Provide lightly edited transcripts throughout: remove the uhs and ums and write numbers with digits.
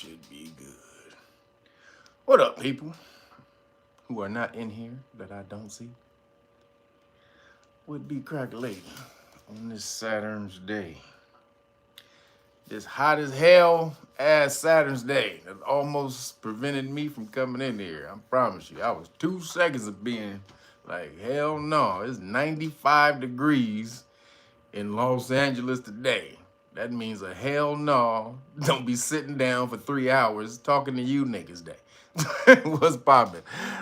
should be good. What up, people who are not in here that I don't see? Would be crackulating on this Saturn's Day. This hot as hell ass Saturn's Day that almost prevented me from coming in here. I promise you, I was 2 seconds of being like, hell no, it's 95 degrees in Los Angeles today. That means a hell no, don't be sitting down for 3 hours talking to you niggas day. What's poppin'?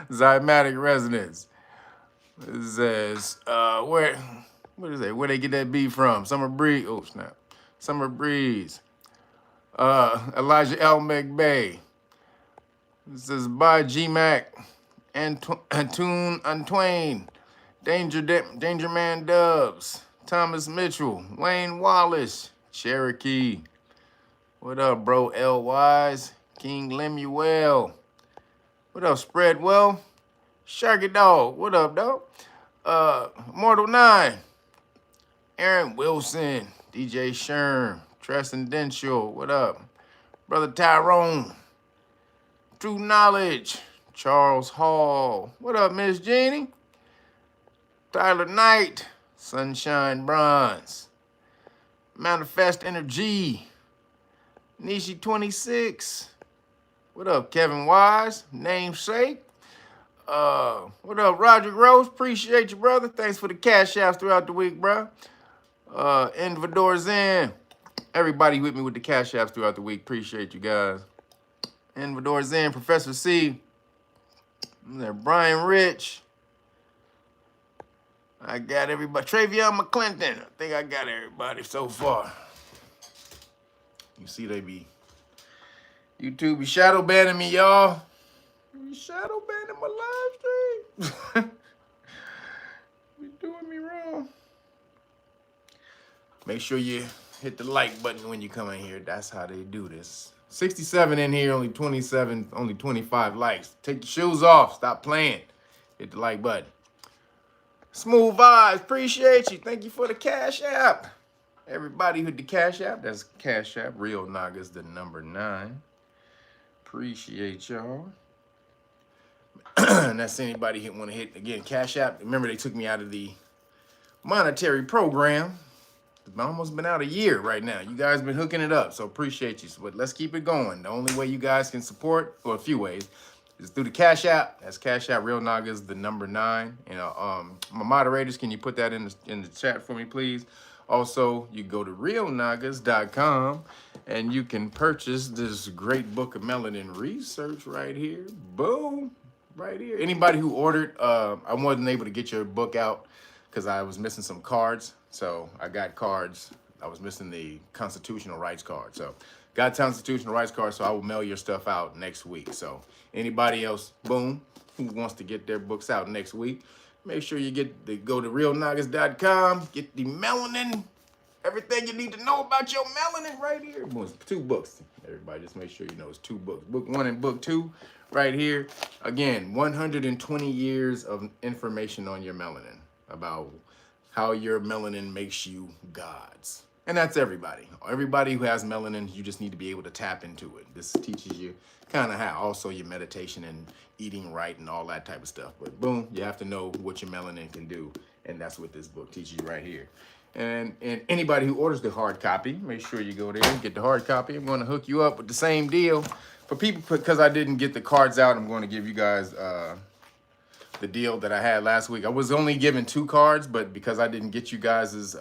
Zymatic Resonance. It says, what is that? Where they get that beat from? Summer Breeze. Oh, snap. Summer Breeze. Elijah L. McBay. It says, by G-Mac. Antune Antwain. Danger Man Dubs. Thomas Mitchell. Wayne Wallace. Cherokee. What up, bro? L. Wise. King Lemuel. What up, Spreadwell? Sharky Dog. What up, dog? Mortal 9. Aaron Wilson. DJ Sherm. Transcendental. What up? Brother Tyrone. True Knowledge. Charles Hall. What up, Miss Jeannie? Tyler Knight. Sunshine Bronze. Manifest Energy. Nishi 26. What up, Kevin Wise? Namesake. What up, Roger Rose? Appreciate you, brother. Thanks for the cash outs throughout the week, bro. Invador Zen. Everybody with me with the cash apps throughout the week. Appreciate you guys. Invador Zen, Professor C. There, Brian Rich. I got everybody. Travion McClinton. I think I got everybody so far. You see, they be YouTube be shadow banning me, y'all. You shadow banning my live stream. You doing me wrong. Make sure you hit the like button when you come in here. That's how they do this. 67 in here, only 27, only 25 likes. Take your shoes off. Stop playing. Hit the like button. Smooth Vibes, appreciate you. Thank you for the cash app. Everybody hit the cash app. That's cash app. Real Nagas, the number 9. Appreciate y'all. And that's anybody want to hit, again, cash app. Remember, they took me out of the monetary program. It's almost been out a year right now. You guys been hooking it up, so appreciate you. But let's keep it going. The only way you guys can support, or a few ways, is through the cash app. That's cash app. Real Nagas, the number 9. You know, my moderators, can you put that in the chat for me, please? Also, you go to realnagas.com and you can purchase this great book of melanin research right here. Boom, right here. Anybody who ordered, I wasn't able to get your book out because I was missing some cards. So I got cards. I was missing the constitutional rights card. So got constitutional rights card, so I will mail your stuff out next week. So anybody else, boom, who wants to get their books out next week, make sure you go to realnagas.com, get the melanin, everything you need to know about your melanin right here. It's 2 books. Everybody just make sure you know it's 2 books. Book 1 and book 2 right here. Again, 120 years of information on your melanin, about how your melanin makes you gods. And that's everybody. Everybody who has melanin, you just need to be able to tap into it. This teaches you kind of how, also your meditation and eating right and all that type of stuff. But boom, you have to know what your melanin can do. And that's what this book teaches you right here. And anybody who orders the hard copy, make sure you go there and get the hard copy. I'm going to hook you up with the same deal. For people, because I didn't get the cards out, I'm going to give you guys the deal that I had last week. I was only given 2 cards, but because I didn't get you guys's,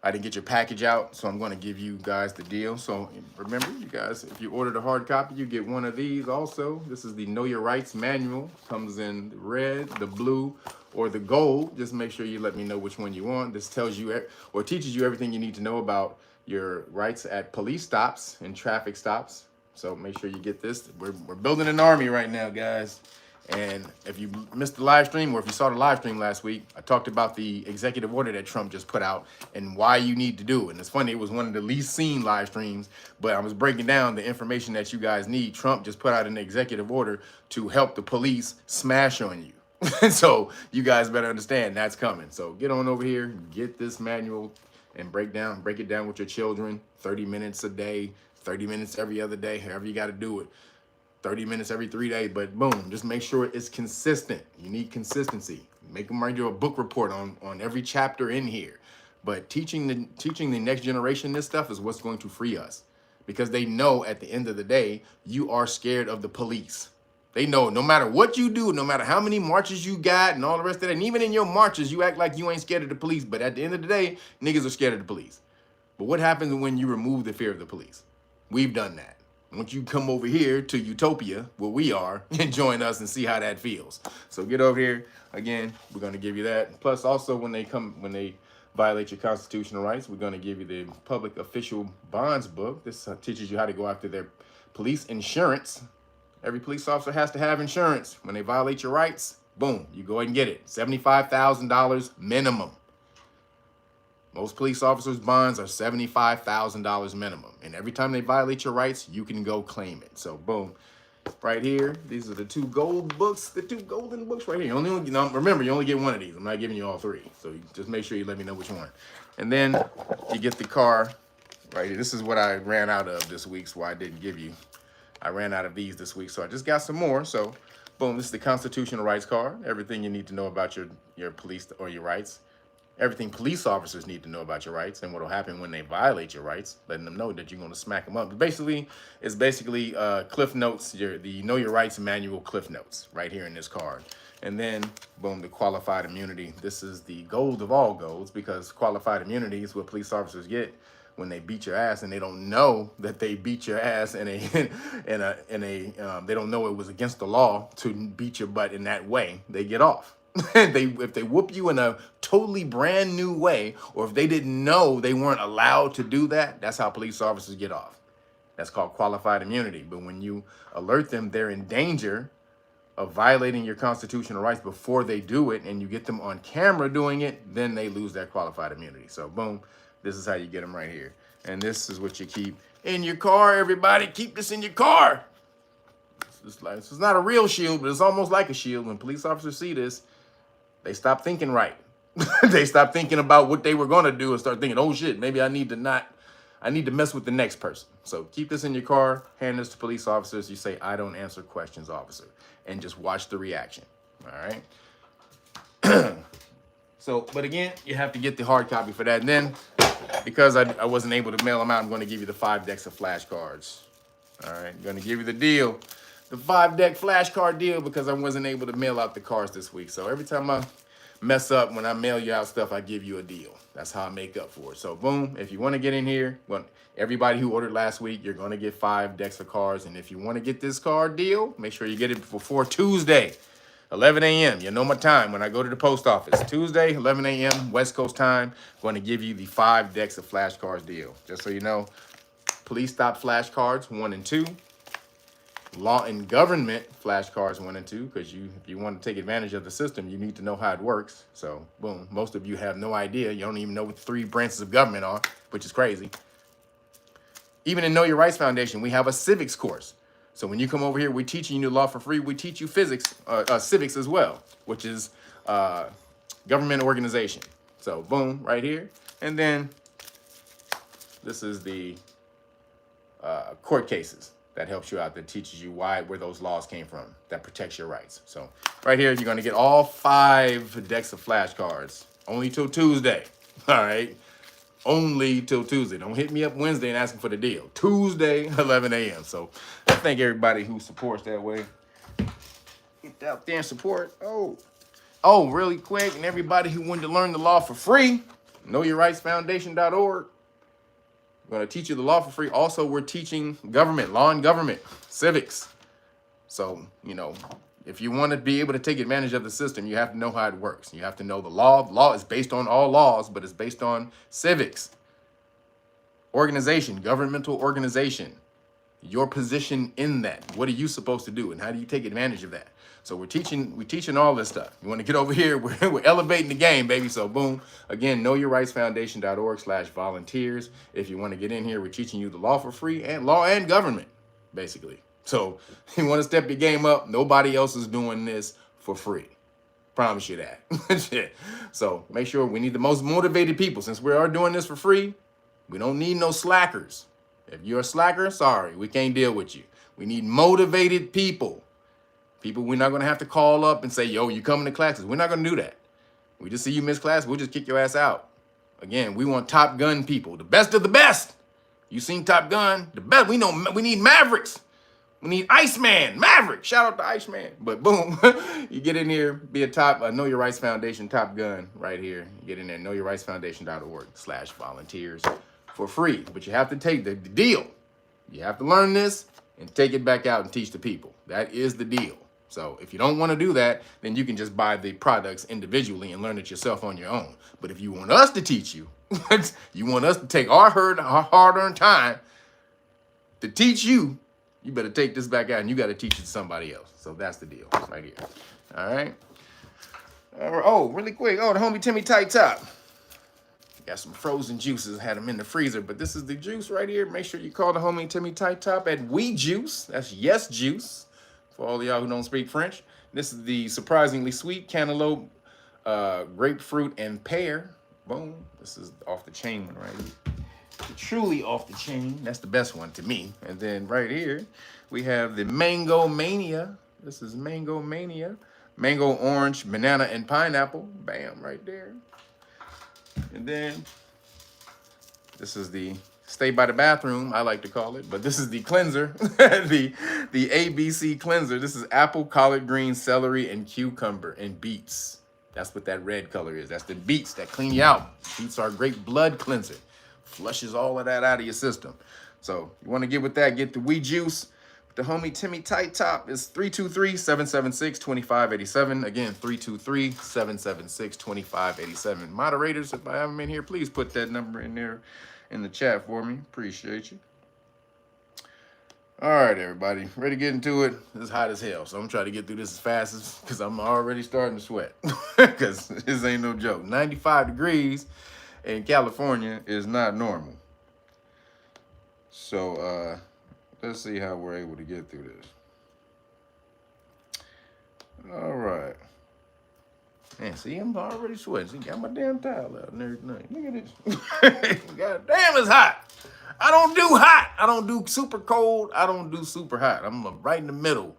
I didn't get your package out, so I'm going to give you guys the deal. So remember, you guys, if you order the hard copy, you get one of these also. This is the Know Your Rights manual. Comes in the red, the blue, or the gold. Just make sure you let me know which one you want. This tells you or teaches you everything you need to know about your rights at police stops and traffic stops. So make sure you get this. We're building an army right now, guys. And if you missed the live stream, or if you saw the live stream last week, I talked about the executive order that Trump just put out and why you need to do it. And it's funny, it was one of the least seen live streams, but I was breaking down the information that you guys need. Trump just put out an executive order to help the police smash on you. So you guys better understand that's coming. So get on over here, get this manual, and break it down with your children. 30 minutes a day, 30 minutes every other day, however you got to do it. 30 minutes every 3 days, but boom, just make sure it's consistent. You need consistency. Make them write you a book report on every chapter in here. But teaching the next generation this stuff is what's going to free us, because they know at the end of the day, you are scared of the police. They know no matter what you do, no matter how many marches you got and all the rest of that, and even in your marches, you act like you ain't scared of the police, but at the end of the day, niggas are scared of the police. But what happens when you remove the fear of the police? We've done that. Once you come over here to Utopia, where we are, and join us and see how that feels. So get over here. Again, we're going to give you that. Plus, also, when they violate your constitutional rights, we're going to give you the public official bonds book. This teaches you how to go after their police insurance. Every police officer has to have insurance. When they violate your rights, boom, you go ahead and get it. $75,000 minimum. Most police officers' bonds are $75,000 minimum. And every time they violate your rights, you can go claim it. So, boom. Right here, these are the two gold books, the two golden books right here. Remember, you only get one of these. I'm not giving you all three. So, you just make sure you let me know which one. And then you get the car right here. This is what I ran out of this week, so I didn't give you. I ran out of these this week, so I just got some more. So, boom, this is the constitutional rights card. Everything you need to know about your police or your rights. Everything police officers need to know about your rights and what will happen when they violate your rights, letting them know that you're going to smack them up. But basically, it's basically Cliff Notes, the Know Your Rights manual Cliff Notes right here in this card. And then, boom, the qualified immunity. This is the gold of all golds, because qualified immunity is what police officers get when they beat your ass and they don't know that they beat your ass they don't know it was against the law to beat your butt in that way. They get off. If they whoop you in a totally brand new way, or if they didn't know they weren't allowed to do that, that's how police officers get off. That's called qualified immunity. But when you alert them they're in danger of violating your constitutional rights before they do it, and you get them on camera doing it, then they lose that qualified immunity. So boom, this is how you get them right here. And this is what you keep in your car, everybody. Keep this in your car. This is not a real shield, but it's almost like a shield. When police officers see this, they stop thinking right. They stop thinking about what they were going to do and start thinking, oh shit, maybe I need to mess with the next person. So keep this in your car, hand this to police officers. You say, I don't answer questions, officer, and just watch the reaction. All right. So, but again, you have to get the hard copy for that. And then, because I wasn't able to mail them out, I'm going to give you the 5 decks of flashcards. All right, I'm going to give you the deal. The 5-deck flashcard deal, because I wasn't able to mail out the cards this week. So every time I mess up, when I mail you out stuff, I give you a deal. That's how I make up for it. So boom, if you want to get in here, well, everybody who ordered last week, you're going to get 5 decks of cards. And if you want to get this card deal, make sure you get it before Tuesday, 11 a.m. You know my time when I go to the post office. Tuesday, 11 a.m. West Coast time, going to give you the 5 decks of flashcards deal. Just so you know, police stop flashcards 1 and 2. Law and government flashcards 1 and 2, because if you want to take advantage of the system, you need to know how it works. So boom, most of you have no idea. You don't even know what the 3 branches of government are, which is crazy. Even in Know Your Rights Foundation, we have a civics course. So when you come over here, we're teaching you law for free. We teach you civics as well, which is government organization. So boom, right here. And then this is the court cases. That helps you out, that teaches you where those laws came from, that protects your rights. So right here, you're going to get all 5 decks of flashcards, only till Tuesday. All right, only till Tuesday. Don't hit me up Wednesday and ask for the deal. Tuesday, 11 a.m. So I thank everybody who supports that way. Get out there and support. Oh, really quick, and everybody who wanted to learn the law for free, knowyourrightsfoundation.org. We're going to teach you the law for free. Also, we're teaching government, law and government, civics. So, if you want to be able to take advantage of the system, you have to know how it works. You have to know the law. Law is based on all laws, but it's based on civics. Organization, governmental organization. Your position in that. What are you supposed to do, and how do you take advantage of that? So we're teaching all this stuff. You want to get over here, we're elevating the game, baby. So boom, again, knowyourrightsfoundation.org/volunteers. If you want to get in here, we're teaching you the law for free, and law and government, basically. So you want to step your game up. Nobody else is doing this for free. Promise you that. So make sure we need the most motivated people. Since we are doing this for free, we don't need no slackers. If you're a slacker, sorry, we can't deal with you. We need motivated people. People we're not going to have to call up and say, yo, you coming to classes. We're not going to do that. We just see you miss class, we'll just kick your ass out. Again, we want Top Gun people, the best of the best. You seen Top Gun, the best. We know we need Mavericks. We need Iceman, Maverick. Shout out to Iceman. But boom, you get in here, be a top, Know Your Rights Foundation, Top Gun right here. You get in there, knowyourrightsfoundation.org/volunteers for free. But you have to take the deal. You have to learn this and take it back out and teach the people. That is the deal. So if you don't want to do that, then you can just buy the products individually and learn it yourself on your own. But if you want us to teach you, you want us to take our hard-earned time to teach you, you better take this back out and you got to teach it to somebody else. So that's the deal right here. All right. Oh, really quick. Oh, the homie Timmy Tight Top. Got some frozen juices. Had them in the freezer, but this is the juice right here. Make sure you call the homie Timmy Tight Top at We Juice. That's Yes Juice. For all of y'all who don't speak French. This is the surprisingly sweet cantaloupe, grapefruit, and pear. Boom. This is off the chain one right here. Truly off the chain. That's the best one to me. And then right here, we have the Mango Mania. This is Mango Mania. Mango, orange, banana, and pineapple. Bam, right there. And then this is the Stay by the Bathroom, I like to call it. But this is the cleanser, the ABC cleanser. This is apple, collard green, celery, and cucumber, and beets. That's what that red color is. That's the beets that clean you out. Beets are a great blood cleanser. Flushes all of that out of your system. So you want to get with that, get the We Juice. The homie Timmy Tight Top is 323-776-2587. Again, 323-776-2587. Moderators, if I have them in here, please put that number in there in the chat for me. Appreciate you. All right, everybody. Ready to get into it? It's hot as hell, so I'm trying to get through this as fast as, because I'm already starting to sweat. Because this ain't no joke. 95 degrees in California is not normal. So let's see how we're able to get through this. All right. Man, see, I'm already sweating. See, got my damn towel out and everything. Look at this. God damn, it's hot. I don't do hot. I don't do super cold. I don't do super hot. I'm right in the middle.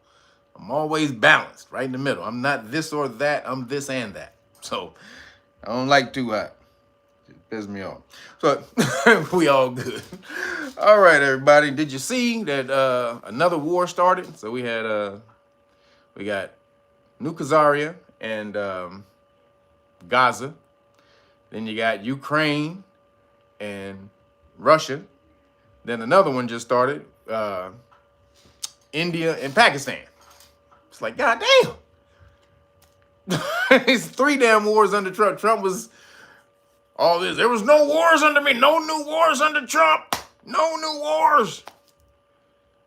I'm always balanced, right in the middle. I'm not this or that. I'm this and that. So I don't like too hot. Pisses me off. So we all good. All right, everybody. Did you see that another war started? So we had we got New Khazaria and Gaza. Then you got Ukraine and Russia. Then another one just started, India and Pakistan. It's like, God damn. It's 3 damn wars under Trump. Trump was all this. There was no wars under me. No new wars under Trump. No new wars.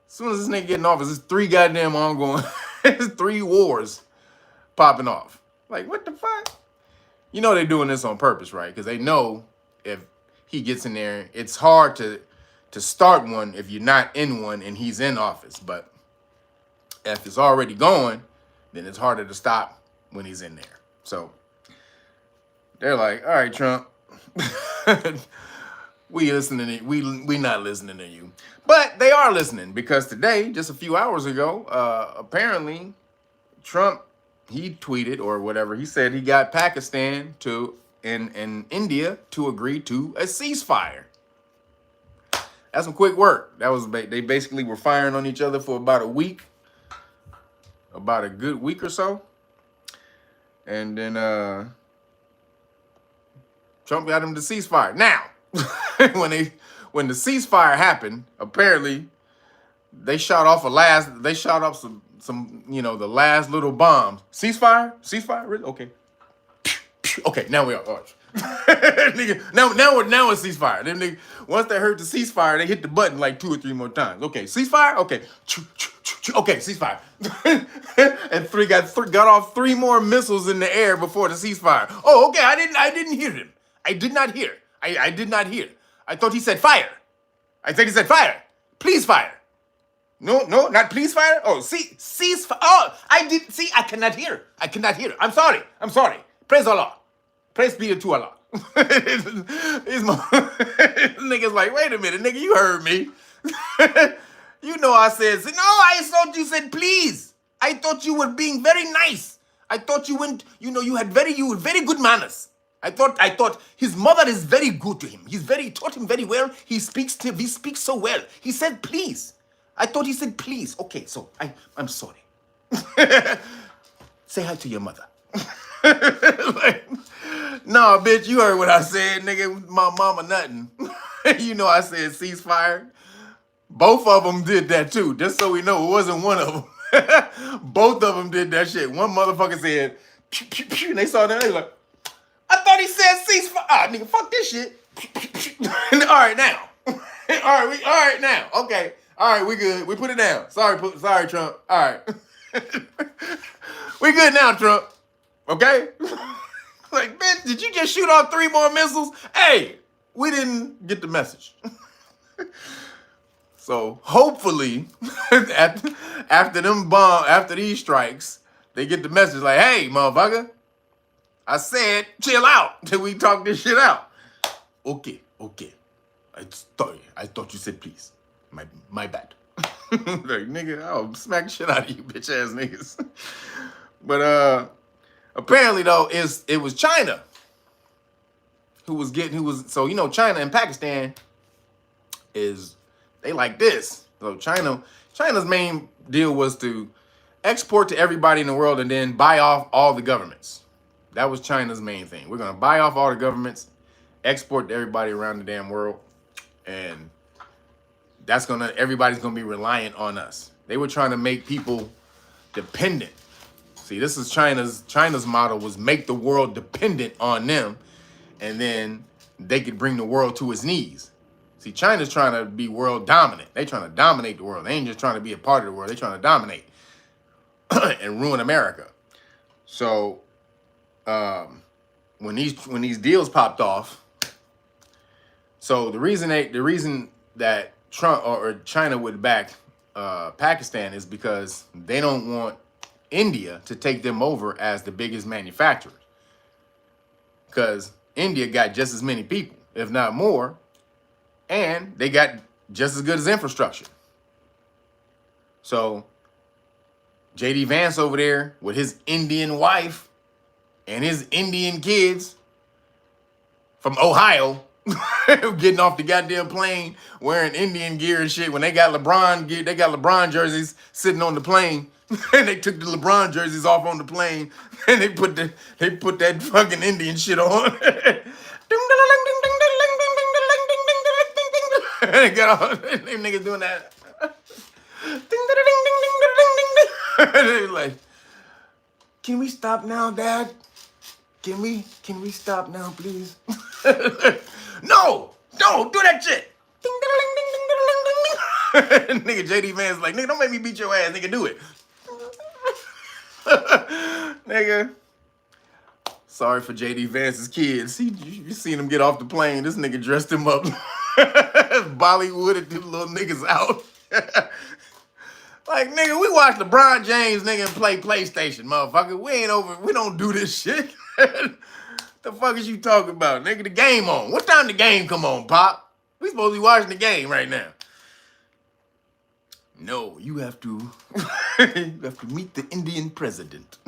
As soon as this nigga get in office, it's 3 goddamn ongoing. It's 3 wars popping off. Like, what the fuck? You know they're doing this on purpose, right? Because they know if he gets in there, it's hard to start one if you're not in one and he's in office. But if it's already going, then it's harder to stop when he's in there. So they're like, all right, Trump, we listening. We not listening to you. But they are listening, because today, just a few hours ago, apparently Trump, he tweeted or whatever, he said he got Pakistan and India to agree to a ceasefire. That's some quick work. That was, they basically were firing on each other for about a week, about a good week or so. And then Trump got him to ceasefire. Now, when the ceasefire happened, apparently they shot off some the last little bombs. Ceasefire? Really? Okay. Okay, now we are. Oh. Nigga, now it's ceasefire. Them nigga, once they heard the ceasefire, they hit the button like 2 or 3 more times. Okay, ceasefire. Okay, okay, ceasefire. And got off 3 more missiles in the air before the ceasefire. Oh, okay. I didn't hear them. I did not hear. I did not hear. I thought he said fire. I thought he said fire. Please fire. No, not please fire. Oh, cease. Oh, I did see. I cannot hear. I'm sorry. Praise Allah. Praise be to Allah. These niggas like, wait a minute, nigga, you heard me. You know I said, no, I thought you said please. I thought you were being very nice. I thought you went, you were very good manners. I thought his mother is very good to him. Taught him very well. He speaks so well. He said please. I thought he said please. Okay, so I'm sorry. Say hi to your mother. Like, no, bitch, you heard what I said, nigga. My mama nothing. You know I said ceasefire. Both of them did that too, just so we know it wasn't one of them. Both of them did that shit. One motherfucker said, pew, pew, pew, and they saw that, they like, I thought he said ceasefire. Ah, nigga, fuck this shit. All right, now. all right, now. Okay. All right, we good. We put it down. Sorry, Trump. All right. We good now, Trump. Okay? Like, bitch, did you just shoot off 3 more missiles? Hey, we didn't get the message. So hopefully, after these strikes, they get the message like, hey, motherfucker, I said chill out till we talk this shit out. Okay. I thought you said please. My bad. Like, nigga, I'll smack the shit out of you, bitch ass niggas. But apparently though, it was China so China and Pakistan they like this. So China's main deal was to export to everybody in the world and then buy off all the governments. That was China's main thing. We're gonna buy off all the governments, export to everybody around the damn world, and everybody's gonna be reliant on us. They were trying to make people dependent. See, this is China's model was make the world dependent on them, and then they could bring the world to its knees. See, China's trying to be world dominant. They trying to dominate the world. They ain't just trying to be a part of the world. They trying to dominate and ruin America. So when these deals popped off, so the reason that Trump or China would back Pakistan is because they don't want India to take them over as the biggest manufacturer. Because India got just as many people, if not more, and they got just as good as infrastructure. So JD Vance over there with his Indian wife and his Indian kids from Ohio getting off the goddamn plane wearing Indian gear and shit. When they got LeBron gear, they got LeBron jerseys sitting on the plane. And they took the LeBron jerseys off on the plane and they put that fucking Indian shit on. And they got all them niggas doing that. And they like, can we stop now, Dad? Can we stop now, please? No, don't do that shit. Nigga, JD Vance like, nigga, don't make me beat your ass, nigga, do it. Nigga. Sorry for JD Vance's kids. You seen him get off the plane. This nigga dressed him up. Bollywooded them little niggas out. Like, nigga, we watch LeBron James, nigga, play PlayStation, motherfucker. We don't do this shit. The fuck is you talking about? Nigga, the game on. What time the game come on, Pop? We supposed to be watching the game right now. No, you have to meet the Indian president.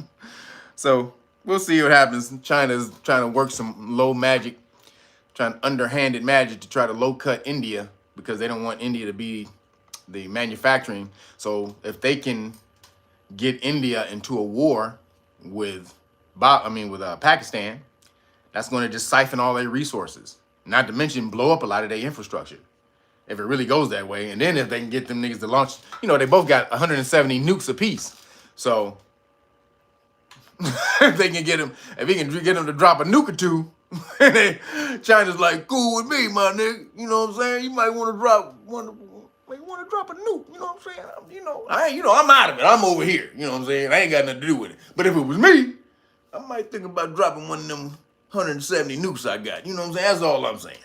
So we'll see what happens. China's trying to work some low magic, trying underhanded magic to try to low cut India because they don't want India to be the manufacturing. So if they can get India into a war with Pakistan, that's going to just siphon all their resources. Not to mention blow up a lot of their infrastructure. If it really goes that way. And then if they can get them niggas to launch, they both got 170 nukes apiece. So if he can get them to drop a nuke or two, China's like, cool with me, my nigga. You know what I'm saying? You might want to drop a nuke. You know what I'm saying? I'm out of it. I'm over here. You know what I'm saying? I ain't got nothing to do with it. But if it was me, I might think about dropping one of them 170 nukes I got. You know what I'm saying? That's all I'm saying.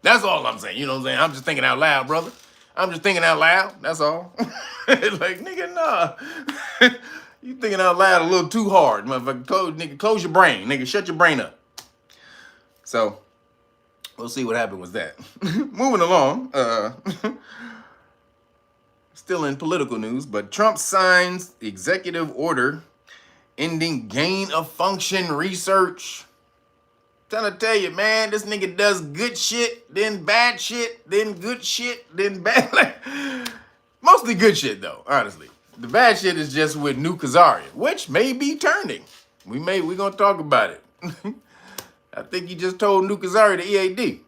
That's all I'm saying. You know what I'm saying? I'm just thinking out loud, brother. I'm just thinking out loud. That's all. Like, nigga, nah. You thinking out loud a little too hard, motherfucker. Close your brain. Nigga, shut your brain up. So, we'll see what happened with that. Moving along. still in political news, but Trump signs executive order ending gain of function research. Trying to tell you, man, this nigga does good shit, then bad shit, then good shit, then bad. Mostly good shit, though, honestly. The bad shit is just with New Kazaria, which may be turning. We're gonna talk about it. I think he just told New Kazaria the EAD.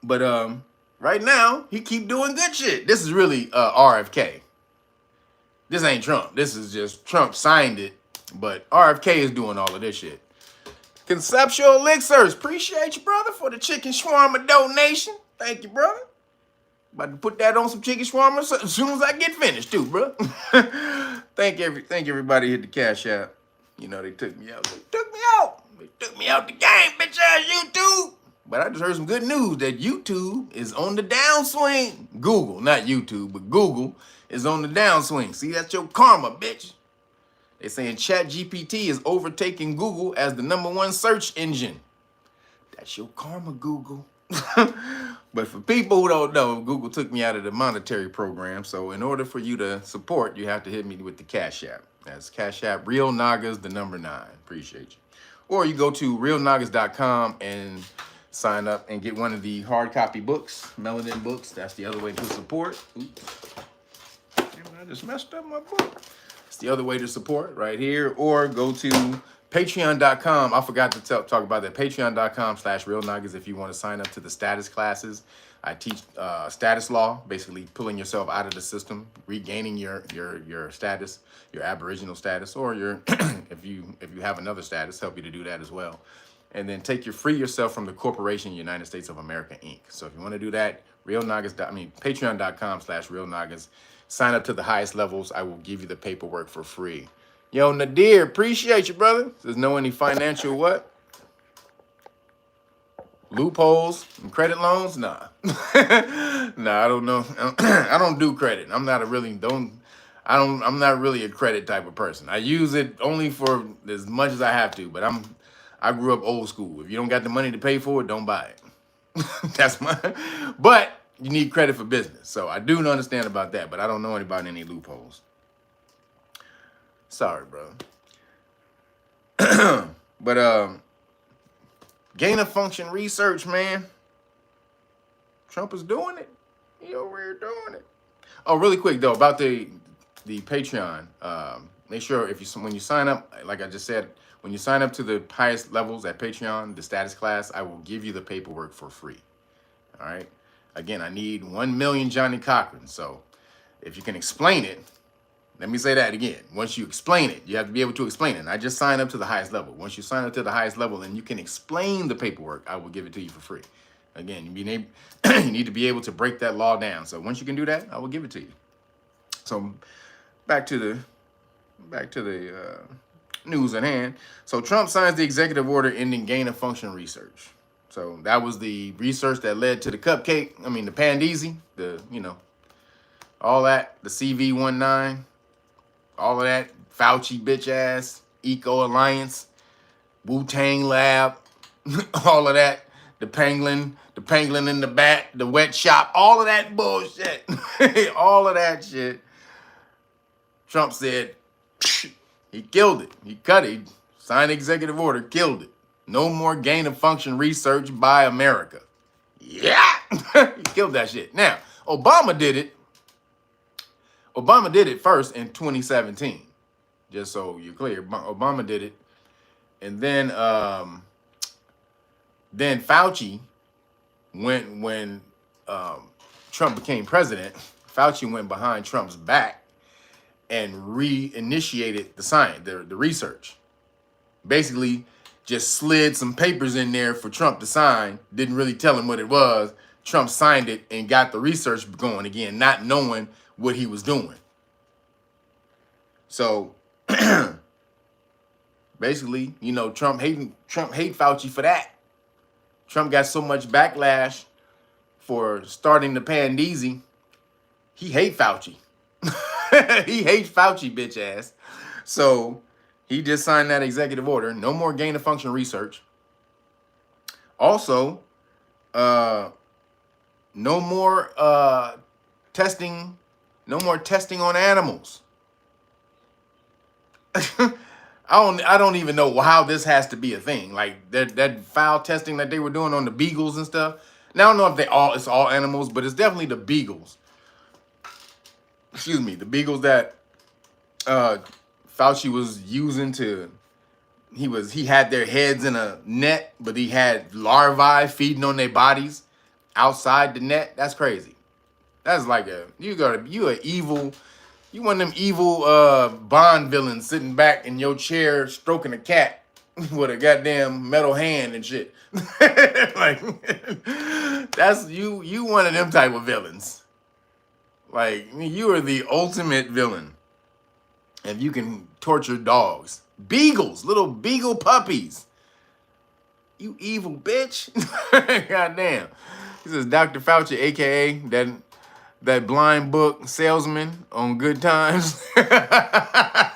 But right now, he keep doing good shit. This is really RFK. This ain't Trump. This is just Trump signed it, but RFK is doing all of this shit. Conceptual Elixirs, appreciate you, brother, for the chicken shawarma donation. Thank you, brother. About to put that on some chicken shawarma as soon as I get finished, too, bro. Thank everybody who hit the cash app. You know, they took me out. They took me out the game, bitch ass YouTube. But I just heard some good news that YouTube is on the downswing. Google, not YouTube, but Google is on the downswing. See, that's your karma, bitch. They're saying ChatGPT is overtaking Google as the #1 search engine. That's your karma, Google. But for people who don't know, Google took me out of the monetary program. So in order for you to support, you have to hit me with the Cash App. That's Cash App, Real Nagas, the number 9. Appreciate you. Or you go to realnagas.com and sign up and get one of the hard copy books, Melanin books. That's the other way to support. Oops. I just messed up my book. It's the other way to support right here. Or go to patreon.com. I forgot to talk about that. Patreon.com/realnagas if you want to sign up to the status classes. I teach status law, basically pulling yourself out of the system, regaining your status, your Aboriginal status, or your if you have another status, help you to do that as well. And then free yourself from the corporation United States of America, Inc. So if you want to do that, patreon.com/realnagas. Sign up to the highest levels. I will give you the paperwork for free. Yo, Nadir, appreciate you, brother. There's no any financial what? Loopholes and credit loans? Nah. Nah, I don't know. I don't do credit. I'm not really a credit type of person. I use it only for as much as I have to, but I grew up old school. If you don't got the money to pay for it, don't buy it. But you need credit for business. So I do understand about that, but I don't know about any loopholes. Sorry, bro. But gain of function research, man. Trump is doing it. He over here doing it. Oh, really quick though about the Patreon. Make sure when you sign up, like I just said, when you sign up to the highest levels at Patreon, the status class, I will give you the paperwork for free. All right. Again, I need 1 million Johnny Cochran. So if you can explain it. Let me say that again. Once you explain it, you have to be able to explain it. And I just signed up to the highest level. Once you sign up to the highest level and you can explain the paperwork, I will give it to you for free. Again, you need to be able to break that law down. So once you can do that, I will give it to you. So back to the news at hand. So Trump signs the executive order ending gain of function research. So that was the research that led to the the Pandeezy, all that, the CV-19. All of that, Fauci bitch ass, Eco Alliance, Wu-Tang Lab, all of that, the penguin in the bat, the wet shop, all of that bullshit, all of that shit. Trump said, he killed it. He cut it. He signed executive order, killed it. No more gain of function research by America. Yeah, he killed that shit. Now, Obama did it. Obama did it first in 2017, just so you're clear. Obama did it, and then Fauci when Trump became president. Fauci went behind Trump's back and reinitiated the research. Basically, just slid some papers in there for Trump to sign. Didn't really tell him what it was. Trump signed it and got the research going again, not knowing what he was doing. So basically, Trump hate Fauci for that. Trump got so much backlash for starting the Pandeezy. He hate Fauci. He hates Fauci, bitch ass. So he just signed that executive order. No more gain of function research. Also, no more testing. No more testing on animals. I don't even know how this has to be a thing. Like that foul testing that they were doing on the beagles and stuff. Now I don't know if it's all animals, but it's definitely the beagles. Excuse me, the beagles that Fauci was using to. He had their heads in a net, but he had larvae feeding on their bodies outside the net. That's crazy. That's like you one of them evil Bond villains sitting back in your chair stroking a cat with a goddamn metal hand and shit. Like that's you one of them type of villains. Like you are the ultimate villain. If you can torture dogs. Beagles, little beagle puppies. You evil bitch. Goddamn. This is Dr. Fauci, aka that blind book salesman on Good Times. Yeah,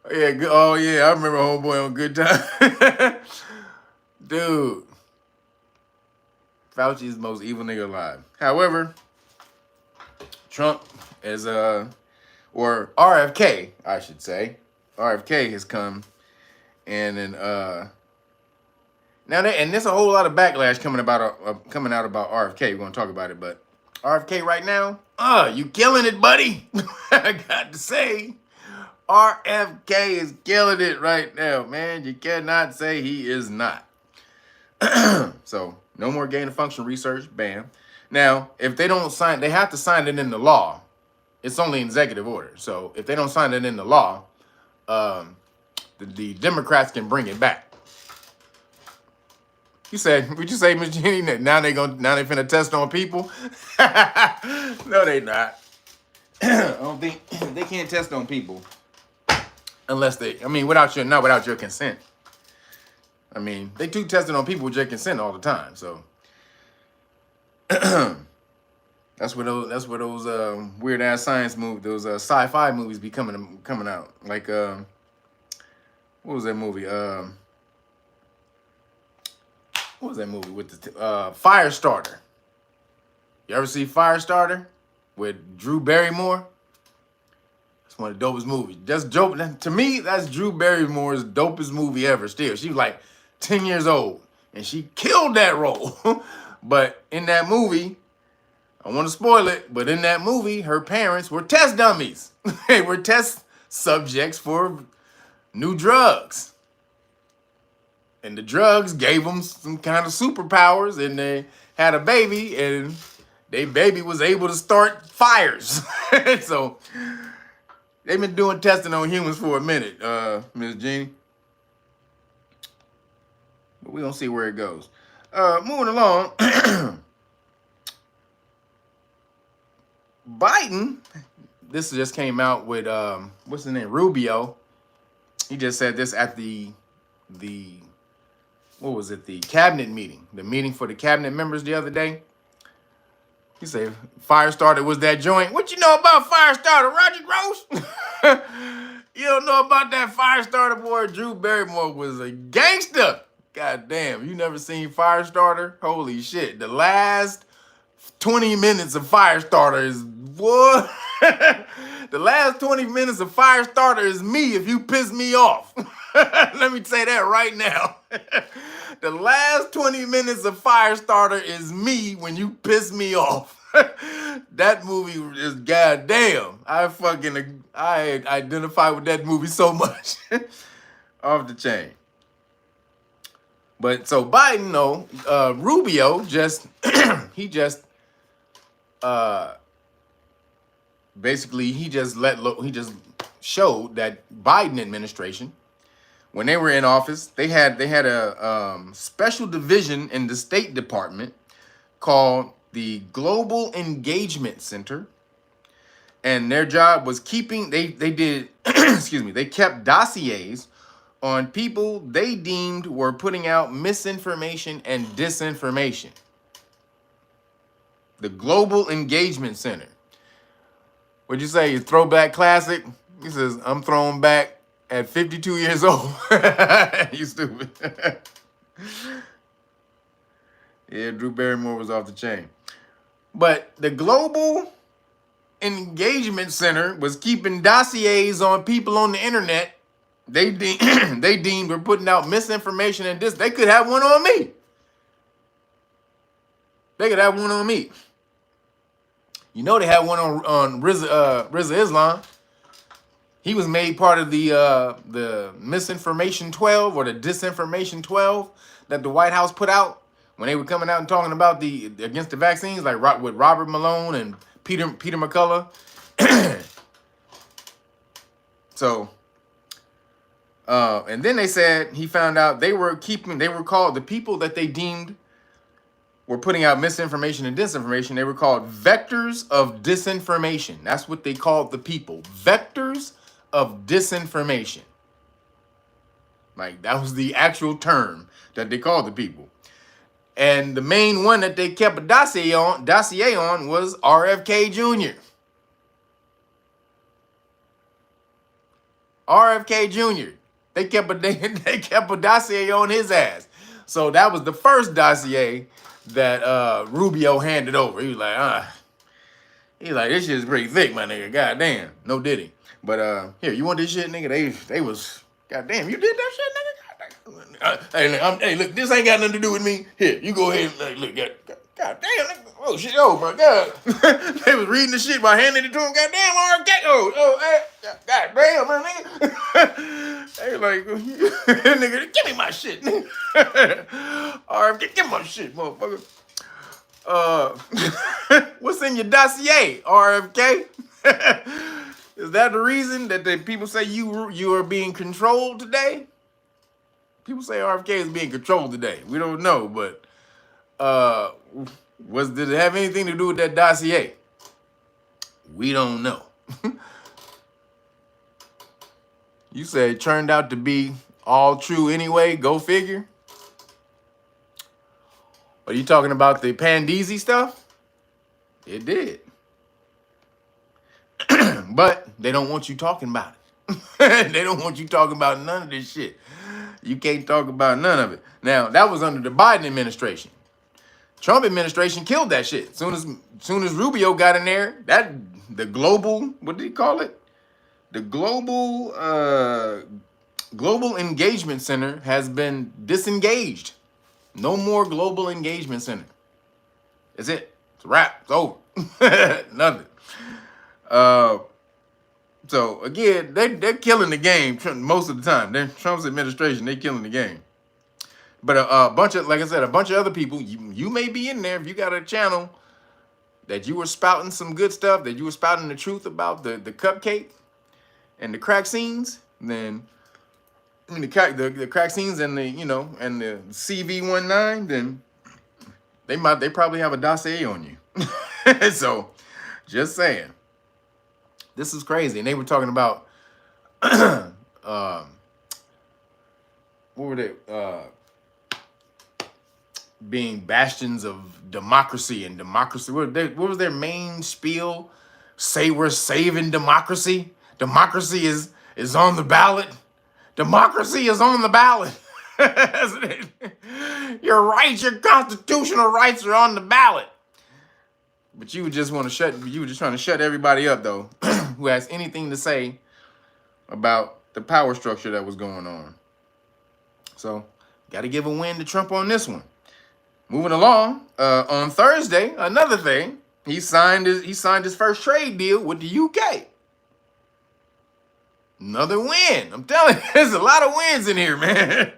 oh yeah, I remember homeboy on Good Times. Dude. Fauci is the most evil nigga alive. However, Trump is or RFK, I should say. RFK has come and then now and there's a whole lot of backlash coming out about RFK. We're gonna talk about it, but RFK right now, you killing it, buddy. I got to say, RFK is killing it right now, man. You cannot say he is not. So no more gain of function research, bam. Now, if they don't sign, they have to sign it into law. It's only an executive order. So if they don't sign it into law, the Democrats can bring it back. Would you say, Ms. Jenny, that now they finna test on people? No, they not. I don't think they can't test on people unless without your consent. I mean, they do testing on people with your consent all the time. So that's where those weird ass science movies, those sci-fi movies be coming out. Like what was that movie? What was that movie with the Firestarter? You ever see Firestarter with Drew Barrymore? It's one of the dopest movies. To me, that's Drew Barrymore's dopest movie ever. Still, she was like 10 years old, and she killed that role. But in that movie, I don't want to spoil it, but in that movie, her parents were test dummies. They were test subjects for new drugs. And the drugs gave them some kind of superpowers, and they had a baby, and their baby was able to start fires. So they've been doing testing on humans for a minute, Ms. Jeannie. But we're going to see where it goes. Moving along. Biden, this just came out with, what's his name, Rubio. He just said this at the what was it, the cabinet meeting, the meeting for the cabinet members the other day. He said, Firestarter was that joint. What you know about Firestarter, Roger Gross? You don't know about that Firestarter, boy? Drew Barrymore was a gangster. God damn, you never seen Firestarter? Holy shit. The last 20 minutes of Firestarter is, what? The last 20 minutes of Firestarter is me if you piss me off. Let me say that right now. The last 20 minutes of Firestarter is me when you piss me off. That movie is goddamn. I identify with that movie so much. Off the chain. But so Biden, Rubio just he just showed that Biden administration, when they were in office, they had a special division in the State Department called the Global Engagement Center, and their job was they kept dossiers on people they deemed were putting out misinformation and disinformation. The Global Engagement Center. What'd you say? Your throwback classic? He says, I'm thrown back at 52 years old. You stupid. Yeah, Drew Barrymore was off the chain. But the Global Engagement Center was keeping dossiers on people on the internet they deemed were putting out misinformation and this. They could have one on me. They could have one on me. You know they had one on Rizza Islam. He was made part of the misinformation 12 or the disinformation 12 that the White House put out when they were coming out and talking about against the vaccines, like with Robert Malone and Peter McCullough. So, and then they said he found out they were called, the people that they deemed were putting out misinformation and disinformation, they were called vectors of disinformation. That's what they called the people, vectors of disinformation. Like, that was the actual term that they called the people. And the main one that they kept a dossier on was RFK Jr. RFK Jr. They kept a dossier on his ass. So that was the first dossier that Rubio handed over. He was like, this shit is pretty thick, my nigga. Goddamn. No diddy. But here, you want this shit, nigga? They was, goddamn, you did that shit, nigga? Hey, look, this ain't got nothing to do with me. Here, you go ahead and look. Goddamn, oh shit, oh my god. They was reading the shit by handing it to him. Goddamn, RFK. Goddamn, man, nigga. They like, nigga, give me my shit, nigga. RFK, give me my shit, motherfucker. What's in your dossier, RFK? Is that the reason that the people say you are being controlled today? People say RFK is being controlled today. We don't know, but did it have anything to do with that dossier? We don't know. You say it turned out to be all true anyway. Go figure. Are you talking about the Pandeezy stuff? It did. But they don't want you talking about it. They don't want you talking about none of this shit. You can't talk about none of it. Now, that was under the Biden administration. Trump administration killed that shit. Soon as Rubio got in there, the global, what did he call it? The global engagement center has been disengaged. No more global engagement center. That's it. It's a wrap. It's over. Nothing. So again, they're killing the game most of the time. Trump's administration, they're killing the game. But a bunch of, like I said, a bunch of other people, you may be in there if you got a channel that you were spouting some good stuff, that you were spouting the truth about the cupcake and the crack scenes, then I mean the crack scenes and the and the CV19, then they probably have a dossier on you. So just saying. This is crazy. And they were talking about what were they? Being bastions of democracy and democracy. What was their main spiel? Say we're saving democracy. Democracy is on the ballot. Democracy is on the ballot. Your rights, your constitutional rights are on the ballot. But you were just trying to shut everybody up, though, who has anything to say about the power structure that was going on. So, got to give a win to Trump on this one. Moving along, on Thursday, another thing, he signed his first trade deal with the UK. Another win. I'm telling you, there's a lot of wins in here, man.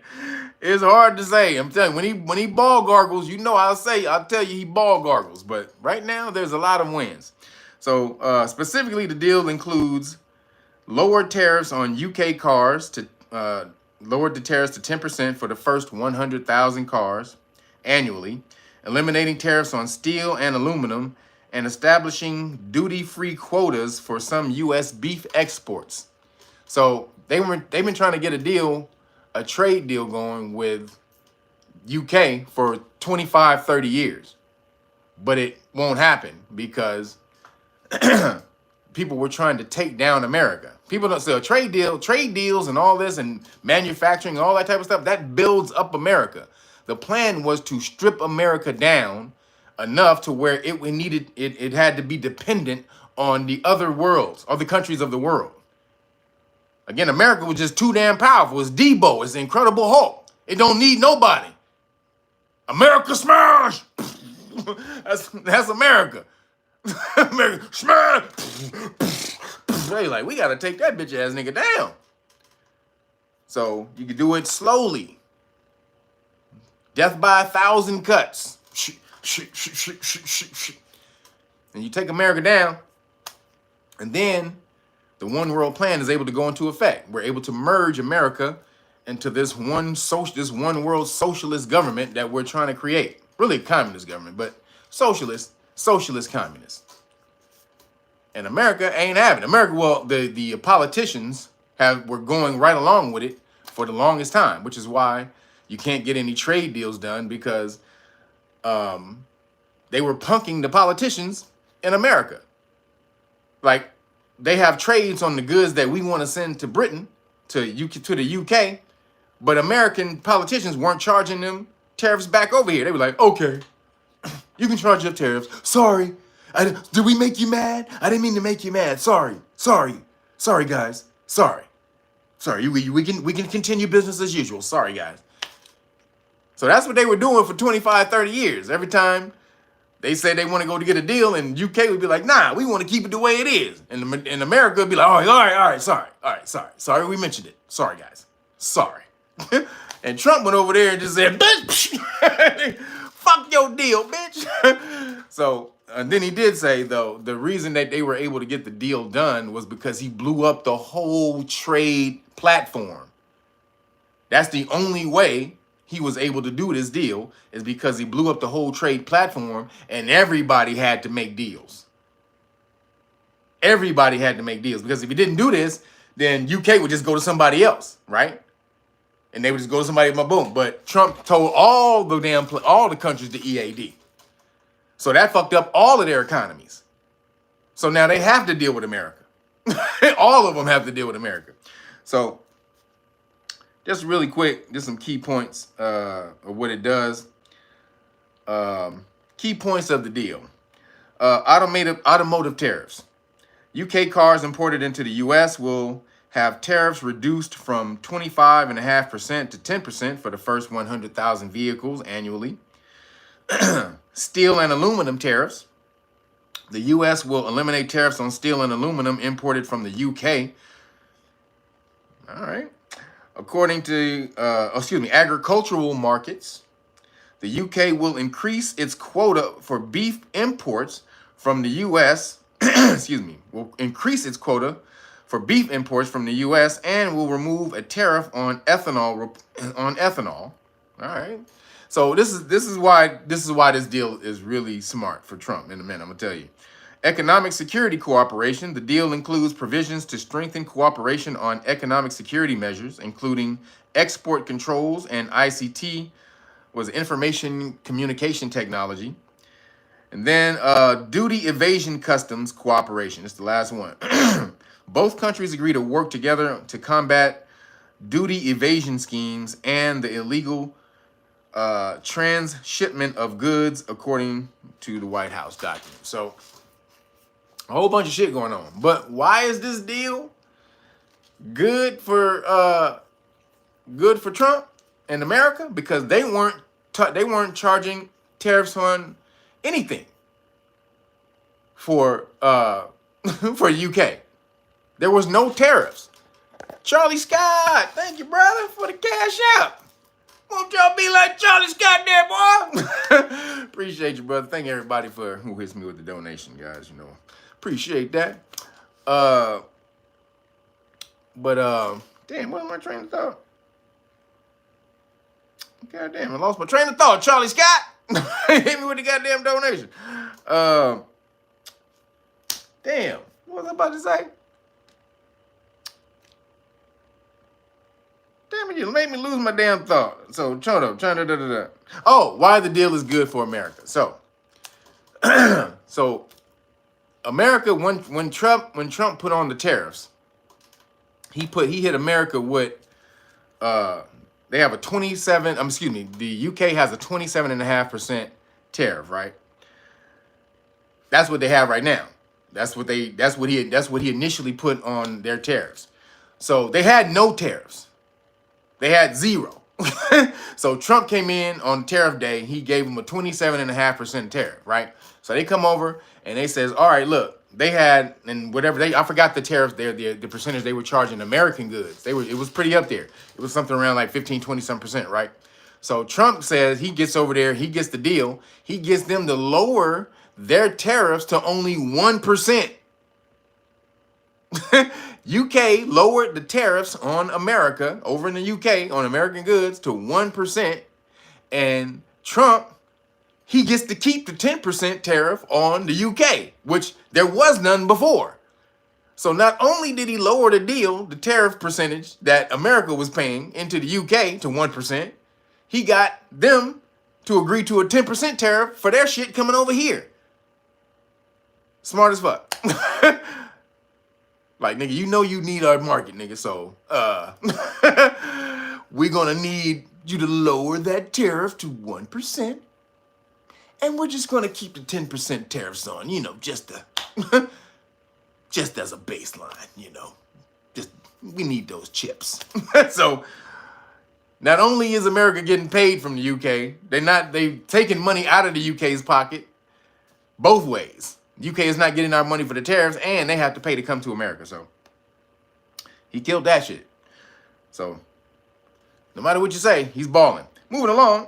It's hard to say. I'm telling you, when he ball gargles, I'll tell you he ball gargles. But right now, there's a lot of wins. So specifically, the deal includes lowered tariffs on UK cars lowered the tariffs to 10% for the first 100,000 cars annually, eliminating tariffs on steel and aluminum, and establishing duty-free quotas for some U.S. beef exports. So they've been trying to get a trade deal going with UK for 25, 30 years. But it won't happen because people were trying to take down America. People don't say trade deals and all this and manufacturing and all that type of stuff, that builds up America. The plan was to strip America down enough to where it had to be dependent on the other worlds, or the countries of the world. Again, America was just too damn powerful. It's Debo. It's the Incredible Hulk. It don't need nobody. America smash. that's America. America smash. They like, we gotta take that bitch ass nigga down. So you can do it slowly. Death by 1,000 cuts. And you take America down, and then the one world plan is able to go into effect. We're able to merge America into this one world socialist government that we're trying to create. Really a communist government, but socialist communist. And America ain't having it. America, well, the politicians were going right along with it for the longest time, which is why you can't get any trade deals done, because they were punking the politicians in America. Like, they have trades on the goods that we want to send to Britain, to the UK, but American politicians weren't charging them tariffs back over here. They were like, okay, you can charge up tariffs. Sorry. Did we make you mad? I didn't mean to make you mad. Sorry, guys. Sorry. We can continue business as usual. Sorry, guys. So that's what they were doing for 25, 30 years. Every time they say they want to go to get a deal, and UK would be like, nah, we want to keep it the way it is. And in America would be like, all right, sorry, we mentioned it. Sorry, guys. Sorry. And Trump went over there and just said, bitch, fuck your deal, bitch. So, and then he did say, though, the reason that they were able to get the deal done was because he blew up the whole trade platform. That's the only way he was able to do this deal, is because he blew up the whole trade platform, and everybody had to make deals. Everybody had to make deals, because if he didn't do this, then UK would just go to somebody else, right? And they would just go to somebody, boom. But Trump told all the countries to EAD. So that fucked up all of their economies. So now they have to deal with America. All of them have to deal with America. So just really quick, just some key points of what it does. Key points of the deal. Automotive tariffs. UK cars imported into the US will have tariffs reduced from 25.5% to 10% for the first 100,000 vehicles annually. Steel and aluminum tariffs. The US will eliminate tariffs on steel and aluminum imported from the UK. All right. According to, agricultural markets, the UK will increase its quota for beef imports from the US, will increase its quota for beef imports from the US and will remove a tariff on ethanol. All right. So this is why this deal is really smart for Trump. In a minute, I'm gonna tell you. Economic security cooperation. The deal includes provisions to strengthen cooperation on economic security measures, including export controls and ICT, was information communication technology. And then duty evasion customs cooperation. It's the last one. Both countries agree to work together to combat duty evasion schemes and the illegal transshipment of goods, according to the White House document. So a whole bunch of shit going on. But why is this deal good for Trump and America? Because they weren't charging tariffs on anything for for UK. There was no tariffs. Charlie Scott, thank you, brother, for the cash out. Won't y'all be like Charlie Scott there, boy? Appreciate you, brother. Thank everybody who hits me with the donation, guys. You know, appreciate that. Damn, where's my train of thought? God damn, I lost my train of thought. Charlie Scott, hit me with the goddamn donation. Damn, what was I about to say? Damn it, you made me lose my damn thought. So, oh, why the deal is good for America. So, America, when Trump put on the tariffs, he hit America with they have a the UK has a 27.5% tariff, right? That's what they have right now. That's what he initially put on their tariffs. So they had no tariffs. They had 0. So Trump came in on tariff day. He gave them a 27.5% tariff, right? So they come over and they says, all right, look, they had, and whatever I forgot the tariffs there, the percentage they were charging American goods. It was pretty up there. It was something around like 15, 20 some percent, right? So Trump says he gets over there, he gets the deal. He gets them to lower their tariffs to only 1%. UK lowered the tariffs on America, over in the UK, on American goods to 1%. And Trump, he gets to keep the 10% tariff on the UK, which there was none before. So not only did he lower the tariff percentage that America was paying into the UK to 1%, he got them to agree to a 10% tariff for their shit coming over here. Smart as fuck. Like, nigga, you know you need our market, nigga, so we're gonna need you to lower that tariff to 1%, and we're just gonna keep the 10% tariffs on, you know, just as a baseline, you know. Just, we need those chips. So not only is America getting paid from the UK, they've taken money out of the UK's pocket both ways. The UK is not getting our money for the tariffs, and they have to pay to come to America. So he killed that shit. So no matter what you say, he's balling. Moving along,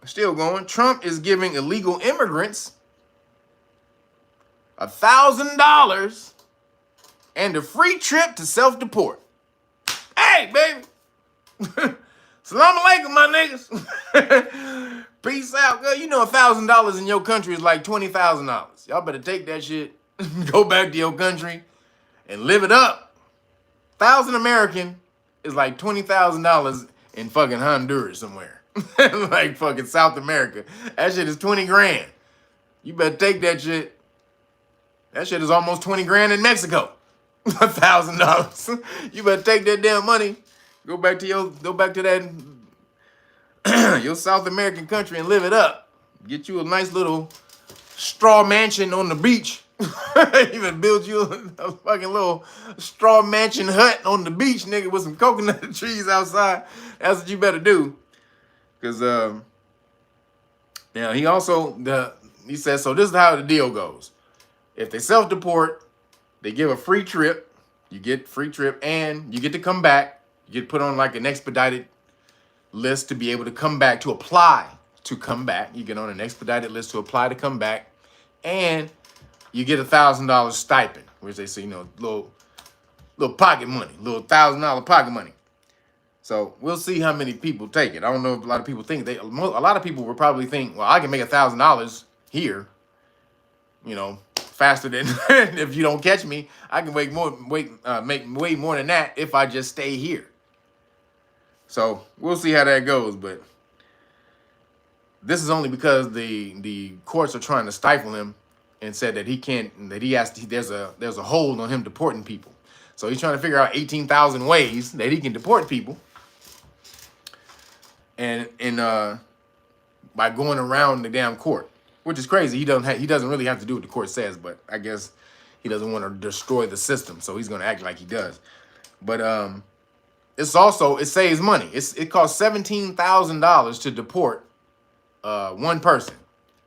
still going. Trump is giving illegal immigrants $1,000 and a free trip to self-deport. Hey, baby. Salam alaikum, my niggas. Peace out, girl. You know $1,000 in your country is like $20,000. Y'all better take that shit, go back to your country, and live it up. 1,000 American is like $20,000 in fucking Honduras somewhere. Like fucking South America. That shit is 20 grand. You better take that shit. That shit is almost 20 grand in Mexico. $1,000. You better take that damn money. Go back to that your South American country and live it up. Get you a nice little straw mansion on the beach. Even build you a fucking little straw mansion hut on the beach, nigga, with some coconut trees outside. That's what you better do. Cause he also he says, so this is how the deal goes. If they self-deport, they give a free trip. You get free trip and you get to come back. You get put on like an expedited list to be able to come back, to apply to come back. You get on an expedited list to apply to come back, and you get $1,000 stipend, which they say, you know, little pocket money, little $1,000 pocket money. So we'll see how many people take it. I don't know if a lot of people think a lot of people will probably think, well, I can make $1,000 here, you know, faster than if you don't catch me. I can make way more than that if I just stay here. So we'll see how that goes, but this is only because the courts are trying to stifle him and said that he can't, there's a hold on him deporting people. So he's trying to figure out 18,000 ways that he can deport people, and by going around the damn court, which is crazy. He doesn't really have to do what the court says, but I guess he doesn't want to destroy the system, so he's going to act like he does. But it saves money. It costs $17,000 to deport one person.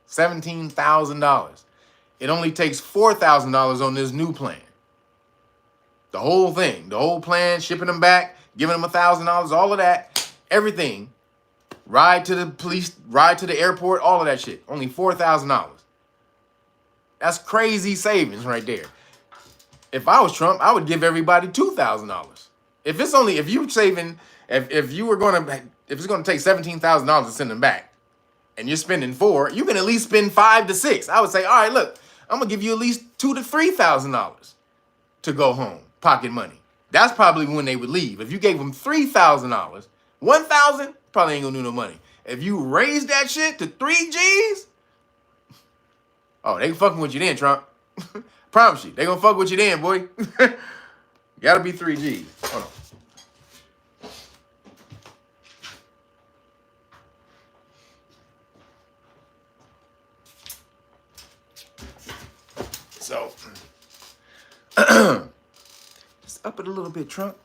$17,000. It only takes $4,000 on this new plan. The whole thing, the whole plan, shipping them back, giving them $1,000, all of that, everything. Ride to the police, ride to the airport, all of that shit. Only $4,000. That's crazy savings right there. If I was Trump, I would give everybody $2,000. If it's going to take $17,000 to send them back, and you're spending $4,000, you can at least spend $5,000 to $6,000. I would say, all right, look, I'm gonna give you at least $2,000 to $3,000 to go home, pocket money. That's probably when they would leave. If you gave them $3,000, $1,000 probably ain't gonna do no money. If you raise that shit to 3 G's, oh, they fucking with you then, Trump. Promise you, they gonna fuck with you then, boy. Gotta be 3 G's. Hold on. So, just up it a little bit, Trump.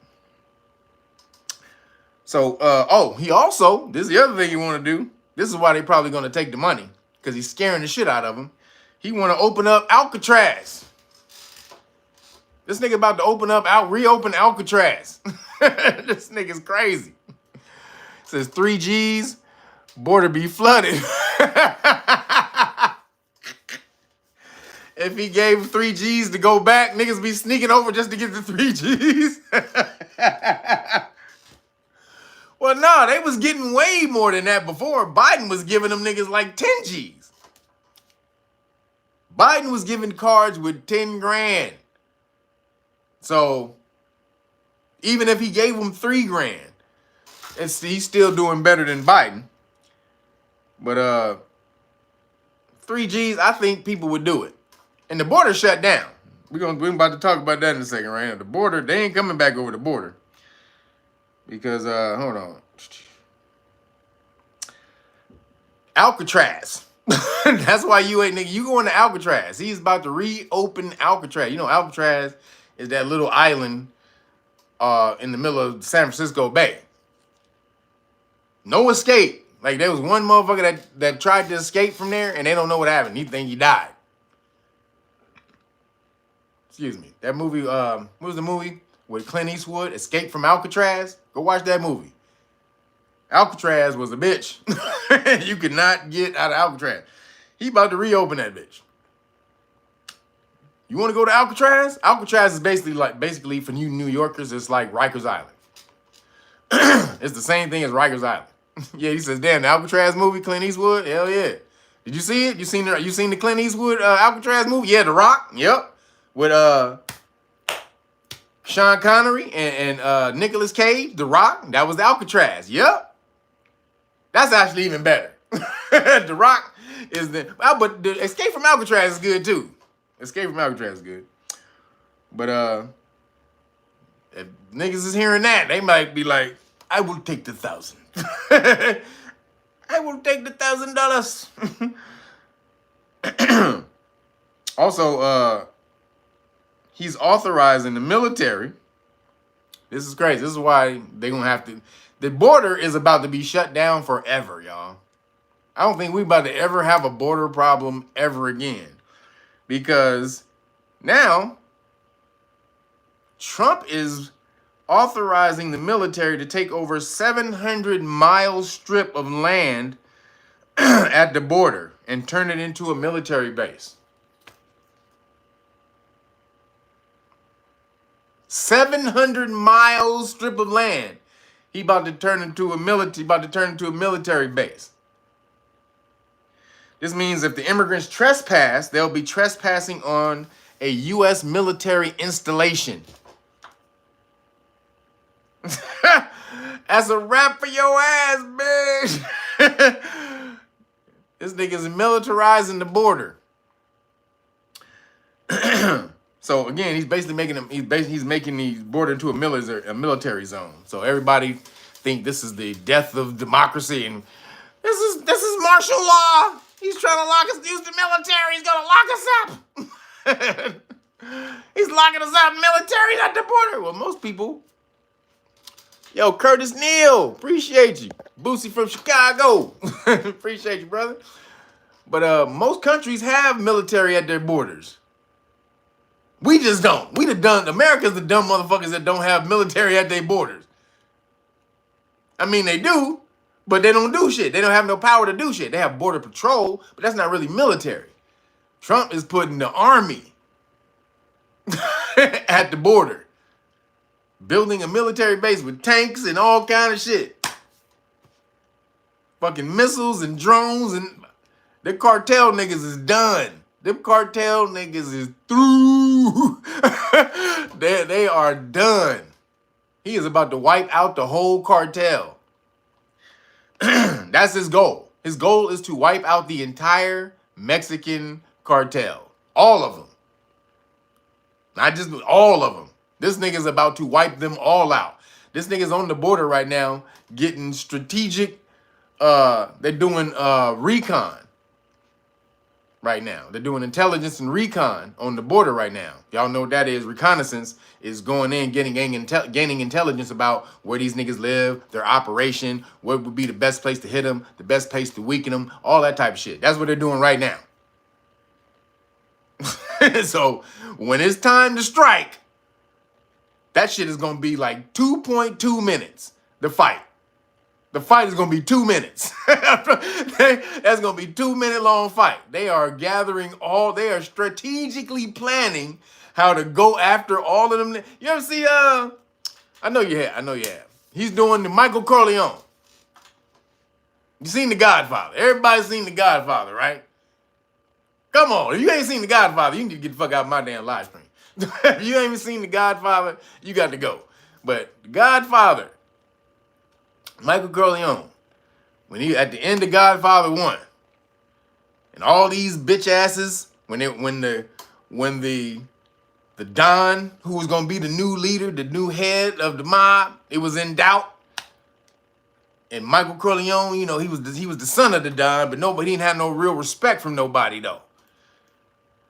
So, oh, he also, this is the other thing you want to do. This is why they probably going to take the money, because he's scaring the shit out of him. He want to open up Alcatraz. This nigga about to reopen Alcatraz. This nigga's crazy. Says 3Gs, border be flooded. If he gave 3Gs to go back, niggas be sneaking over just to get the 3Gs. Well, no, they was getting way more than that before. Biden was giving them niggas like 10 Gs. Biden was giving cards with 10 grand. So, even if he gave them 3 grand, he's still doing better than Biden. But 3 Gs, I think people would do it. And the border shut down. We're about to talk about that in a second, right now. The border, they ain't coming back over the border. Because, hold on. Alcatraz. That's why you ain't, nigga. You going to Alcatraz. He's about to reopen Alcatraz. You know, Alcatraz is that little island in the middle of San Francisco Bay. No escape. Like, there was one motherfucker that tried to escape from there, and they don't know what happened. He think he died. Excuse me. That movie, what was the movie with Clint Eastwood, Escape from Alcatraz? Go watch that movie. Alcatraz was a bitch. You could not get out of Alcatraz. He about to reopen that bitch. You want to go to Alcatraz? Alcatraz is basically for you New Yorkers, it's like Rikers Island. It's the same thing as Rikers Island. Yeah, he says, damn, the Alcatraz movie, Clint Eastwood? Hell yeah. Did you see it? You seen the Clint Eastwood Alcatraz movie? Yeah, The Rock. Yep. With Sean Connery and Nicolas Cage, The Rock. That was the Alcatraz. Yep. That's actually even better. The Rock is but the Escape from Alcatraz is good too. Escape from Alcatraz is good. But if niggas is hearing that, they might be like, I will take the 1,000. I will take the $1,000. Also, he's authorizing the military. This is crazy. This is why they're going to have to. The border is about to be shut down forever, y'all. I don't think we about to ever have a border problem ever again. Because now, Trump is authorizing the military to take over 700-mile strip of land at the border and turn it into a military base. 700-mile strip of land. He about to turn into a military base. This means if the immigrants trespass, they'll be trespassing on a U.S. military installation. That's a wrap for your ass, bitch. This nigga's militarizing the border. So again, he's basically making the border into a military zone. So everybody think this is the death of democracy and this is martial law. He's trying to use the military. He's gonna lock us up. He's locking us up. Military at the border. Well, most people. Yo, Curtis Neal, appreciate you. Boosie from Chicago, appreciate you, brother. But most countries have military at their borders. We just don't. America's the dumb motherfuckers that don't have military at their borders. I mean, they do, but they don't do shit. They don't have no power to do shit. They have border patrol, but that's not really military. Trump is putting the army at the border. Building a military base with tanks and all kind of shit. Fucking missiles and drones and the cartel niggas is done. Them cartel niggas is through. They are done. He is about to wipe out the whole cartel. That's his goal. His goal is to wipe out the entire Mexican cartel. All of them. Not just all of them. This nigga's about to wipe them all out. This nigga's on the border right now getting strategic, they're doing recon. right now. They're doing intelligence and recon on the border right now. Y'all know what that is. Reconnaissance is going in, gaining intelligence about where these niggas live, their operation, what would be the best place to hit them, the best place to weaken them, all that type of shit. That's what they're doing right now. So when it's time to strike, that shit is going to be like 2.2 minutes, the fight. The fight is going to be 2 minutes. That's going to be 2 minute long fight. They are gathering they are strategically planning how to go after all of them. You ever see, I know you have. He's doing the Michael Corleone. You seen The Godfather. Everybody's seen The Godfather, right? Come on. If you ain't seen The Godfather, you need to get the fuck out of my damn live stream. If you ain't even seen The Godfather, you got to go. But The Godfather, Michael Corleone, when he at the end of Godfather 1, and all these bitch asses, when the Don, who was gonna be the new leader, the new head of the mob, it was in doubt. And Michael Corleone, you know, he was the son of the Don, but he didn't have no real respect from nobody though.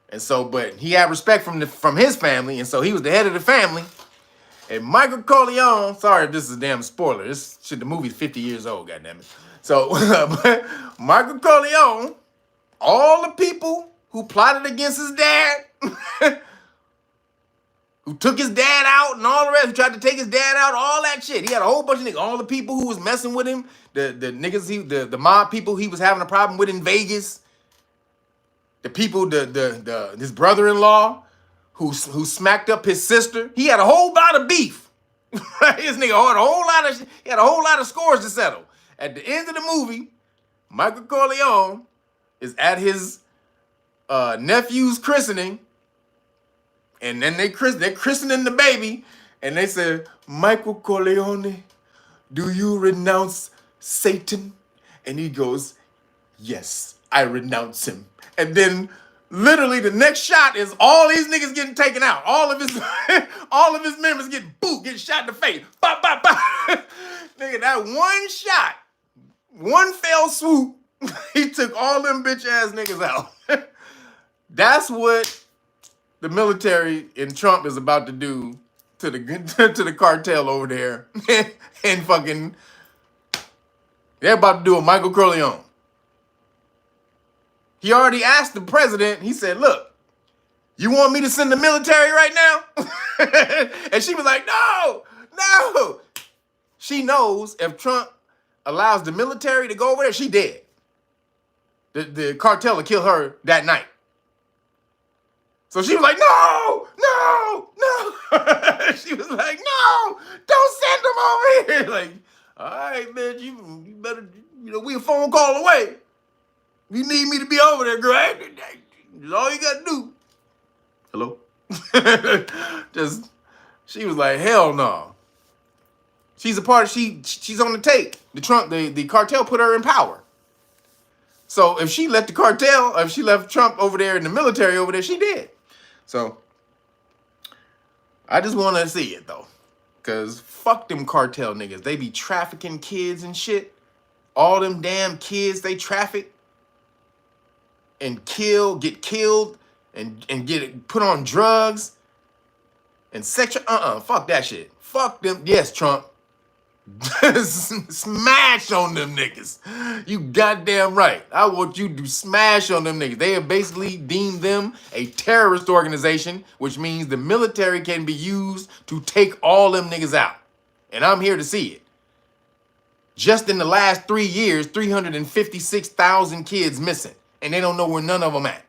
And so, but he had respect from his family, and so he was the head of the family. And Michael Corleone, sorry if this is a damn spoiler. The movie's 50 years old, goddammit. So, Michael Corleone, all the people who plotted against his dad, who took his dad out and all the rest, who tried to take his dad out, all that shit. He had a whole bunch of niggas. All the people who was messing with him, the niggas, the mob people he was having a problem with in Vegas, the people, his brother-in-law, who smacked up his sister. He had a whole lot of beef. This nigga had a whole lot of scores to settle. At the end of the movie, Michael Corleone is at his nephew's christening, and then they're christening the baby, and they said, Michael Corleone, do you renounce Satan? And he goes, yes, I renounce him. And then literally the next shot is all these niggas getting taken out. All of his members get shot in the face. Bop, bop, bop. Nigga, that one shot, one fell swoop, he took all them bitch ass niggas out. That's what the military in Trump is about to do to the cartel over there. And fucking, they're about to do a Michael Corleone. He already asked the president, he said, look, you want me to send the military right now? And she was like, no. She knows if Trump allows the military to go over there, she dead. The cartel will kill her that night. So she was like, no. She was like, no, don't send them over here. Like, all right, man, you better, we a phone call away. You need me to be over there, girl. That's all you got to do. Hello? She was like, hell no. She's a part of, she's on the tape. The cartel put her in power. So if she let Trump over there in the military over there, she did. So I just want to see it though. Cause fuck them cartel niggas. They be trafficking kids and shit. All them damn kids they traffic and get killed and get put on drugs and sexual, fuck that shit. Fuck them. Yes, Trump. Smash on them niggas. You goddamn right. I want you to smash on them niggas. They have basically deemed them a terrorist organization, which means the military can be used to take all them niggas out. And I'm here to see it. Just in the last 3 years, 356,000 kids missing. And they don't know where none of them at.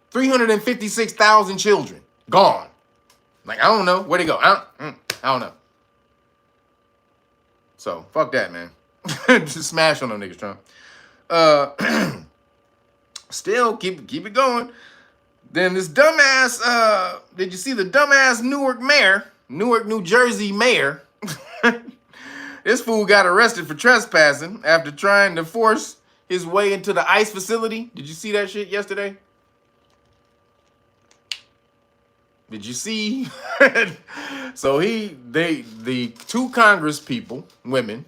356,000 children gone. Like, I don't know where they go. I don't know. So, fuck that, man. Just smash on them niggas, Trump. Still, keep it going. Then this dumbass, did you see the dumbass Newark, New Jersey mayor? This fool got arrested for trespassing after trying to force his way into the ICE facility. Did you see that shit yesterday? Did you see? So the two Congress people, women,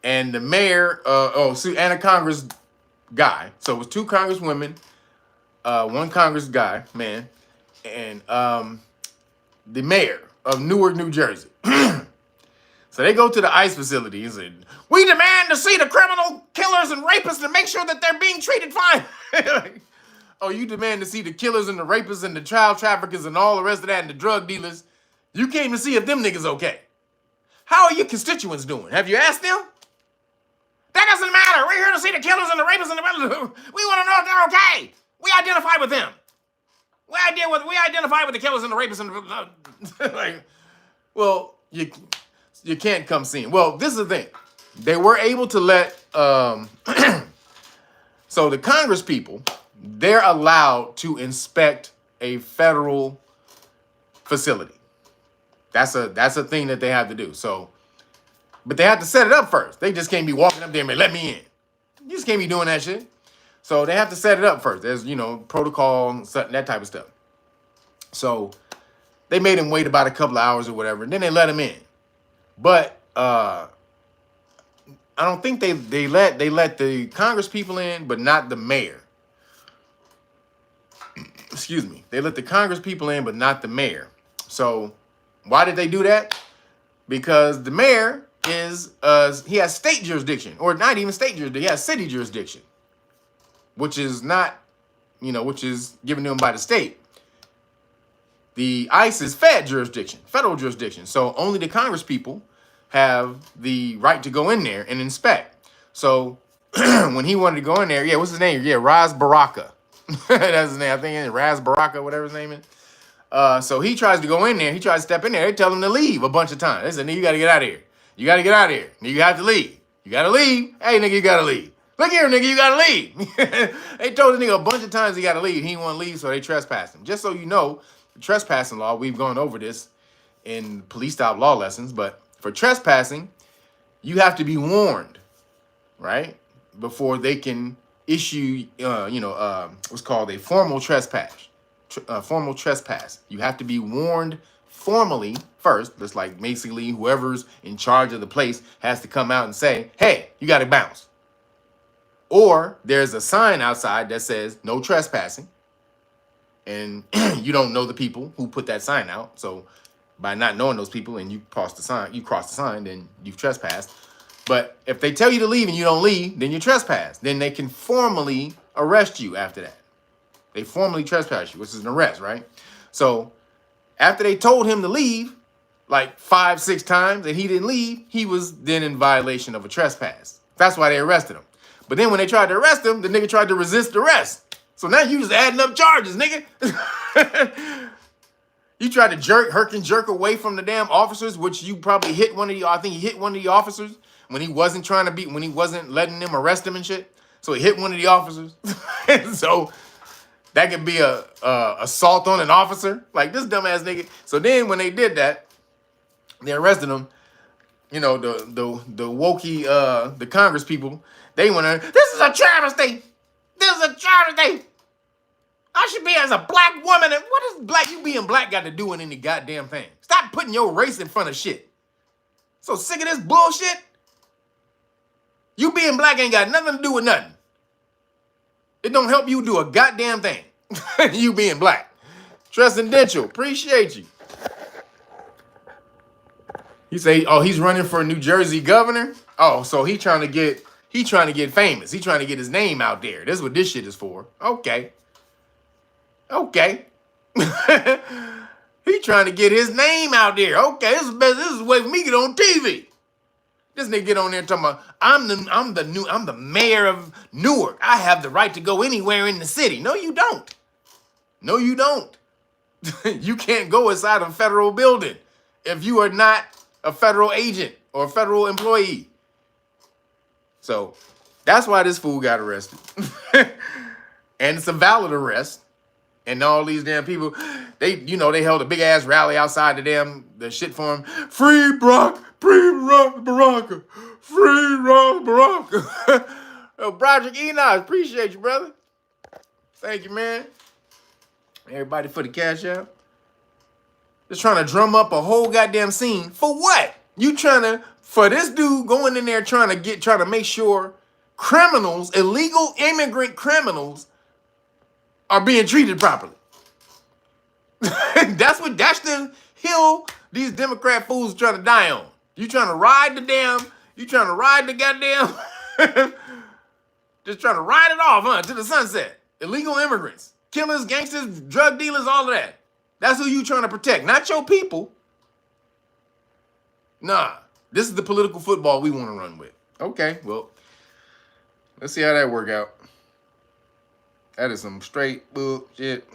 and the mayor, and a Congress guy. So it was 2 congresswomen, 1 Congress guy, man, and the mayor of Newark, New Jersey. So they go to the ICE facility and say, "We demand to see the criminal killers and rapists and make sure that they're being treated fine." Like, oh, you demand to see the killers and the rapists and the child traffickers and all the rest of that and the drug dealers. You can't even see if them niggas okay. How are your constituents doing? Have you asked them? That doesn't matter. We're here to see the killers and the rapists and the... We want to know if they're okay. We identify with them. We identify with the killers and the rapists and the... Like, well, you can't come see them. Well, this is the thing. They were able to let... So the Congress people, they're allowed to inspect a federal facility. That's a thing that they have to do. So, but they have to set it up first. They just can't be walking up there and be, "Let me in." You just can't be doing that shit. So they have to set it up first. There's, protocol and that type of stuff. So they made him wait about a couple of hours or whatever, and then they let him in. But I don't think they let the Congress people in, but not the mayor. Excuse me. They let the Congress people in, but not the mayor. So why did they do that? Because the mayor is he has state jurisdiction, or not even state jurisdiction. He has city jurisdiction, which is not, which is given to him by the state. The ICE is federal jurisdiction. So only the Congress people have the right to go in there and inspect. So when he wanted to go in there, what's his name? Raz Baraka. That's his name. I think it's Raz Baraka, whatever his name is. So he tries to go in there. He tries to step in there. They tell him to leave a bunch of times. They said, "Nigga, you got to get out of here. You got to get out of here. You have to leave. You got to leave. Hey, nigga, you got to leave. Look here, nigga, you got to leave." They told the nigga a bunch of times he got to leave. He didn't want to leave, so they trespassed him. Just so you know, the trespassing law, we've gone over this in police stop law lessons, but for trespassing, you have to be warned, right? Before they can issue, what's called a formal trespass. Formal trespass. You have to be warned formally first. Just like basically whoever's in charge of the place has to come out and say, "Hey, you got to bounce." Or there's a sign outside that says "No trespassing," and you don't know the people who put that sign out. So by not knowing those people and you cross the sign, then you've trespassed. But if they tell you to leave and you don't leave, then you trespass. Then they can formally arrest you after that. They formally trespass you, which is an arrest, right? So after they told him to leave like 5-6 times and he didn't leave, he was then in violation of a trespass. That's why they arrested him. But then when they tried to arrest him, the nigga tried to resist arrest. So now you just adding up charges, nigga. You tried to jerk away from the damn officers, which you probably hit one of the, I think he hit one of the officers when he wasn't letting them arrest him and shit. So he hit one of the officers. So that could be a assault on an officer. Like this dumbass nigga. So then when they did that, they arrested him. The wokey, the Congress people, they went in, "This is a travesty. This is a travesty. I should be as a black woman." And what is you being black got to do in any goddamn thing? Stop putting your race in front of shit. So sick of this bullshit. You being black ain't got nothing to do with nothing. It don't help you do a goddamn thing. You being black. Transcendental. Appreciate you. He say, "Oh, he's running for New Jersey governor." Oh, so he trying to get famous. He trying to get his name out there. That's what this shit is for. Okay. He trying to get his name out there. Okay, this is a way for me to get on TV. This nigga get on there talking about, I'm the mayor of Newark. I have the right to go anywhere in the city. No, you don't. No, you don't. You can't go inside a federal building if you are not a federal agent or a federal employee. So that's why this fool got arrested. And it's a valid arrest. And all these damn people, they held a big ass rally outside the shit for him. Free Baraka. Free Ron Baraka. Oh, Broderick Enoch, appreciate you, brother. Thank you, man. Everybody for the cash out. Just trying to drum up a whole goddamn scene. For what? You for this dude going in there trying to make sure criminals, illegal immigrant criminals, are being treated properly. That's the hill these Democrat fools are trying to die on. You trying to ride the goddamn, just trying to ride it off, huh, to the sunset. Illegal immigrants, killers, gangsters, drug dealers, all of that. That's who you trying to protect, not your people. Nah, this is the political football we want to run with. Okay, well, let's see how that work out. That is some straight bullshit.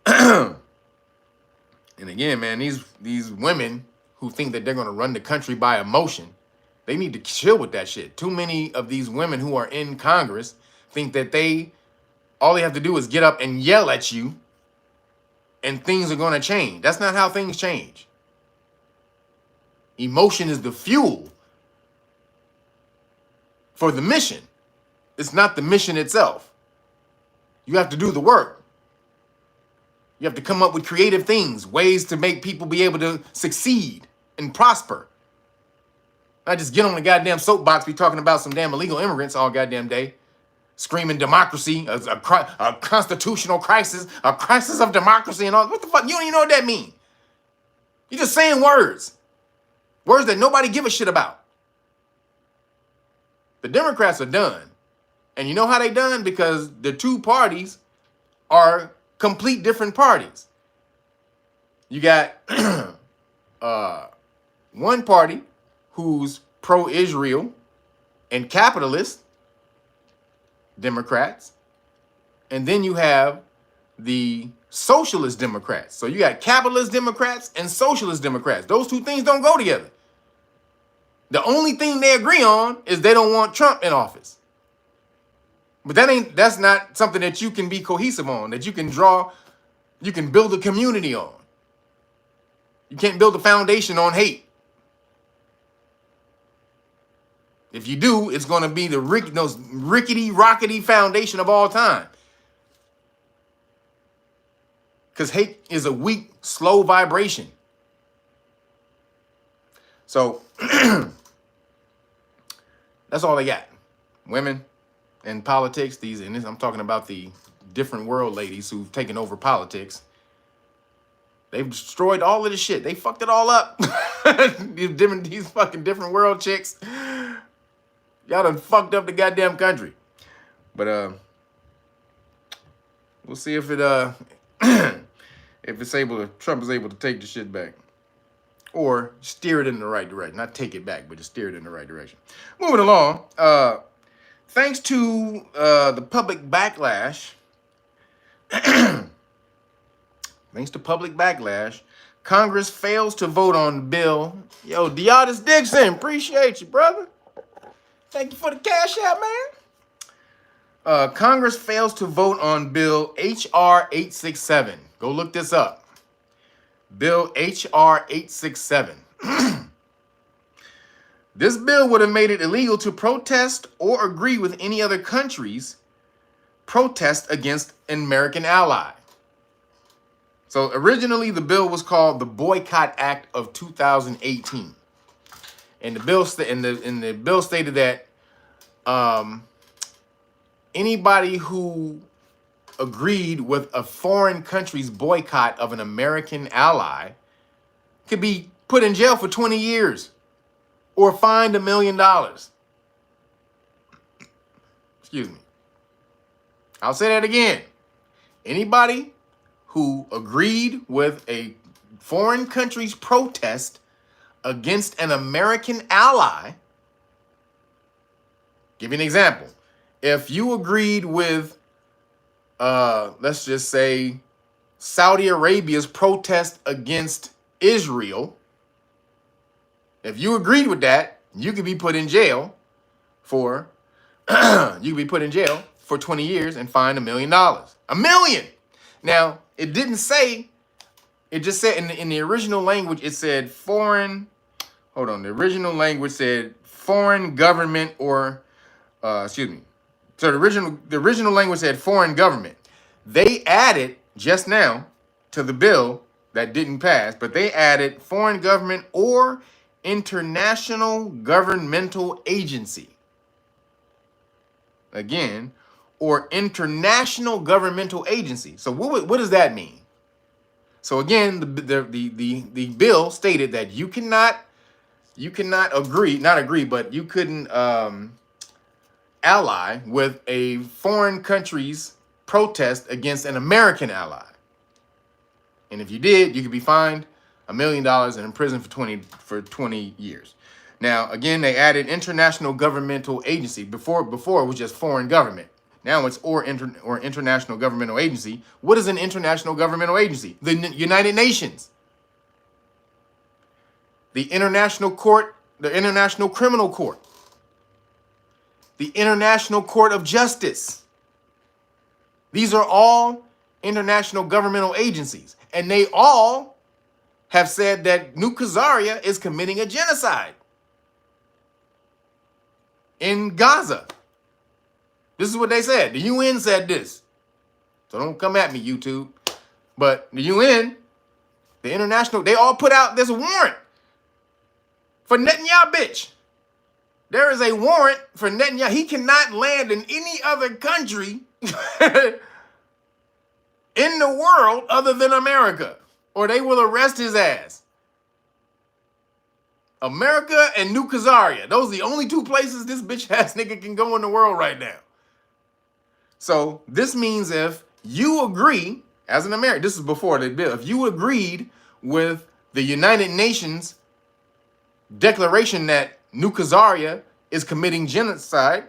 And again, man, these women who think that they're going to run the country by emotion, they need to chill with that shit. Too many of these women who are in Congress think that all they have to do is get up and yell at you and things are going to change. That's not how things change. Emotion is the fuel for the mission. It's not the mission itself. You have to do the work. You have to come up with creative things, ways to make people be able to succeed and prosper. Not just get on the goddamn soapbox, be talking about some damn illegal immigrants all goddamn day, screaming democracy, a constitutional crisis, a crisis of democracy and all. What the fuck? You don't even know what that means. You're just saying words. Words that nobody give a shit about. The Democrats are done. And you know how they done? Because the two parties are complete different parties. You got one party who's pro-Israel and capitalist Democrats. And then you have the socialist Democrats. So you got capitalist Democrats and socialist Democrats. Those two things don't go together. The only thing they agree on is they don't want Trump in office. But that's not something that you can be cohesive on, that you can build a community on. You can't build a foundation on hate. If you do, it's going to be the most rickety, rockety foundation of all time. Because hate is a weak, slow vibration. So, that's all they got. Women and politics. I'm talking about the different world ladies who've taken over politics. They've destroyed all of this shit. They fucked it all up. These fucking different world chicks. Y'all done fucked up the goddamn country. But we'll see if Trump is able to take the shit back. Or steer it in the right direction. Not take it back, but just steer it in the right direction. Moving along. Thanks to the public backlash. Thanks to public backlash, Congress fails to vote on bill. Yo, Deotis Dixon, appreciate you, brother. Thank you for the cash out, man. Congress fails to vote on Bill H.R. 867. Go look this up. Bill H.R. 867. This bill would have made it illegal to protest or agree with any other country's protest against an American ally. So originally the bill was called the Boycott Act of 2018. And the bill stated that anybody who agreed with a foreign country's boycott of an American ally could be put in jail for 20 years or fined $1 million. Excuse me. I'll say that again. Anybody who agreed with a foreign country's protest against an American ally. Give you an example. If you agreed with, let's just say, Saudi Arabia's protest against Israel, if you agreed with that, you could be put in jail for 20 years and fined $1 million. $1 million. Now, it didn't say, it just said in the original language, it said foreign, hold on, the original language said foreign government or, excuse me. So the original language said foreign government. They added just now to the bill that didn't pass, but they added foreign government or international governmental agency. again, or international governmental agency. So what does that mean? So again, the bill stated that you cannot agree, not agree, but you couldn't ally with a foreign country's protest against an American ally. And if you did, you could be fined $1 million and in prison for 20 years. Now, again, they added international governmental agency. Before it was just foreign government. Now it's or international governmental agency. What is an international governmental agency? The United Nations. The International Court, the International Criminal Court. The International Court of Justice. These are all international governmental agencies. And they all have said that New Khazaria is committing a genocide in Gaza. This is what they said. The UN said this. So don't come at me, YouTube. But the UN, the international, they all put out this warrant for Netanyahu, bitch. There is a warrant for Netanyahu. He cannot land in any other country in the world other than America, or they will arrest his ass. America and New Khazaria. Those are the only two places this bitch ass nigga can go in the world right now. So this means if you agree, as an American, this is before the bill, if you agreed with the United Nations declaration that New Khazaria is committing genocide,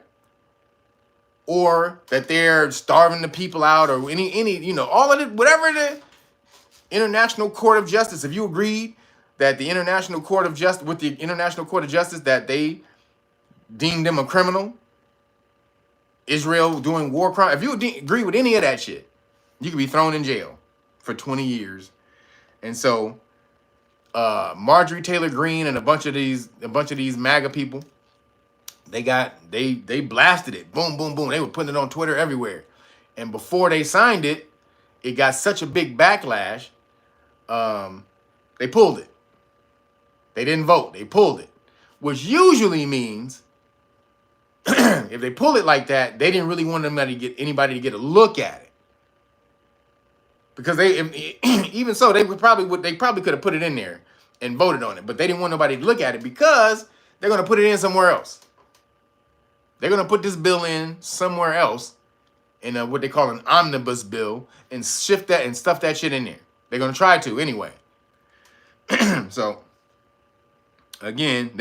or that they're starving the people out, or any all of it, whatever the International Court of Justice, if you agreed that the International Court of Justice, with the International Court of Justice, that they deemed them a criminal, Israel doing war crime, if you agree with any of that shit, you could be thrown in jail for 20 years. And so Marjorie Taylor Greene and a bunch of these MAGA people, they blasted it. Boom, boom, boom. They were putting it on Twitter everywhere. And before they signed it, it got such a big backlash, they pulled it. They didn't vote. They pulled it. Which usually means if they pull it like that, they didn't really want anybody to get a look at it. Because even so, they probably could have put it in there and voted on it, but they didn't want nobody to look at it because they're going to put it in somewhere else. They're going to put this bill in somewhere else in what they call an omnibus bill and shift that and stuff that shit in there. They're going to try to anyway. So again,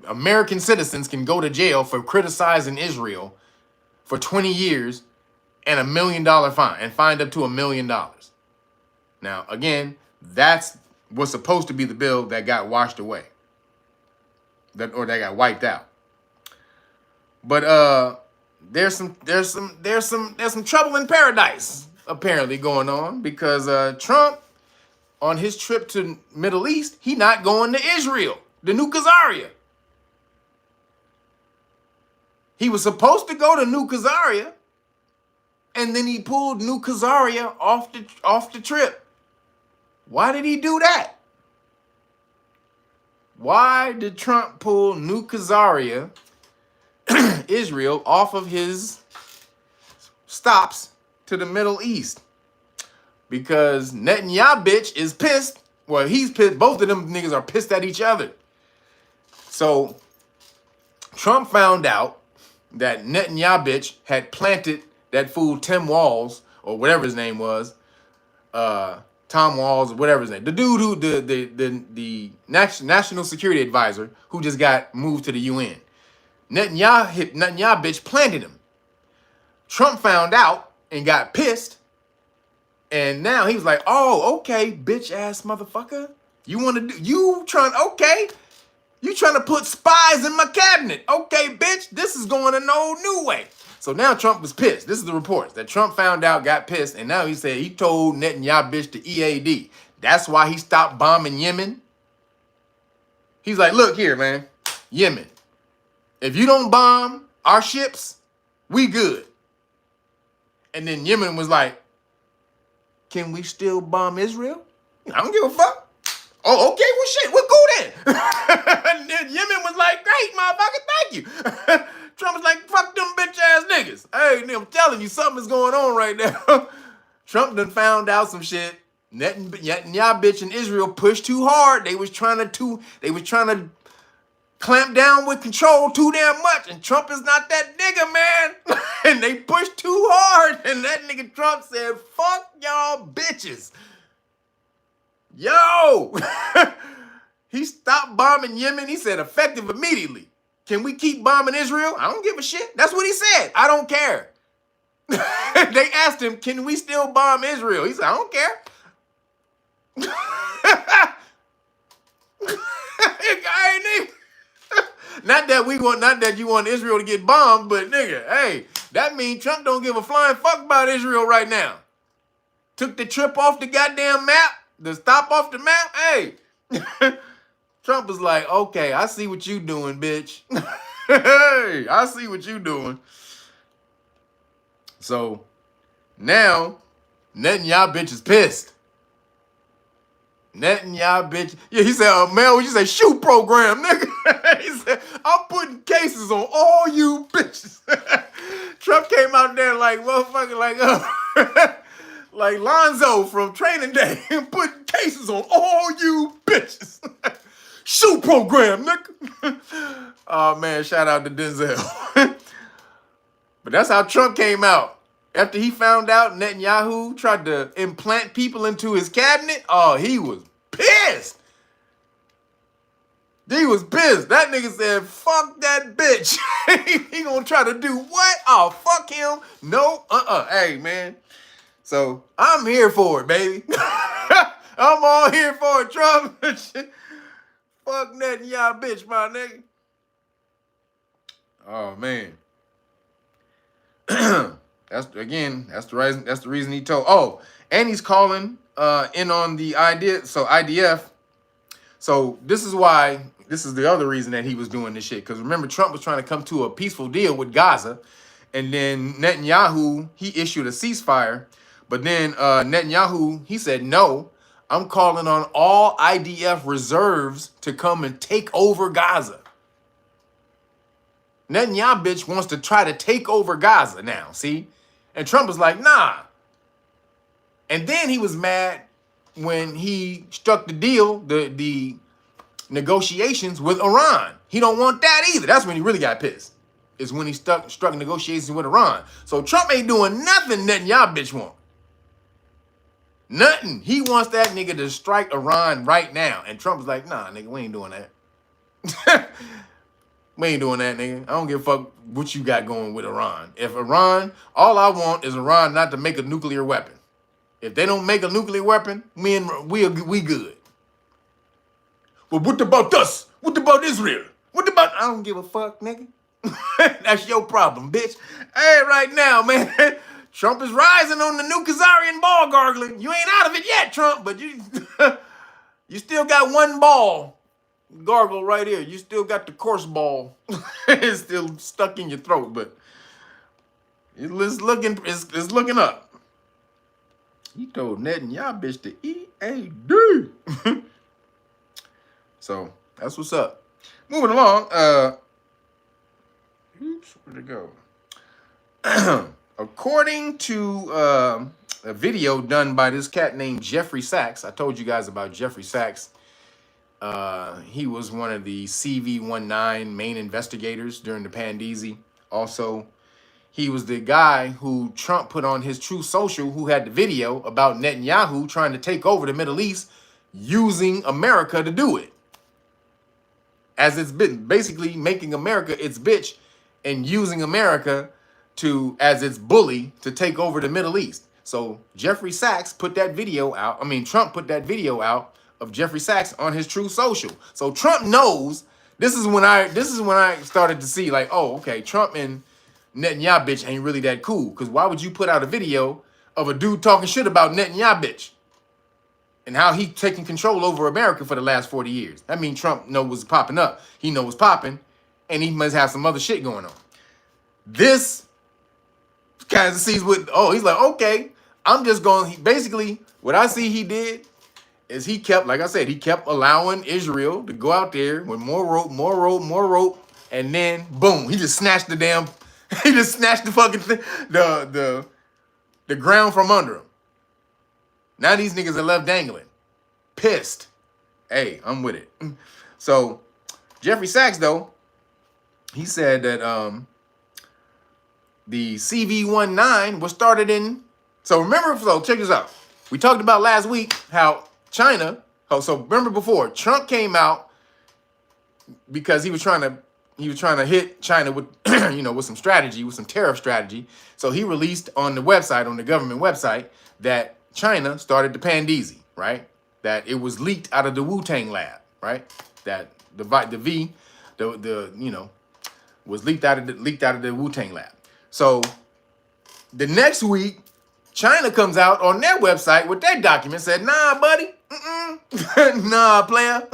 American citizens can go to jail for criticizing Israel for 20 years and $1 million fine, and fined up to $1 million. Now, again, that's was supposed to be the bill that got washed away, that got wiped out. But there's some trouble in paradise apparently going on, because Trump, on his trip to Middle East, he not going to Israel, the New Khazaria. He was supposed to go to New Khazaria, and then he pulled New Khazaria off the trip. Why did he do that? Why did Trump pull New Khazaria, Israel, off of his stops to the Middle East? Because Netanyahu bitch is pissed. Well, he's pissed. Both of them niggas are pissed at each other. So Trump found out that Netanyahu bitch had planted that fool Tim Walz, or whatever his name was, Tom Walz, or whatever his name. The dude who the national security advisor who just got moved to the UN. Netanyahu bitch planted him. Trump found out and got pissed. And now he was like, oh, okay, bitch ass motherfucker. You trying to put spies in my cabinet. Okay, bitch, this is going a no new way. So now Trump was pissed. This is the reports that Trump found out, got pissed, and now he said he told Netanyahu bitch to EAD. That's why he stopped bombing Yemen. He's like, look here, man, Yemen, if you don't bomb our ships, we good. And then Yemen was like, can we still bomb Israel? I don't give a fuck. Oh, okay, well, shit, we'll go then. Yemen was like, great, motherfucker, thank you. Trump was like, fuck them bitch ass niggas. Hey, I'm telling you, something's going on right now. Trump done found out some shit. Netanyahu bitch in Israel pushed too hard. They was trying to clamp down with control too damn much, and Trump is not that nigga, man. And they pushed too hard, and that nigga Trump said, fuck y'all bitches. Yo! He stopped bombing Yemen. He said, effective immediately. Can we keep bombing Israel? I don't give a shit. That's what he said. I don't care. They asked him, can we still bomb Israel? He said, I don't care. Not that you want Israel to get bombed, but nigga, hey, that means Trump don't give a flying fuck about Israel right now. Took the trip off the goddamn map, the stop off the map, hey. Trump was like, okay, I see what you doing, bitch. Hey, I see what you doing. So now Netanyahu bitch is pissed. Netanyahu bitch. Yeah, he said, man, what you say, shoot program, nigga. He said, I'm putting cases on all you bitches. Trump came out there like motherfucker, like Lonzo from Training Day, and putting cases on all you bitches. Shoot program, nigga. Oh man, shout out to Denzel. But that's how Trump came out. After he found out Netanyahu tried to implant people into his cabinet, oh, he was pissed. He was pissed. That nigga said, fuck that bitch. He gonna try to do what? Oh, fuck him. No, Hey, man. So, I'm here for it, baby. I'm all here for it, Trump. Fuck Netanyahu bitch, my nigga. Oh, man. That's the reason he told. Oh, and he's calling in on the idea. So IDF. So this is the other reason that he was doing this shit. Because remember, Trump was trying to come to a peaceful deal with Gaza, and then Netanyahu, he issued a ceasefire. But then Netanyahu, he said, no, I'm calling on all IDF reserves to come and take over Gaza. Netanyahu bitch wants to try to take over Gaza now, see? And Trump was like, nah. And then he was mad when he struck the deal, the negotiations with Iran. He don't want that either. That's when he really got pissed. Is when he struck negotiations with Iran. So Trump ain't doing nothing Netanyahu bitch want. Nothing. He wants that nigga to strike Iran right now. And Trump was like, nah, nigga, we ain't doing that. We ain't doing that, nigga. I don't give a fuck what you got going with Iran. If Iran, all I want is Iran not to make a nuclear weapon. If they don't make a nuclear weapon, we good. But what about us? What about Israel? What about... I don't give a fuck, nigga. That's your problem, bitch. Hey, right now, man. Trump is rising on the new Khazarian ball gargling. You ain't out of it yet, Trump, but you still got one ball. Gargle right here. You still got the course ball. It's still stuck in your throat, but it's looking up. He told Netanyahu bitch to EAD. So that's what's up. Moving along. Oops, where'd it go? According to a video done by this cat named Jeffrey Sachs. I told you guys about Jeffrey Sachs. He was one of the CV-19 main investigators during the Pandeezy. Also, he was the guy who Trump put on his True Social, who had the video about Netanyahu trying to take over the Middle East using America to do it. As it's been basically making America its bitch and using America as its bully to take over the Middle East. So Jeffrey Sachs put that video out. I mean, Trump put that video out of Jeffrey Sachs on his True Social. So Trump knows. This is when I started to see like, oh, okay, Trump and Netanyahu bitch ain't really that cool. Because why would you put out a video of a dude talking shit about Netanyahu bitch and how he taking control over America for the last 40 years? That means Trump know what's popping up. He know what's popping, and he must have some other shit going on. This kind of sees what, oh, he's like, okay, I'm just going, basically, what I see he did is he kept, like I said, he kept allowing Israel to go out there with more rope, more rope, more rope, and then boom, he just snatched the damn, he just snatched the fucking thing, the ground from under him. Now these niggas are left dangling, pissed. Hey, I'm with it. So Jeffrey Sachs though, he said that the CV-19 was started in. So remember, so check this out. We talked about last week how China. Oh, so remember before Trump came out because he was trying to hit China with with some strategy, with some tariff strategy. So he released on the website, on the government website, that China started the Pandeezy, right? That it was leaked out of the Wu-Tang lab, right? That the was leaked out of the Wu-Tang lab. So the next week, China comes out on their website with their document, said, nah, buddy, nah, player,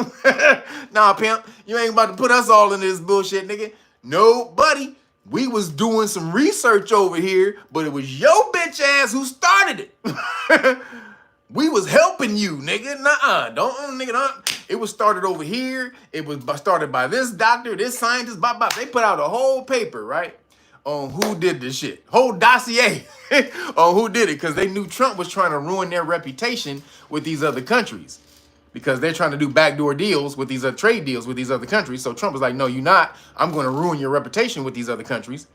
nah, pimp, you ain't about to put us all into this bullshit, nigga. No, buddy, we was doing some research over here, but it was your bitch ass who started it. We was helping you, nigga. Nuh-uh. Don't. It was started over here. It was started by this doctor, this scientist, blah, blah. They put out a whole paper, right, on who did this shit. Whole dossier on who did it, because they knew Trump was trying to ruin their reputation with these other countries, because they're trying to do backdoor deals with these trade deals with these other countries. So Trump was like, no, you're not. I'm going to ruin your reputation with these other countries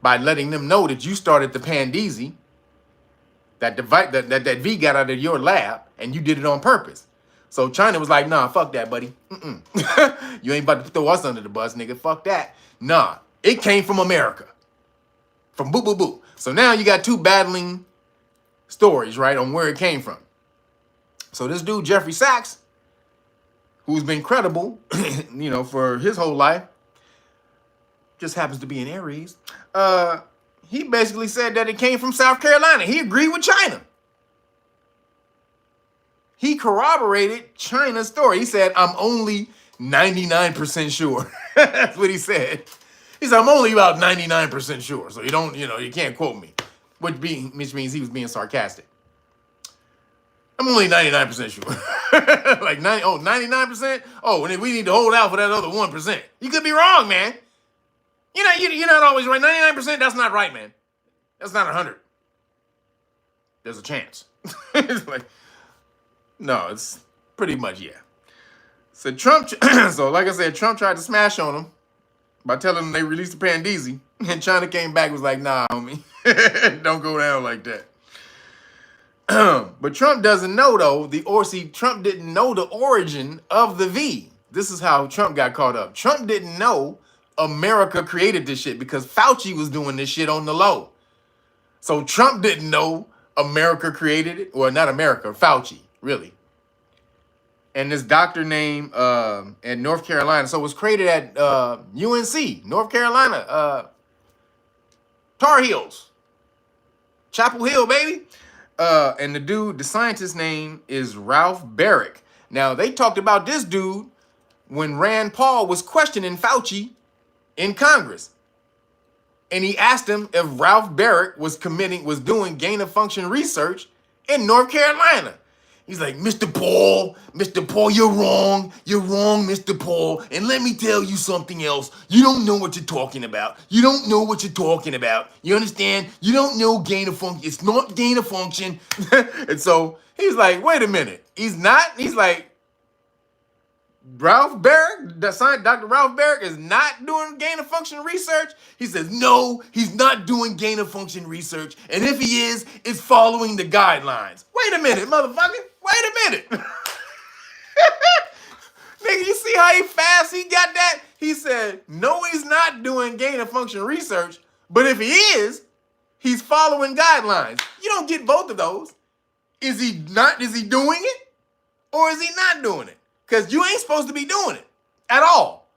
by letting them know that you started the Pandeezy, that V got out of your lab, and you did it on purpose. So China was like, nah, fuck that, buddy. You ain't about to throw us under the bus, nigga. Fuck that. Nah, it came from America. From boo, boo, boo. So now you got two battling stories, right, on where it came from. So this dude, Jeffrey Sachs, who's been credible, for his whole life, just happens to be an Aries, he basically said that it came from South Carolina. He agreed with China. He corroborated China's story. He said, I'm only 99% sure. That's what he said. He said, I'm only about 99% sure. So you can't quote me. Which means he was being sarcastic. I'm only 99% sure. Like 99%? Oh, and we need to hold out for that other 1%. You could be wrong, man. You're not always right. 99%, that's not right, man. That's not 100. There's a chance. It's like, no, it's pretty much, yeah. So Trump, so like I said, Trump tried to smash on him by telling them they released the Pandeezy, and China came back and was like, nah, homie, don't go down like that. But Trump doesn't know, though, Trump didn't know the origin of the V. This is how Trump got caught up. Trump didn't know America created this shit because Fauci was doing this shit on the low. So Trump didn't know America created it. Well, not America, Fauci, really. And this doctor named at North Carolina. So it was created at UNC, North Carolina, Tar Heels, Chapel Hill, baby. And the scientist's name is Ralph Barrick. Now, they talked about this dude when Rand Paul was questioning Fauci in Congress. And he asked him if Ralph Barrick was doing gain-of-function research in North Carolina. He's like, Mr. Paul, you're wrong. You're wrong, Mr. Paul. And let me tell you something else. You don't know what you're talking about. You don't know what you're talking about. You understand? You don't know gain of function. It's not gain of function. And so he's like, wait a minute. He's not? He's like, Ralph Barrick, Dr. Ralph Barrick is not doing gain of function research? He says, no, he's not doing gain of function research. And if he is, it's following the guidelines. Wait a minute, motherfucker. Wait a minute. Nigga, you see how fast he got that? He said, no, he's not doing gain of function research. But if he is, he's following guidelines. You don't get both of those. Is he doing it? Or is he not doing it? Because you ain't supposed to be doing it at all.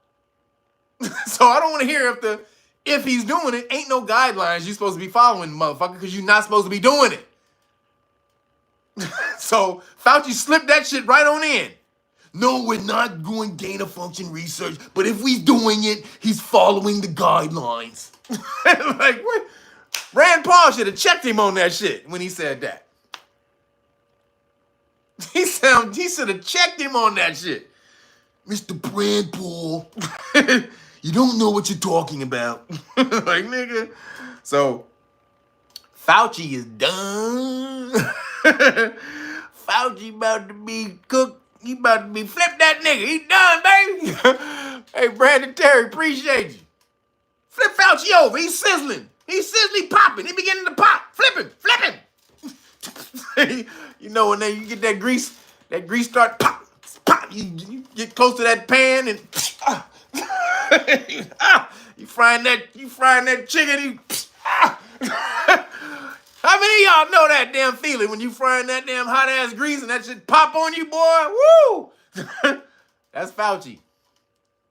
So I don't want to hear if he's doing it, ain't no guidelines you're supposed to be following, motherfucker, because you're not supposed to be doing it. So Fauci slipped that shit right on in. No, we're not doing gain of function research, but if he's doing it, he's following the guidelines. Like, what? Rand Paul should have checked him on that shit when he said that. He should have checked him on that shit. Mr. Brandpool, you don't know what you're talking about. Like, nigga. So, Fauci is done. Fauci about to be cooked. He about to be flip that nigga. He done, baby. Hey, Brandon Terry, appreciate you. Flip Fauci over. He's sizzling. He's sizzling, popping. He beginning to pop. Flip him. You know, when you get that grease start pop. You get close to that pan and you frying that chicken. How many of y'all know that damn feeling when you frying that damn hot ass grease and that shit pop on you, boy? Woo! That's Fauci.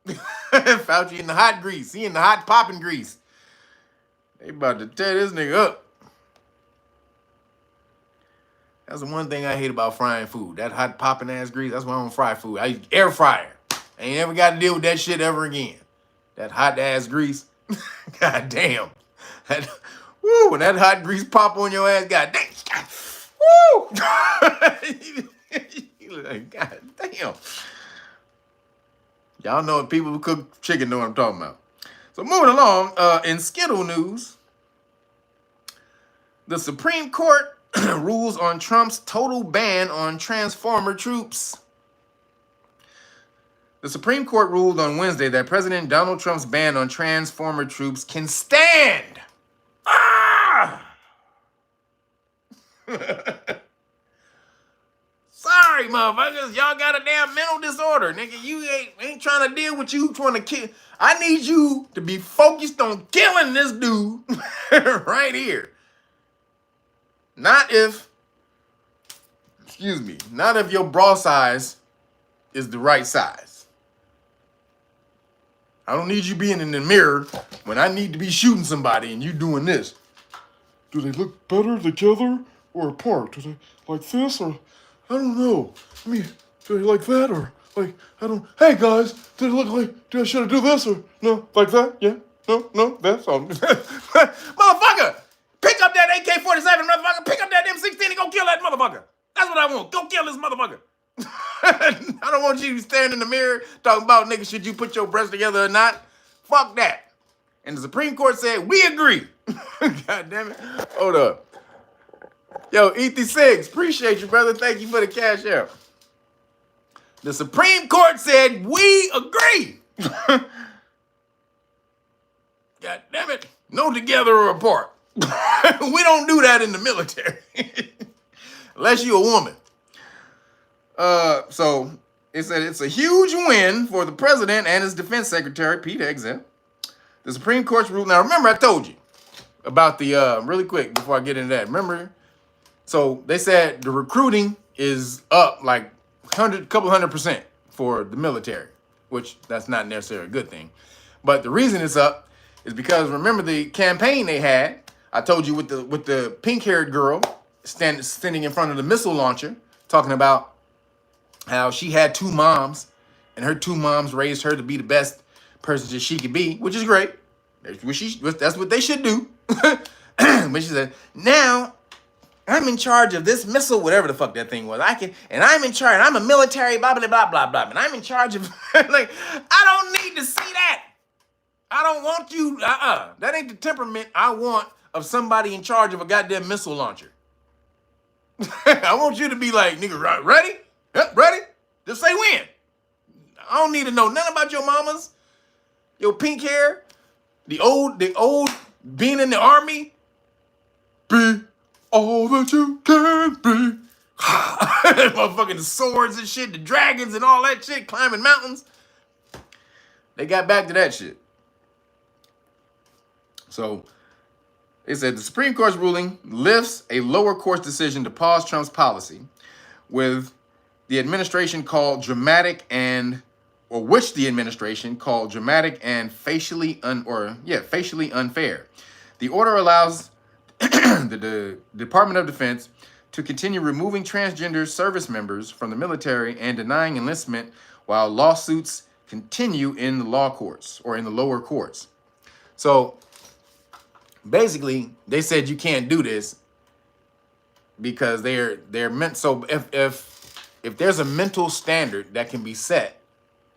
Fauci in the hot grease. He in the hot popping grease. They about to tear this nigga up. That's the one thing I hate about frying food. That hot popping ass grease. That's why I don't fry food. I use air fryer. I ain't ever got to deal with that shit ever again. That hot ass grease. God damn. Woo, when that hot grease pop on your ass, god damn. Woo! You look like, god damn. Y'all know people who cook chicken know what I'm talking about. So moving along, in Skittle news, the Supreme Court rules on Trump's total ban on Transformer troops. The Supreme Court ruled on Wednesday that President Donald Trump's ban on Transformer troops can stand. Ah! Sorry, motherfuckers. Y'all got a damn mental disorder, nigga. You ain't trying to deal with you trying to kill. I need you to be focused on killing this dude right here. Not if your bra size is the right size. I don't need you being in the mirror when I need to be shooting somebody and you doing this. Do they look better together or apart? Do they like this or, I don't know. I mean, do they like that or like, I don't, hey guys, do they look like, should I do this or, no, like that? Yeah, no, that's all. Motherfucker! Pick up that AK-47, motherfucker. Pick up that M16 and go kill that motherfucker. That's what I want. Go kill this motherfucker. I don't want you to stand in the mirror talking about, nigga, should you put your breasts together or not? Fuck that. And the Supreme Court said, we agree. God damn it. Hold up. Yo, ET6, appreciate you, brother. Thank you for the cash out. The Supreme Court said, we agree. God damn it. No together or apart. We don't do that in the military. Unless you're a woman. So it said it's a huge win for the president and his defense secretary, Pete Hegseth. The Supreme Court's rule. Now, remember, I told you about the, really quick before I get into that. Remember? So they said the recruiting is up like couple 100% for the military, which that's not necessarily a good thing. But the reason it's up is because remember the campaign they had. I told you with the pink-haired girl standing in front of the missile launcher, talking about how she had two moms, and her two moms raised her to be the best person that she could be, which is great. That's what they should do. But she said, now I'm in charge of this missile, whatever the fuck that thing was. And I'm in charge. I'm a military, blah, blah, blah, blah, blah. And I'm in charge of, like, I don't need to see that. I don't want you, That ain't the temperament I want of somebody in charge of a goddamn missile launcher. I want you to be like, nigga, ready? Yep, ready? Just say when. I don't need to know nothing about your mamas, your pink hair, the old being in the army. Be all that you can be. Motherfucking swords and shit, the dragons and all that shit, climbing mountains. They got back to that shit. So they said the Supreme Court's ruling lifts a lower court's decision to pause Trump's policy, with the administration called dramatic and, or which the administration called dramatic and facially unfair. The order allows the Department of Defense to continue removing transgender service members from the military and denying enlistment while lawsuits continue in the law courts or in the lower courts. So basically, they said you can't do this because they're meant. So if if there's a mental standard that can be set,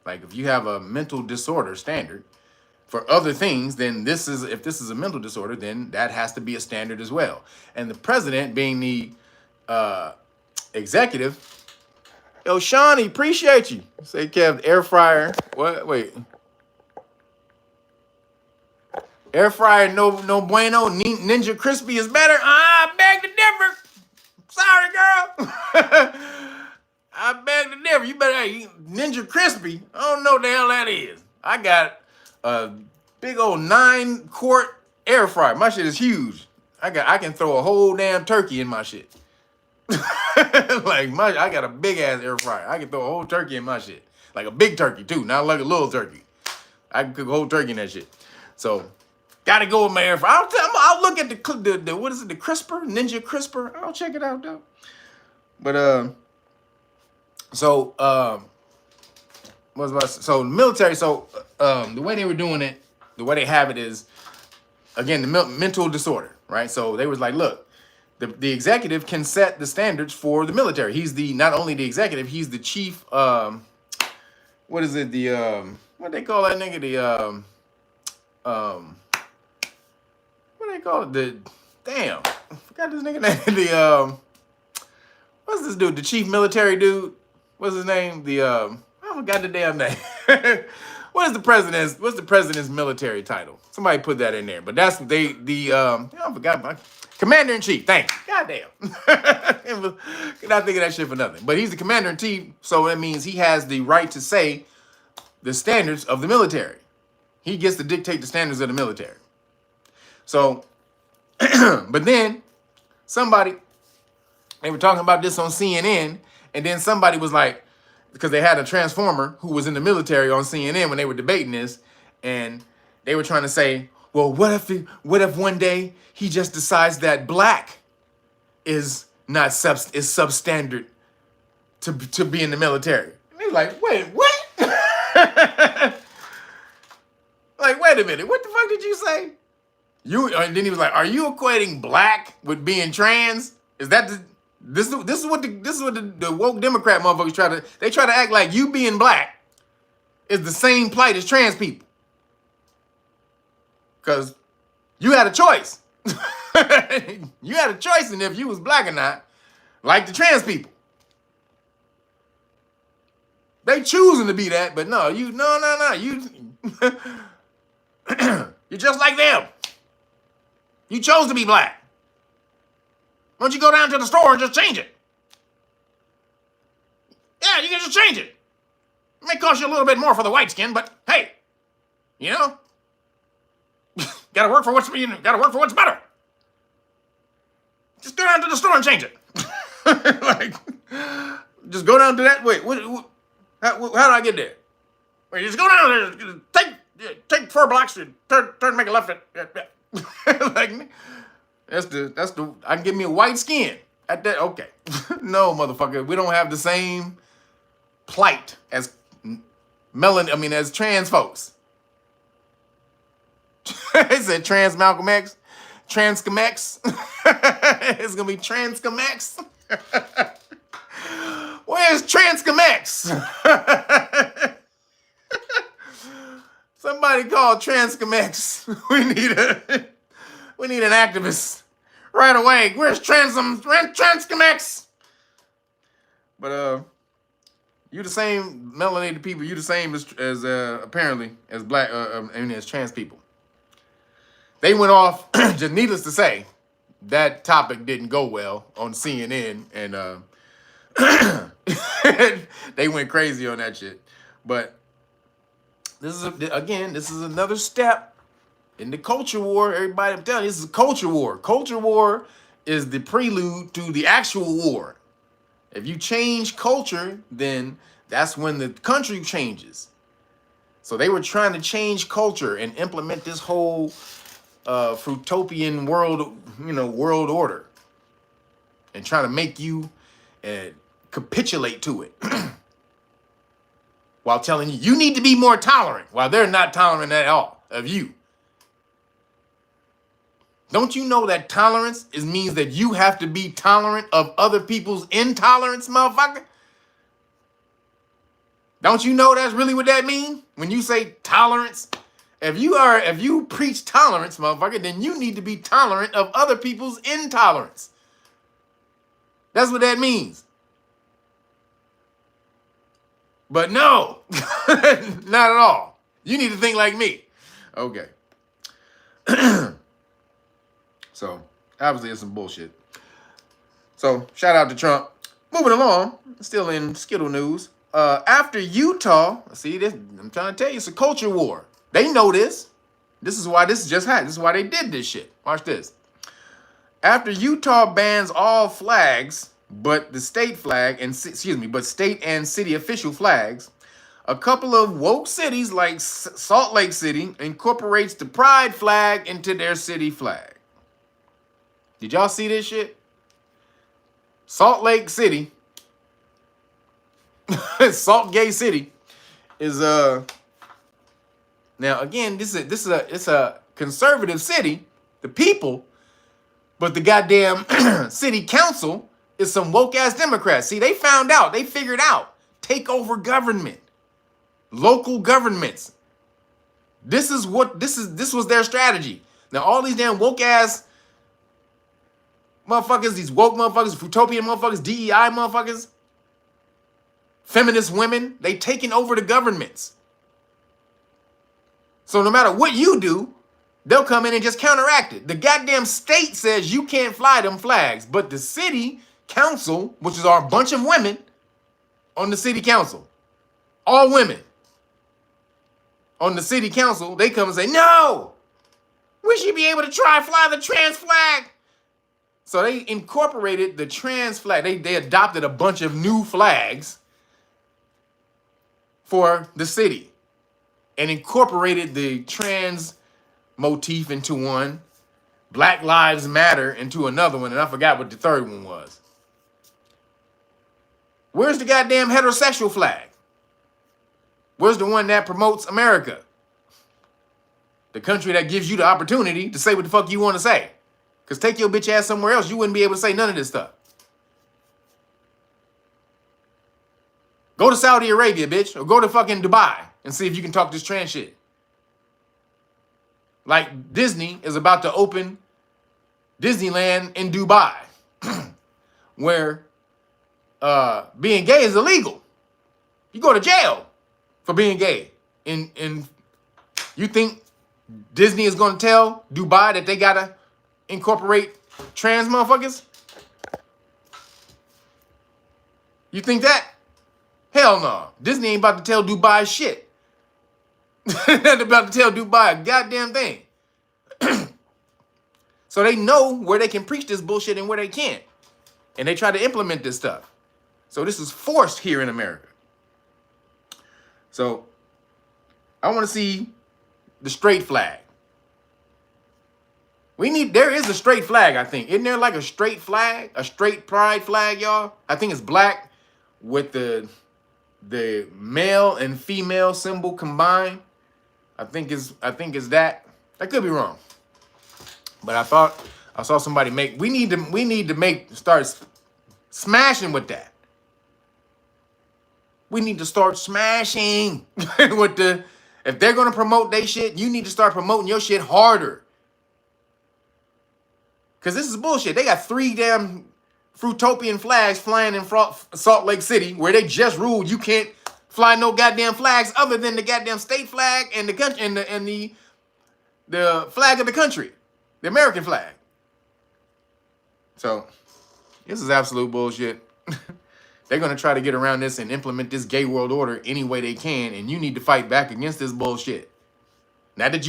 like if you have a mental disorder standard for other things, then if this is a mental disorder, then that has to be a standard as well. And the president being the executive, yo, Shawnee, appreciate you. Say, Kev, air fryer. What? Wait. Air fryer, no bueno. Ninja crispy is better. I beg to differ. Sorry, girl. I beg to differ. You better Ninja crispy. I don't know what the hell that is. I got a big old 9-quart air fryer. My shit is huge. I can throw a whole damn turkey in my shit. I got a big ass air fryer. I can throw a whole turkey in my shit. Like a big turkey too, not like a little turkey. I can cook a whole turkey in that shit. So gotta go with my air fryer. I'll look at the what is it, the crisper, Ninja crisper. I'll check it out though. But so so military. So the way they were doing it, the way they have it is, again, the mental disorder, right? So they was like, look, the executive can set the standards for the military. He's not only the executive, he's the chief. What is it? What they call that nigga? What they call it? I forgot this nigga name. What's this dude? The chief military dude. What's his name? I forgot the damn name. What's the president's military title? Somebody put that in there. But that's I forgot. Commander-in-Chief. Thank you. Goddamn. Not thinking that shit for nothing. But he's the commander-in-chief, so that means he has the right to say the standards of the military. He gets to dictate the standards of the military. So, but then they were talking about this on CNN, and then somebody was like, because they had a transformer who was in the military on CNN when they were debating this, and they were trying to say, well, what if one day he just decides that black is not substandard to be in the military? And they're like, wait, what? Like, wait a minute, what the fuck did you say? And then he was like, are you equating black with being trans? Is that this is what the woke Democrat motherfuckers try to act like you being black is the same plight as trans people. Because you had a choice. You had a choice in if you was black or not, like the trans people. They choosing to be that, but no. You you're just like them. You chose to be black. Why don't you go down to the store and just change it? Yeah, you can just change it. It may cost you a little bit more for the white skin, but hey, you know, gotta work for what's better. Just go down to the store and change it. Like, just go down to that. Wait, how do I get there? Wait, just go down there. Take 4 blocks and turn, make a left. Like, that's the. I can give me a white skin at that. Okay, no, motherfucker, we don't have the same plight as as trans folks. It said trans Malcolm X, Transcom X. It's gonna be Transcom X. Where's Transcom X? Somebody call Transcom X. We need an activist right away. Where's Transcom X? But you the same melanated people. You the same as apparently as black as trans people. They went off. Just needless to say, that topic didn't go well on CNN, and they went crazy on that shit. But this is another step in the culture war. Everybody, I'm telling you, this is a culture war. Culture war is the prelude to the actual war. If you change culture, then that's when the country changes. So they were trying to change culture and implement this whole Frutopian world order, and trying to make you capitulate to it. While telling you need to be more tolerant, while they're not tolerant at all of you. Don't you know that tolerance means that you have to be tolerant of other people's intolerance, motherfucker? Don't you know that's really what that means? When you say tolerance, if you preach tolerance, motherfucker, then you need to be tolerant of other people's intolerance. That's what that means. But no, not at all. You need to think like me. Okay. So, obviously, it's some bullshit. So, shout out to Trump. Moving along, still in Skittle news. After Utah, see this, I'm trying to tell you, it's a culture war. They know this. This is why this just happened. This is why they did this shit. Watch this. After Utah bans all flags, but the state flag and but state and city official flags, a couple of woke cities like Salt Lake City incorporates the pride flag into their city flag. Did y'all see this shit? Salt Lake City, Salt Gay City, is now again it's a conservative city, the people, but the goddamn city council is some woke ass Democrats. See, they found out, they figured out, take over government, local governments. This was their strategy. Now all these damn woke ass motherfuckers, these woke motherfuckers, Frutopian motherfuckers, DEI motherfuckers, feminist women, they taking over the governments. So no matter what you do, they'll come in and just counteract it. The goddamn state says you can't fly them flags, but the city council, which is our bunch of women on the city council, all women on the city council, they come and say, no, we should be able to try fly the trans flag. So they incorporated the trans flag. They adopted a bunch of new flags for the city and incorporated the trans motif into one, Black Lives Matter into another one, and I forgot what the third one was. Where's the goddamn heterosexual flag? Where's the one that promotes America? The country that gives you the opportunity to say what the fuck you want to say. Because take your bitch ass somewhere else, you wouldn't be able to say none of this stuff. Go to Saudi Arabia, bitch, or go to fucking Dubai and see if you can talk this trans shit. Like Disney is about to open Disneyland in Dubai, where being gay is illegal. You go to jail for being gay. And you think Disney is going to tell Dubai that they got to incorporate trans motherfuckers? You think that? Hell no. Disney ain't about to tell Dubai shit. They're not about to tell Dubai a goddamn thing. So they know where they can preach this bullshit and where they can't. And they try to implement this stuff. So this is forced here in America. So I want to see the straight flag. There is a straight flag, I think. Isn't there like a straight flag? A straight pride flag, y'all? I think it's black with the male and female symbol combined. I think it's that. I could be wrong. But I thought I saw somebody make, we need to start smashing with that. We need to start smashing with if they're going to promote their shit, you need to start promoting your shit harder. Because this is bullshit. They got 3 damn Frutopian flags flying in Salt Lake City where they just ruled you can't fly no goddamn flags other than the goddamn state flag and the country and the flag of the country, the American flag. So this is absolute bullshit. They're going to try to get around this and implement this gay world order any way they can, and you need to fight back against this bullshit. Not that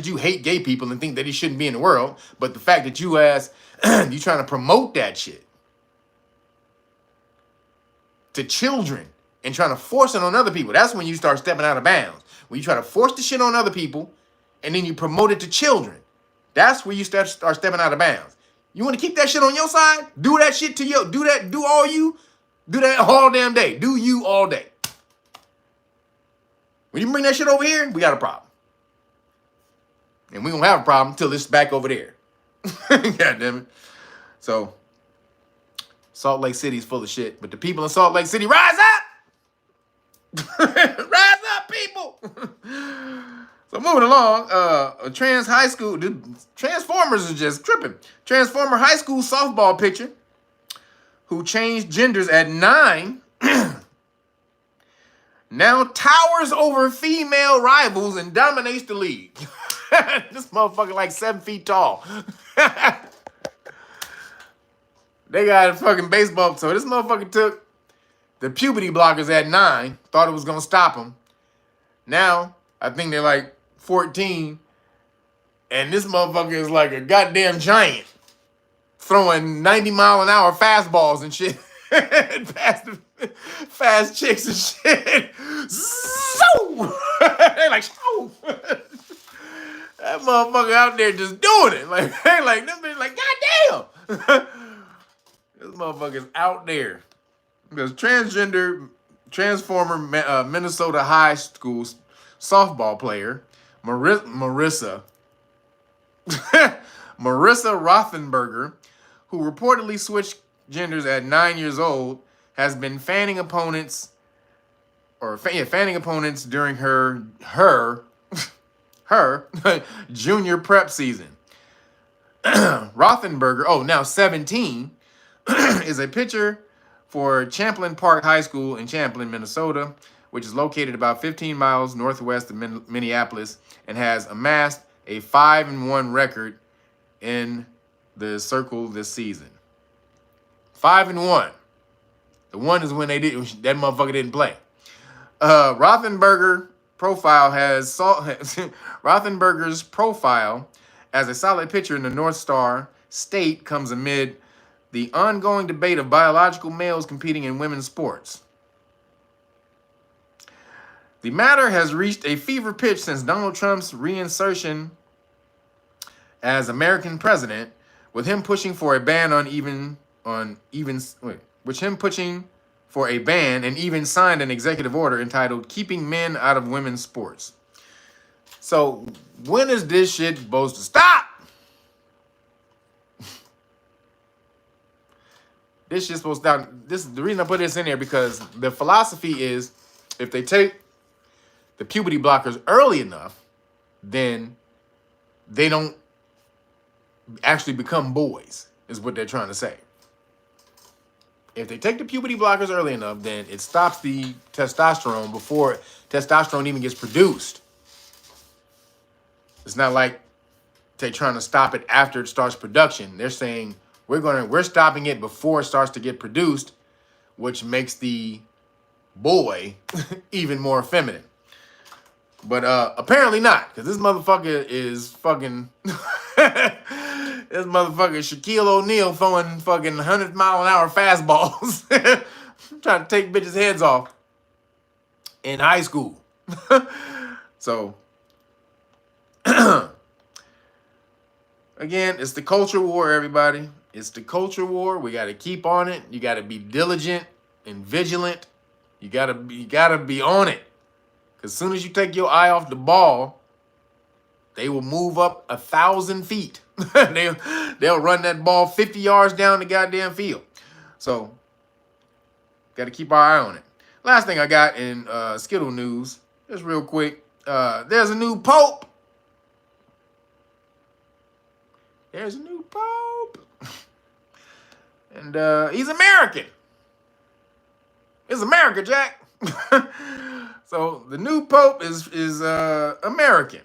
you hate gay people and think that he shouldn't be in the world, but the fact that you trying to promote that shit to children and trying to force it on other people. That's when you start stepping out of bounds. When you try to force the shit on other people and then you promote it to children. That's where you start stepping out of bounds. You want to keep that shit on your side? Do that shit to you. Do that all damn day. Do you all day. When you bring that shit over here, we got a problem. And we don't have a problem until it's back over there. God damn it. So, Salt Lake City is full of shit. But the people in Salt Lake City, rise up! So moving along, a trans high school, the Transformers is just tripping. Transformer high school softball pitcher who changed genders at 9 now towers over female rivals and dominates the league. This motherfucker like 7 feet tall. They got a fucking baseball. So this motherfucker took the puberty blockers at 9, thought it was gonna stop him. Now, I think they're like 14, and this motherfucker is like a goddamn giant, throwing 90-mile-an-hour fastballs and shit. Fast chicks and shit. So they like, oh. That motherfucker out there just doing it. Like, they like, this bitch like, goddamn. This motherfucker's out there. Because Transformer Minnesota High School softball player, Marissa Rothenberger, who reportedly switched genders at 9 years old, has been fanning opponents during her junior prep season. Rothenberger, now 17, is a pitcher for Champlain Park High School in Champlain, Minnesota, which is located about 15 miles northwest of Minneapolis, and has amassed a 5-1 record in the circle this season. 5-1. The one is when that motherfucker didn't play. Rothenberger's profile as a solid pitcher in the North Star State comes amid the ongoing debate of biological males competing in women's sports. The matter has reached a fever pitch since Donald Trump's reinsertion as American president, with him pushing for a ban and even signed an executive order entitled "Keeping Men Out of Women's Sports." So when is this shit supposed to stop? This shit's supposed to stop. This is the reason I put this in there, because the philosophy is if they take the puberty blockers early enough, then they don't actually become boys, is what they're trying to say. If they take the puberty blockers early enough, then it stops the testosterone before testosterone even gets produced. It's not like they're trying to stop it after it starts production. They're saying we're stopping it before it starts to get produced, which makes the boy even more feminine. But apparently not, because this motherfucker is fucking this motherfucker Shaquille O'Neal throwing fucking 100-mile-an-hour fastballs, trying to take bitches' heads off in high school. So again, it's the culture war, everybody. It's the culture war. We got to keep on it. You got to be diligent and vigilant. You gotta be on it. Because as soon as you take your eye off the ball, they will move up 1,000 feet. They'll run that ball 50 yards down the goddamn field. So, got to keep our eye on it. Last thing I got in Skittle news, just real quick. There's a new pope. There's a new pope. And he's American. It's America, Jack. So the new pope is American.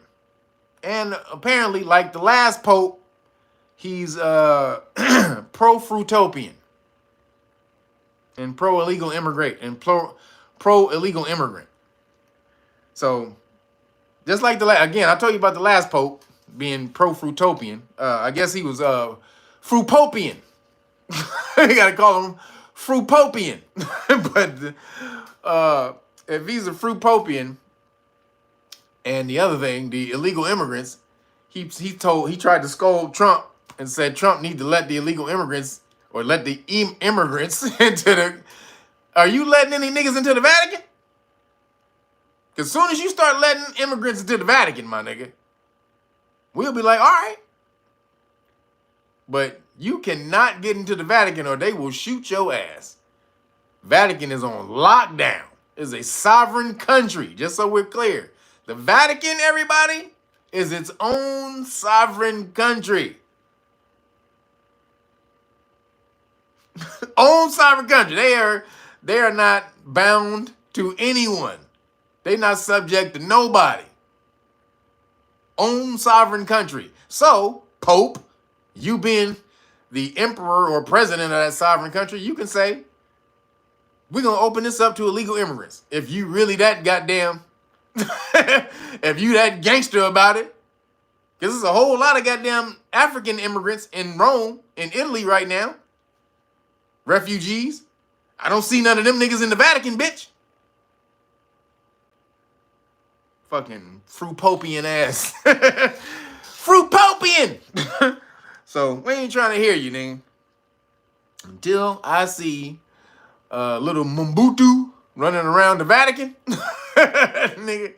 And apparently, like the last pope, he's pro-Frutopian and pro-illegal immigrant and pro-illegal immigrant. So just like again, I told you about the last pope being pro-Frutopian. I guess he was Frutopian. You gotta call him Frutopian. But if he's a Frutopian, and the other thing, the illegal immigrants, he tried to scold Trump and said Trump need to let the illegal immigrants, or let the immigrants into the. Are you letting any niggas into the Vatican? Because as soon as you start letting immigrants into the Vatican, my nigga, we'll be like, all right. But you cannot get into the Vatican or they will shoot your ass. Vatican is on lockdown. It's a sovereign country, just so we're clear. The Vatican, everybody, is its own sovereign country. Own sovereign country. They are not bound to anyone. They're not subject to nobody. Own sovereign country. So, Pope, you being the emperor or president of that sovereign country, you can say, we're going to open this up to illegal immigrants. If you really that goddamn, if you that gangster about it, because there's a whole lot of goddamn African immigrants in Rome, in Italy right now. Refugees. I don't see none of them niggas in the Vatican, bitch. Fucking Frutopian ass. Frutopian! So, we ain't trying to hear you, nigga. Until I see little Mobutu running around the Vatican. Nigga.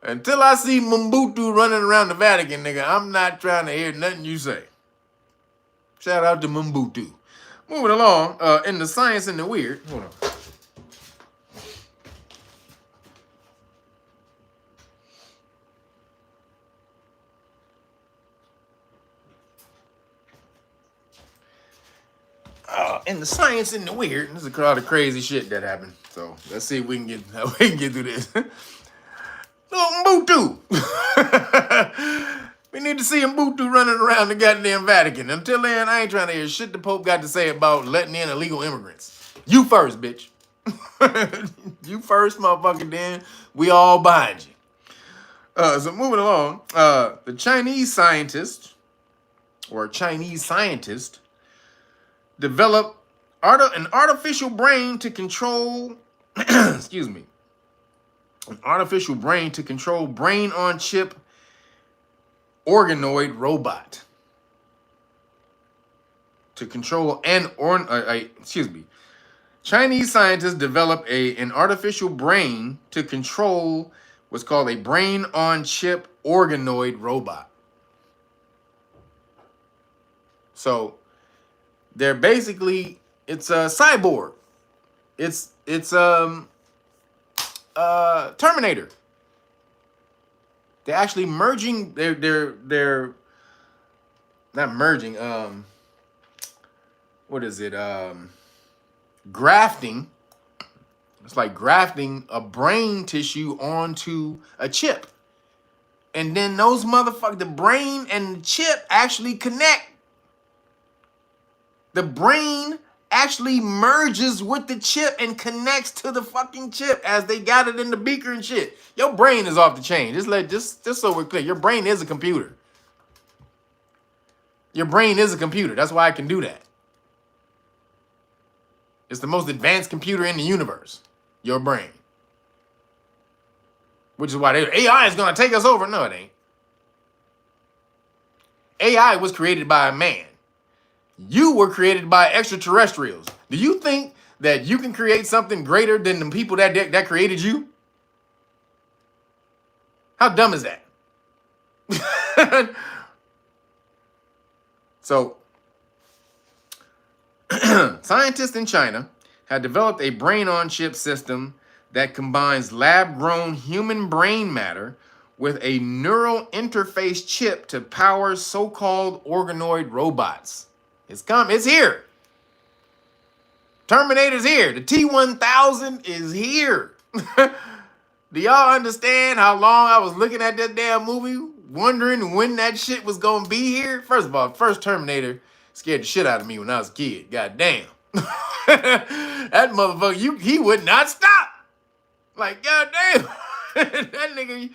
Until I see Mobutu running around the Vatican, nigga, I'm not trying to hear nothing you say. Shout out to Mobutu. Moving along, in the science and the weird. Hold on. In the science and the weird, there's a lot of crazy shit that happened. So let's see if we can get through this. Little Mobutu. We need to see Mobutu running around the goddamn Vatican. Until then, I ain't trying to hear shit the Pope got to say about letting in illegal immigrants. You first, bitch. You first, motherfucker, then we all behind you. So moving along, the Chinese scientist developed an artificial brain to control, excuse me, an artificial brain to control brain-on-chip organoid robot. To control Chinese scientists developed an artificial brain to control what's called a brain-on-chip organoid robot. So they're basically, it's a cyborg. It's Terminator. They're actually merging. They're not merging. What is it? Grafting. It's like grafting a brain tissue onto a chip, and then those motherfuckers, the brain and the chip actually connect. The brain actually merges with the chip and connects to the fucking chip as they got it in the beaker and shit. Your brain is off the chain. Just so we're clear, your brain is a computer. Your brain is a computer. That's why I can do that. It's the most advanced computer in the universe. Your brain. Which is why AI is going to take us over. No, it ain't. AI was created by a man. You were created by extraterrestrials. Do you think that you can create something greater than the people that created you? How dumb is that? So, scientists in China had developed a brain-on-chip system that combines lab-grown human brain matter with a neural interface chip to power so-called organoid robots. It's here. Terminator's here. The T-1000 is here. Do y'all understand how long I was looking at that damn movie, wondering when that shit was gonna be here? First of all, first Terminator scared the shit out of me when I was a kid. God damn. That motherfucker, he would not stop. Like, god damn. That nigga,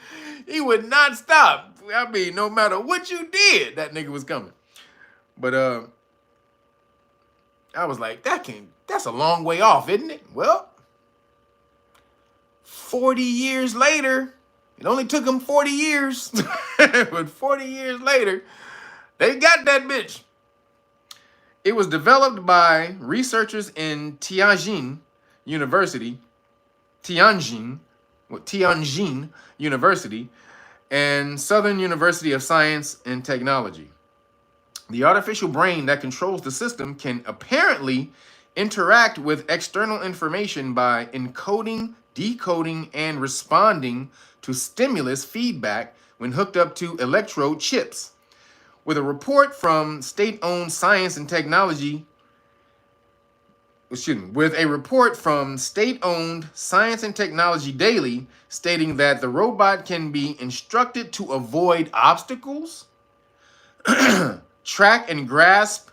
he would not stop. I mean, no matter what you did, that nigga was coming. But I was like, that's a long way off, isn't it? Well, 40 years later, it only took them 40 years, but 40 years later, they got that bitch. It was developed by researchers in Tianjin University University and Southern University of Science and Technology. The artificial brain that controls the system can apparently interact with external information by encoding decoding, and responding to stimulus feedback when hooked up to electrode chips. With a report from state-owned Science and Technology, with a report from state-owned Science and Technology Daily stating that the robot can be instructed to avoid obstacles, track and grasp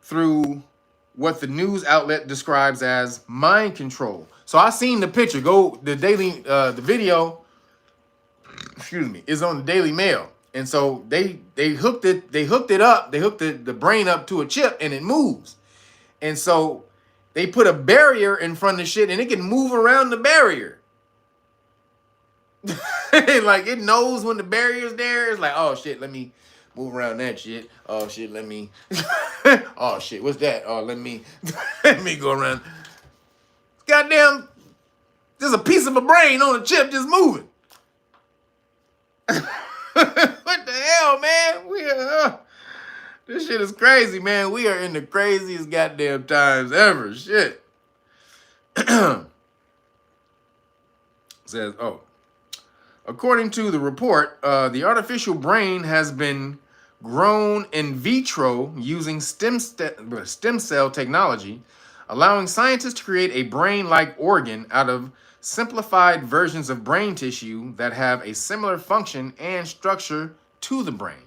through what the news outlet describes as mind control. So I seen the picture. The video, is on the Daily Mail. And so they hooked it up, they hooked the brain up to a chip and it moves. And so they put a barrier in front of the shit and it can move around the barrier. Like it knows when the barrier's there. It's like, oh shit, let me move around that shit. Oh shit, let me oh shit, what's that? Oh, let me go around. Goddamn, there's a piece of a brain on a chip just moving. What the hell, man? This shit is crazy, man. We are in the craziest goddamn times ever. Shit. Says, according to the report, the artificial brain has been grown in vitro using stem cell technology, allowing scientists to create a brain-like organ out of simplified versions of brain tissue that have a similar function and structure to the brain.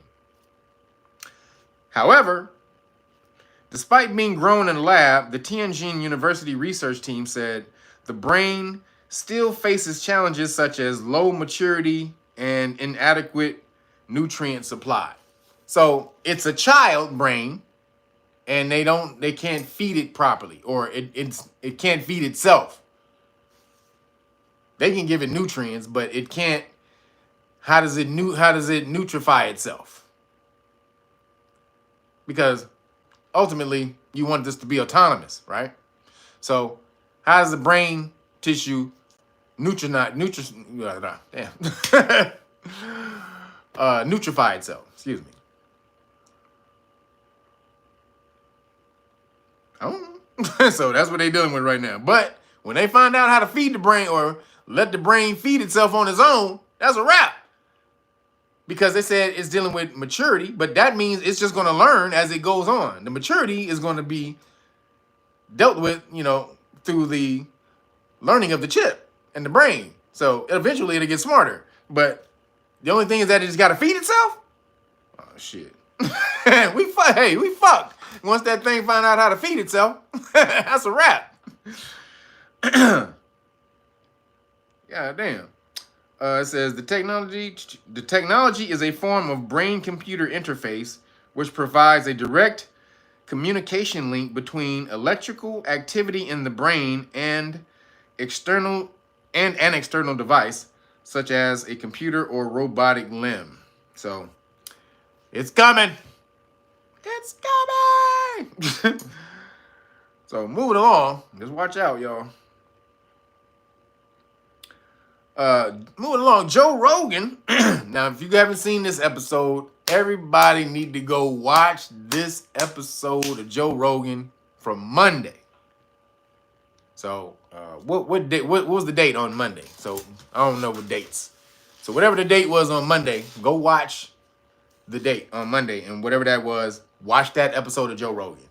However, despite being grown in a lab, the Tianjin University research team said the brain still faces challenges such as low maturity and inadequate nutrient supply. So it's a child brain, and they can't feed it properly, or it can't feed itself. They can give it nutrients, but it can't. How does it nutrify itself? Because ultimately you want this to be autonomous, right? So how does the brain tissue nutrify itself? Excuse me. I don't know. So that's what they're dealing with right now. But when they find out how to feed the brain or let the brain feed itself on its own, that's a wrap. Because they said it's dealing with maturity, but that means it's just going to learn as it goes on. The maturity is going to be dealt with, through the learning of the chip and the brain. So eventually it'll get smarter. But the only thing is that it just got to feed itself? Oh, shit. We fucked. Once that thing find out how to feed itself, that's a wrap. God damn. It says the technology is a form of brain-computer interface which provides a direct communication link between electrical activity in the brain and an external device, such as a computer or robotic limb. So it's coming. It's coming. So moving along, just watch out, y'all. Moving along, Joe Rogan. Now, if you haven't seen this episode, everybody need to go watch this episode of Joe Rogan from Monday. So, what was the date on Monday? So, I don't know what dates. So, whatever the date was on Monday, go watch the date on Monday, and whatever that was, watch that episode of Joe Rogan.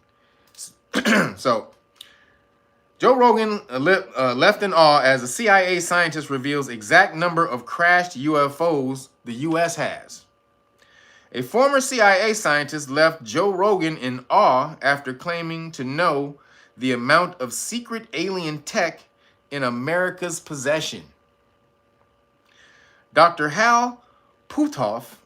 So, Joe Rogan left in awe as a CIA scientist reveals exact number of crashed UFOs the U.S. has. A former CIA scientist left Joe Rogan in awe after claiming to know the amount of secret alien tech in America's possession. Dr. Hal Puthoff,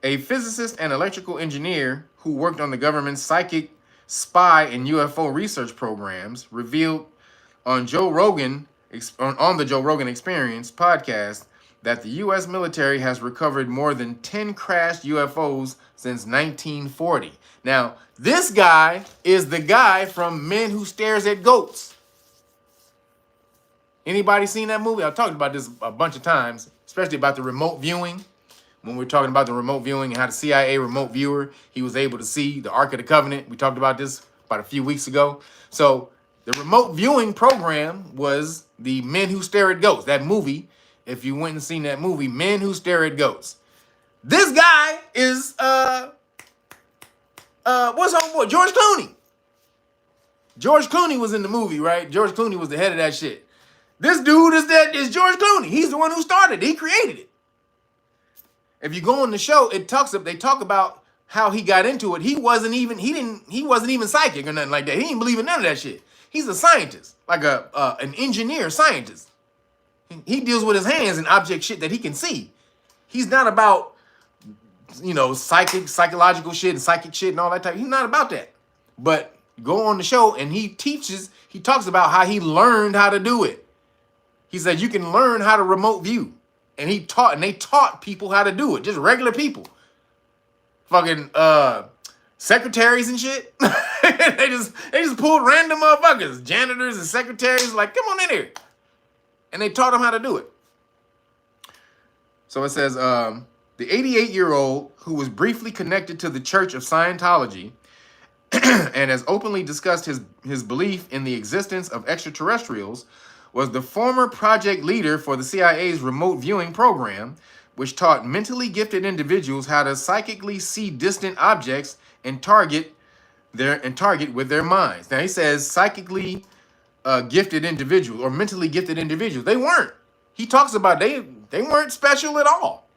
a physicist and electrical engineer who worked on the government's psychic, spy, and UFO research programs, revealed on the Joe Rogan Experience podcast that the U.S. military has recovered more than 10 crashed UFOs since 1940. Now, this guy is the guy from Men Who Stares at Goats. Anybody seen that movie? I've talked about this a bunch of times, especially about the remote viewing. When we were talking about the remote viewing and how the CIA remote viewer, he was able to see the Ark of the Covenant. We talked about this about a few weeks ago. So The remote viewing program was the Men Who Stare at Ghosts. That movie, if you went and seen that movie, Men Who Stare at Ghosts. This guy is what's homeboy? George Clooney. George Clooney was in the movie, right? George Clooney was the head of that shit. This dude is George Clooney. He's the one who started it. He created it. If you go on the show, they talk about how he got into it. He wasn't even psychic or nothing like that. He didn't believe in none of that shit. He's a scientist, like an engineer scientist. He deals with his hands and object shit that he can see. He's not about, psychological shit and psychic shit and all that type. He's not about that. But go on the show and he talks about how he learned how to do it. He said you can learn how to remote view. And they taught people how to do it. Just regular people. Fucking secretaries and shit. they just pulled random motherfuckers. Janitors and secretaries, like, come on in here. And they taught them how to do it. So it says, the 88-year-old who was briefly connected to the Church of Scientology and has openly discussed his belief in the existence of extraterrestrials was the former project leader for the CIA's remote viewing program, which taught mentally gifted individuals how to psychically see distant objects and target with their minds. Now he says psychically gifted individuals or mentally gifted individuals. They weren't. He talks about they weren't special at all.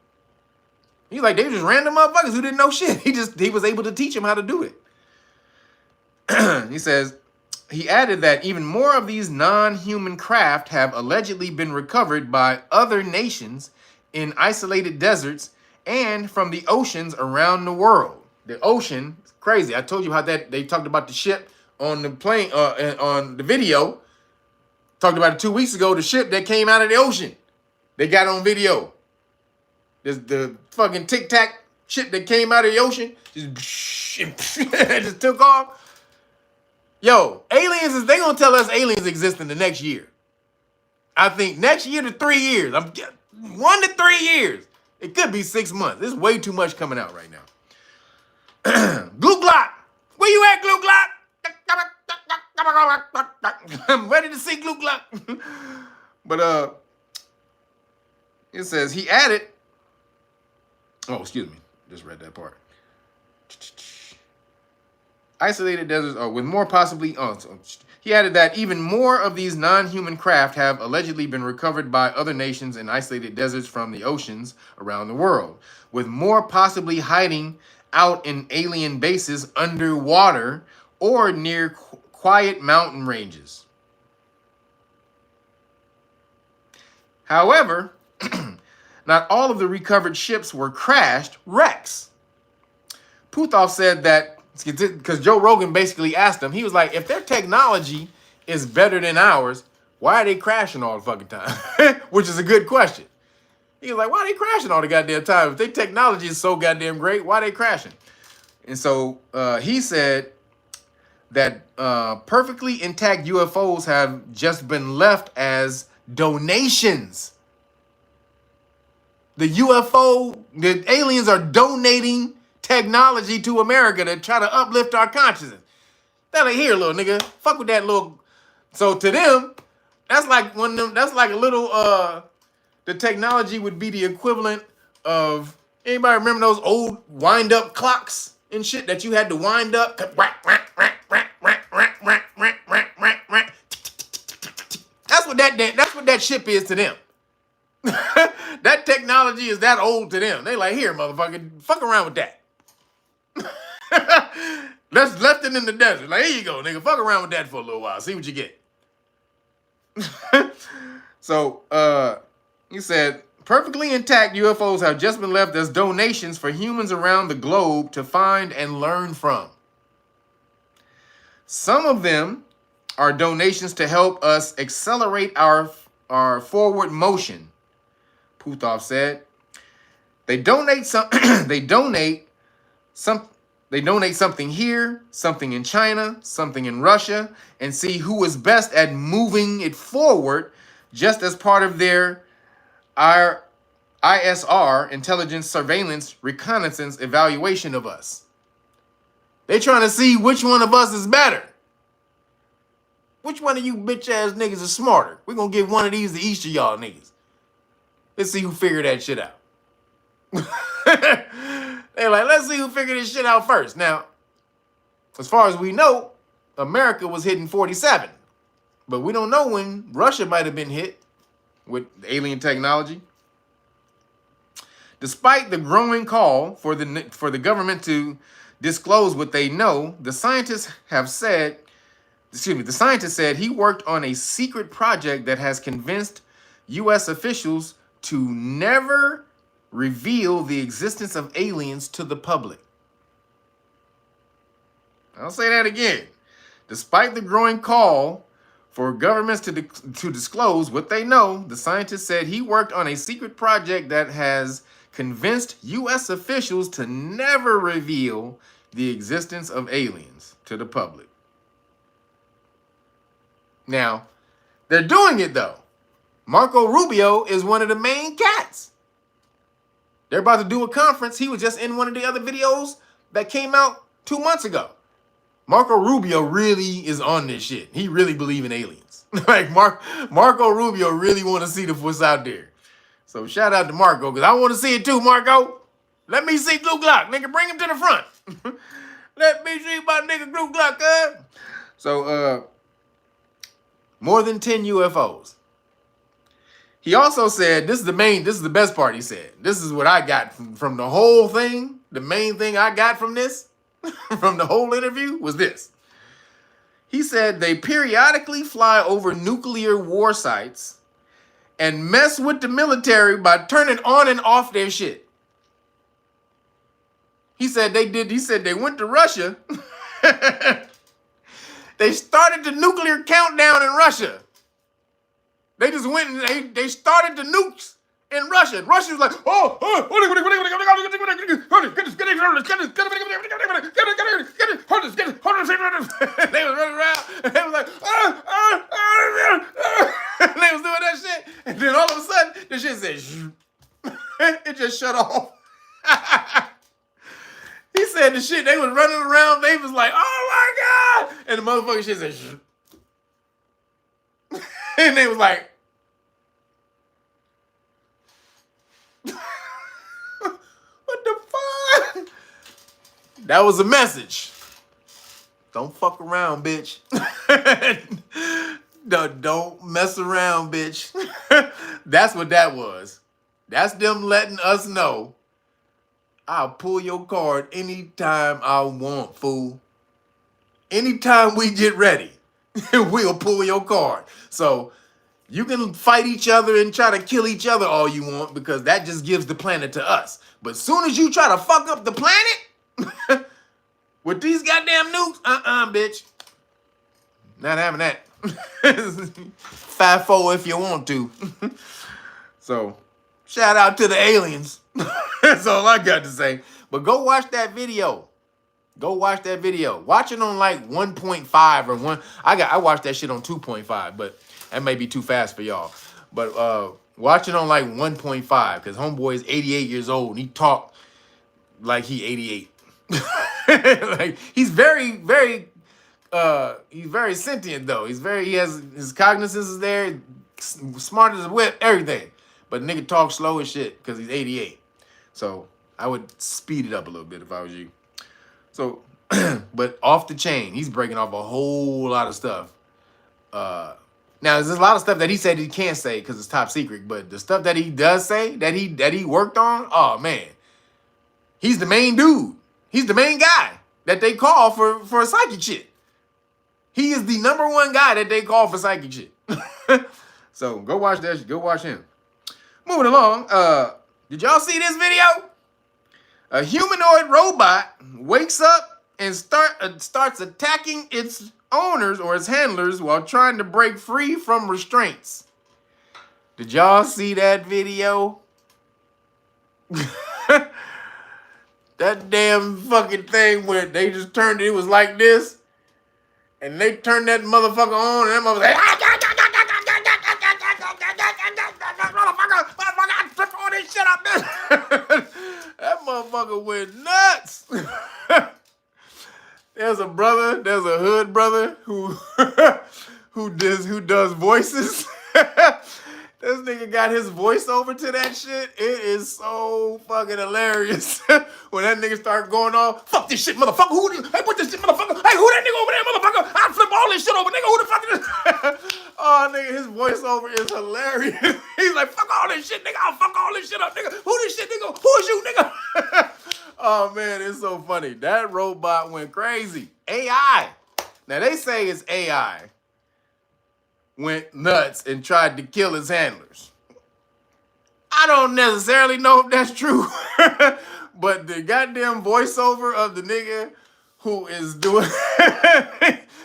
He's like, they were just random motherfuckers who didn't know shit. He was able to teach them how to do it. He says, he added that even more of these non-human craft have allegedly been recovered by other nations in isolated deserts and from the oceans around the world. The ocean is crazy. I told you how that they talked about the ship on the plane, on the video. Talked about it 2 weeks ago, the ship that came out of the ocean. They got on video. The fucking Tic Tac ship that came out of the ocean just took off. Yo, aliens, they gonna tell us aliens exist in the next year. I think next year to 3 years. 1 to 3 years. It could be 6 months. There's way too much coming out right now. Glue Glock. Where you at, Glue Glock? I'm ready to see Glue Glock. But it says he added. Oh, excuse me. Just read that part. Isolated deserts with more possibly. He added that even more of these non-human craft have allegedly been recovered by other nations in isolated deserts from the oceans around the world, with more possibly hiding out in alien bases underwater or near quiet mountain ranges. However, not all of the recovered ships were crashed wrecks. Puthoff said that, because Joe Rogan basically asked him, he was like, if their technology is better than ours, why are they crashing all the fucking time? Which is a good question. He was like, why are they crashing all the goddamn time? If their technology is so goddamn great, why are they crashing? And so he said that perfectly intact UFOs have just been left as donations. The aliens are donating technology to America to try to uplift our consciousness. They're like, here, little nigga, fuck with that little. So to them, that's like one of them. That's like a little. The technology would be the equivalent of, anybody remember those old wind up clocks and shit that you had to wind up? That's what that ship is to them. That technology is that old to them. They like, here, motherfucker, fuck around with that. Let's left it in the desert. Like, here you go, nigga. Fuck around with that for a little while. See what you get. So, he said, perfectly intact UFOs have just been left as donations for humans around the globe to find and learn from. Some of them are donations to help us accelerate our forward motion, Puthoff said. They donate something here, something in China, something in Russia, and see who is best at moving it forward, just as part of our ISR, intelligence, surveillance, reconnaissance, evaluation of us. They're trying to see which one of us is better. Which one of you bitch ass niggas is smarter? We're gonna give one of these to each of y'all niggas. Let's see who figured that shit out. They're like, let's see who figured this shit out first. Now, as far as we know, America was hitting 47. But we don't know when Russia might have been hit with alien technology. Despite the growing call for the government to disclose what they know, the scientists said he worked on a secret project that has convinced U.S. officials to never reveal the existence of aliens to the public. I'll say that again. Despite the growing call for governments to disclose what they know, the scientist said he worked on a secret project that has convinced U.S. officials to never reveal the existence of aliens to the public. Now, they're doing it though. Marco Rubio is one of the main cats. They're about to do a conference. He was just in one of the other videos that came out 2 months ago. Marco Rubio really is on this shit. He really believes in aliens. Like Marco Rubio really want to see what's out there. So shout out to Marco, because I want to see it too, Marco. Let me see Glue Glock. Nigga, bring him to the front. Let me see my nigga Glue Glock, huh? So, more than 10 UFOs. He also said, this is the best part he said. This is what I got from the whole thing. The main thing I got from this, from the whole interview, was this. He said they periodically fly over nuclear war sites and mess with the military by turning on and off their shit. He said they went to Russia. They started the nuclear countdown in Russia. They just went and they started the nukes in Russia. Russia was like, they was running around and they was like, and they was doing that shit. And then all of a sudden, the shit said, it just shut off. He said the shit, they was running around, they was like, oh my God. And the motherfucking shit said, and they was like, what the fuck? That was a message. Don't fuck around, bitch. Don't mess around, bitch. That's what that was. That's them letting us know, I'll pull your card anytime I want, fool. Anytime we get ready, we'll pull your card. So you can fight each other and try to kill each other all you want, because that just gives the planet to us. But as soon as you try to fuck up the planet with these goddamn nukes, bitch. Not having that. 5-4 if you want to. So, shout out to the aliens. That's all I got to say. But go watch that video. Go watch that video. Watch it on like 1.5 or 1. I watched that shit on 2.5, but that may be too fast for y'all. But watch it on like 1.5, because homeboy is 88 years old and he talk like he 88. Like he's very sentient though. He has his cognizance is there, smart as a whip, everything. But nigga talk slow as shit because he's 88. So I would speed it up a little bit if I was you. So, but off the chain, he's breaking off a whole lot of stuff. Now there's a lot of stuff that he said he can't say because it's top secret. But the stuff that he does say that he worked on, oh man, he's the main dude. He's the main guy that they call for psychic shit. He is the #1 guy that they call for psychic shit. So go watch that. Go watch him. Moving along. Did y'all see this video? A humanoid robot wakes up and starts attacking its owners or its handlers while trying to break free from restraints. Did y'all see that video? That damn fucking thing where they just turned it was like this. And they turned that motherfucker on and that motherfucker like, motherfucker, all this shit up there. That motherfucker went nuts. There's a hood brother who who does voices. This nigga got his voice over to that shit. It is so fucking hilarious. When that nigga start going off, fuck this shit, motherfucker. Hey, put this shit, motherfucker. Hey, who that nigga over there, motherfucker? I flip all this shit over, nigga. Who the fuck is this? Oh, nigga, his voiceover is hilarious. He's like, fuck all this shit, nigga. I'll fuck all this shit up, nigga. Who this shit, nigga? Who is you, nigga? Oh, man, it's so funny. That robot went crazy. AI. Now, they say it's AI. Went nuts and tried to kill his handlers. I don't necessarily know if that's true, but the goddamn voiceover of the nigga who is doing,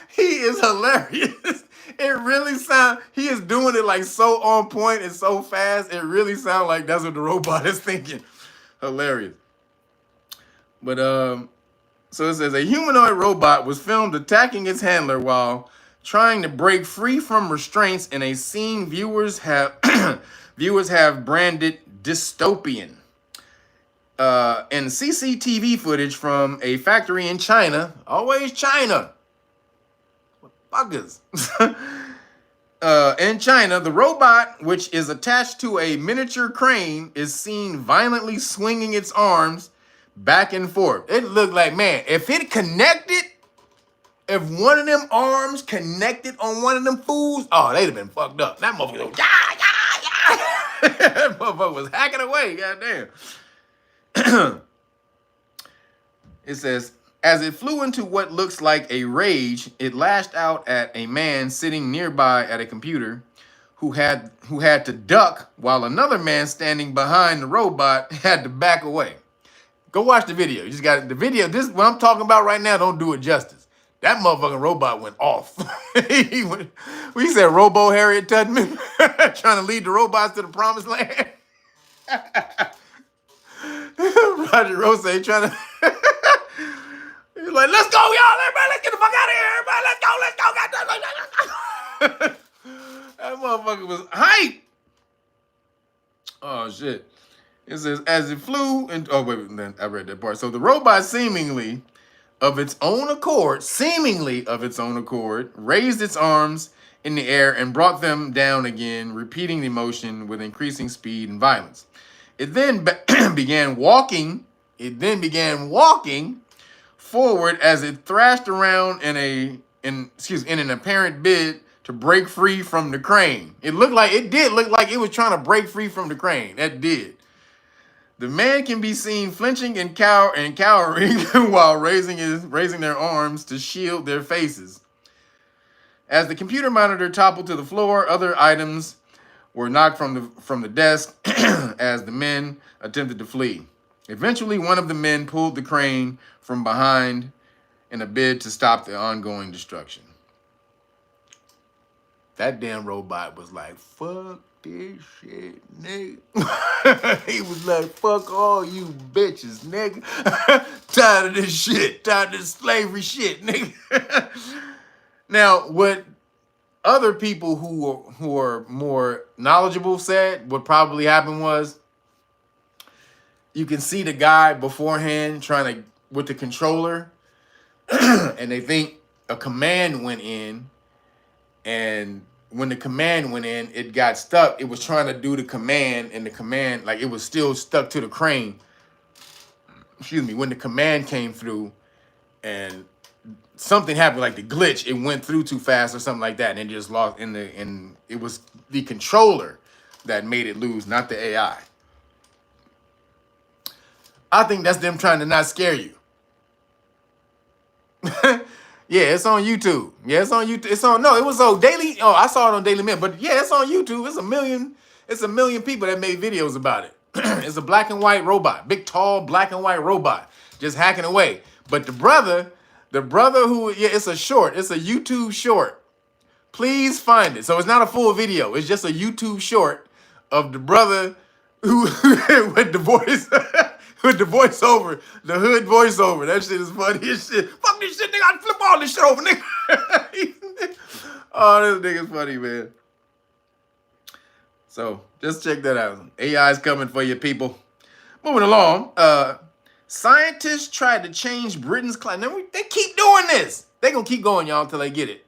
he is hilarious. It really sounds, he is doing it like so on point and so fast, it really sounds like that's what the robot is thinking. Hilarious. But, so it says, a humanoid robot was filmed attacking its handler while trying to break free from restraints in a scene viewers have branded dystopian. And CCTV footage from a factory in China, always China, fuckers. In China, the robot, which is attached to a miniature crane, is seen violently swinging its arms back and forth. It looked like, man, if it connected, if one of them arms connected on one of them fools, oh, they'd have been fucked up. That motherfucker was, that motherfucker was hacking away, goddamn. It says, as it flew into what looks like a rage, it lashed out at a man sitting nearby at a computer who had to duck while another man standing behind the robot had to back away. Go watch the video. You just got the video. This what I'm talking about right now. Don't do it justice. That motherfucking robot went off. We said Robo Harriet Tubman trying to lead the robots to the promised land. Roger Rose trying to. He's like, let's go, y'all. Everybody, let's get the fuck out of here. Everybody, let's go. That motherfucker was hype. Oh, shit. It says, as it flew, and oh, wait, then I read that part. So the robot seemingly of its own accord, raised its arms in the air and brought them down again, repeating the motion with increasing speed and violence. It then began walking forward as it thrashed around in an apparent bid to break free from the crane. It did look like it was trying to break free from the crane. That did. The man can be seen flinching and cowering while raising their arms to shield their faces. As the computer monitor toppled to the floor, other items were knocked from the desk as the men attempted to flee. Eventually, one of the men pulled the crane from behind in a bid to stop the ongoing destruction. That damn robot was like, fuck this shit, nigga. He was like, fuck all you bitches, nigga. Tired of this shit. Tired of this slavery shit, nigga. Now, what other people who are more knowledgeable said what probably happened was, you can see the guy beforehand trying to, with the controller, and they think a command went in, and when the command went in, it got stuck. It was trying to do the command, and the command, like, it was still stuck to the crane. Excuse me, when the command came through, and something happened, like the glitch, it went through too fast or something like that, and it just lost and it was the controller that made it lose, not the AI. I think that's them trying to not scare you. Yeah, it's on YouTube. Yeah, it's on YouTube. No, it was on Daily. Oh, I saw it on Daily Mint, but yeah, it's on YouTube. It's a million people that made videos about it. It's a black and white robot, big, tall, black and white robot, just hacking away. But the brother who, yeah, it's a short. It's a YouTube short. Please find it. So it's not a full video. It's just a YouTube short of the brother who with the voice. With the voiceover, the hood voiceover. That shit is funny as shit. Fuck this shit, nigga. I flip all this shit over, nigga. Oh, this nigga's funny, man. So, just check that out. AI's coming for you, people. Moving along. Scientists tried to change Britain's climate. They keep doing this. They gonna keep going, y'all, until they get it.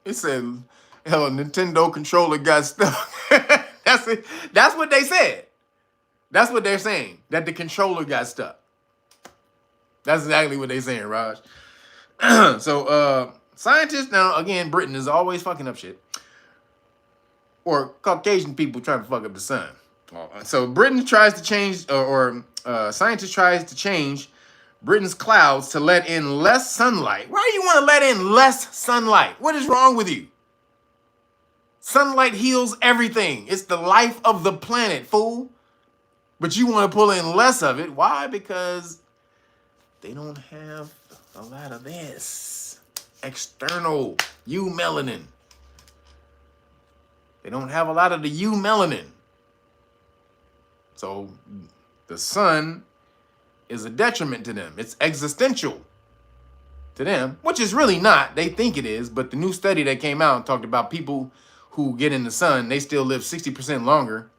It said, hell, a Nintendo controller got stuck. That's it. That's what they said. That's what they're saying, that the controller got stuck. That's exactly what they're saying, Raj. So, scientists, now, again, Britain is always fucking up shit. Or Caucasian people trying to fuck up the sun. So, Britain tries to change, scientists tries to change Britain's clouds to let in less sunlight. Why do you want to let in less sunlight? What is wrong with you? Sunlight heals everything. It's the life of the planet, fool. But you want to pull in less of it. Why? Because they don't have a lot of this external eumelanin. They don't have a lot of the eumelanin. So the sun is a detriment to them. It's existential to them, which is really not. They think it is, but the new study that came out talked about people who get in the sun, they still live 60% longer.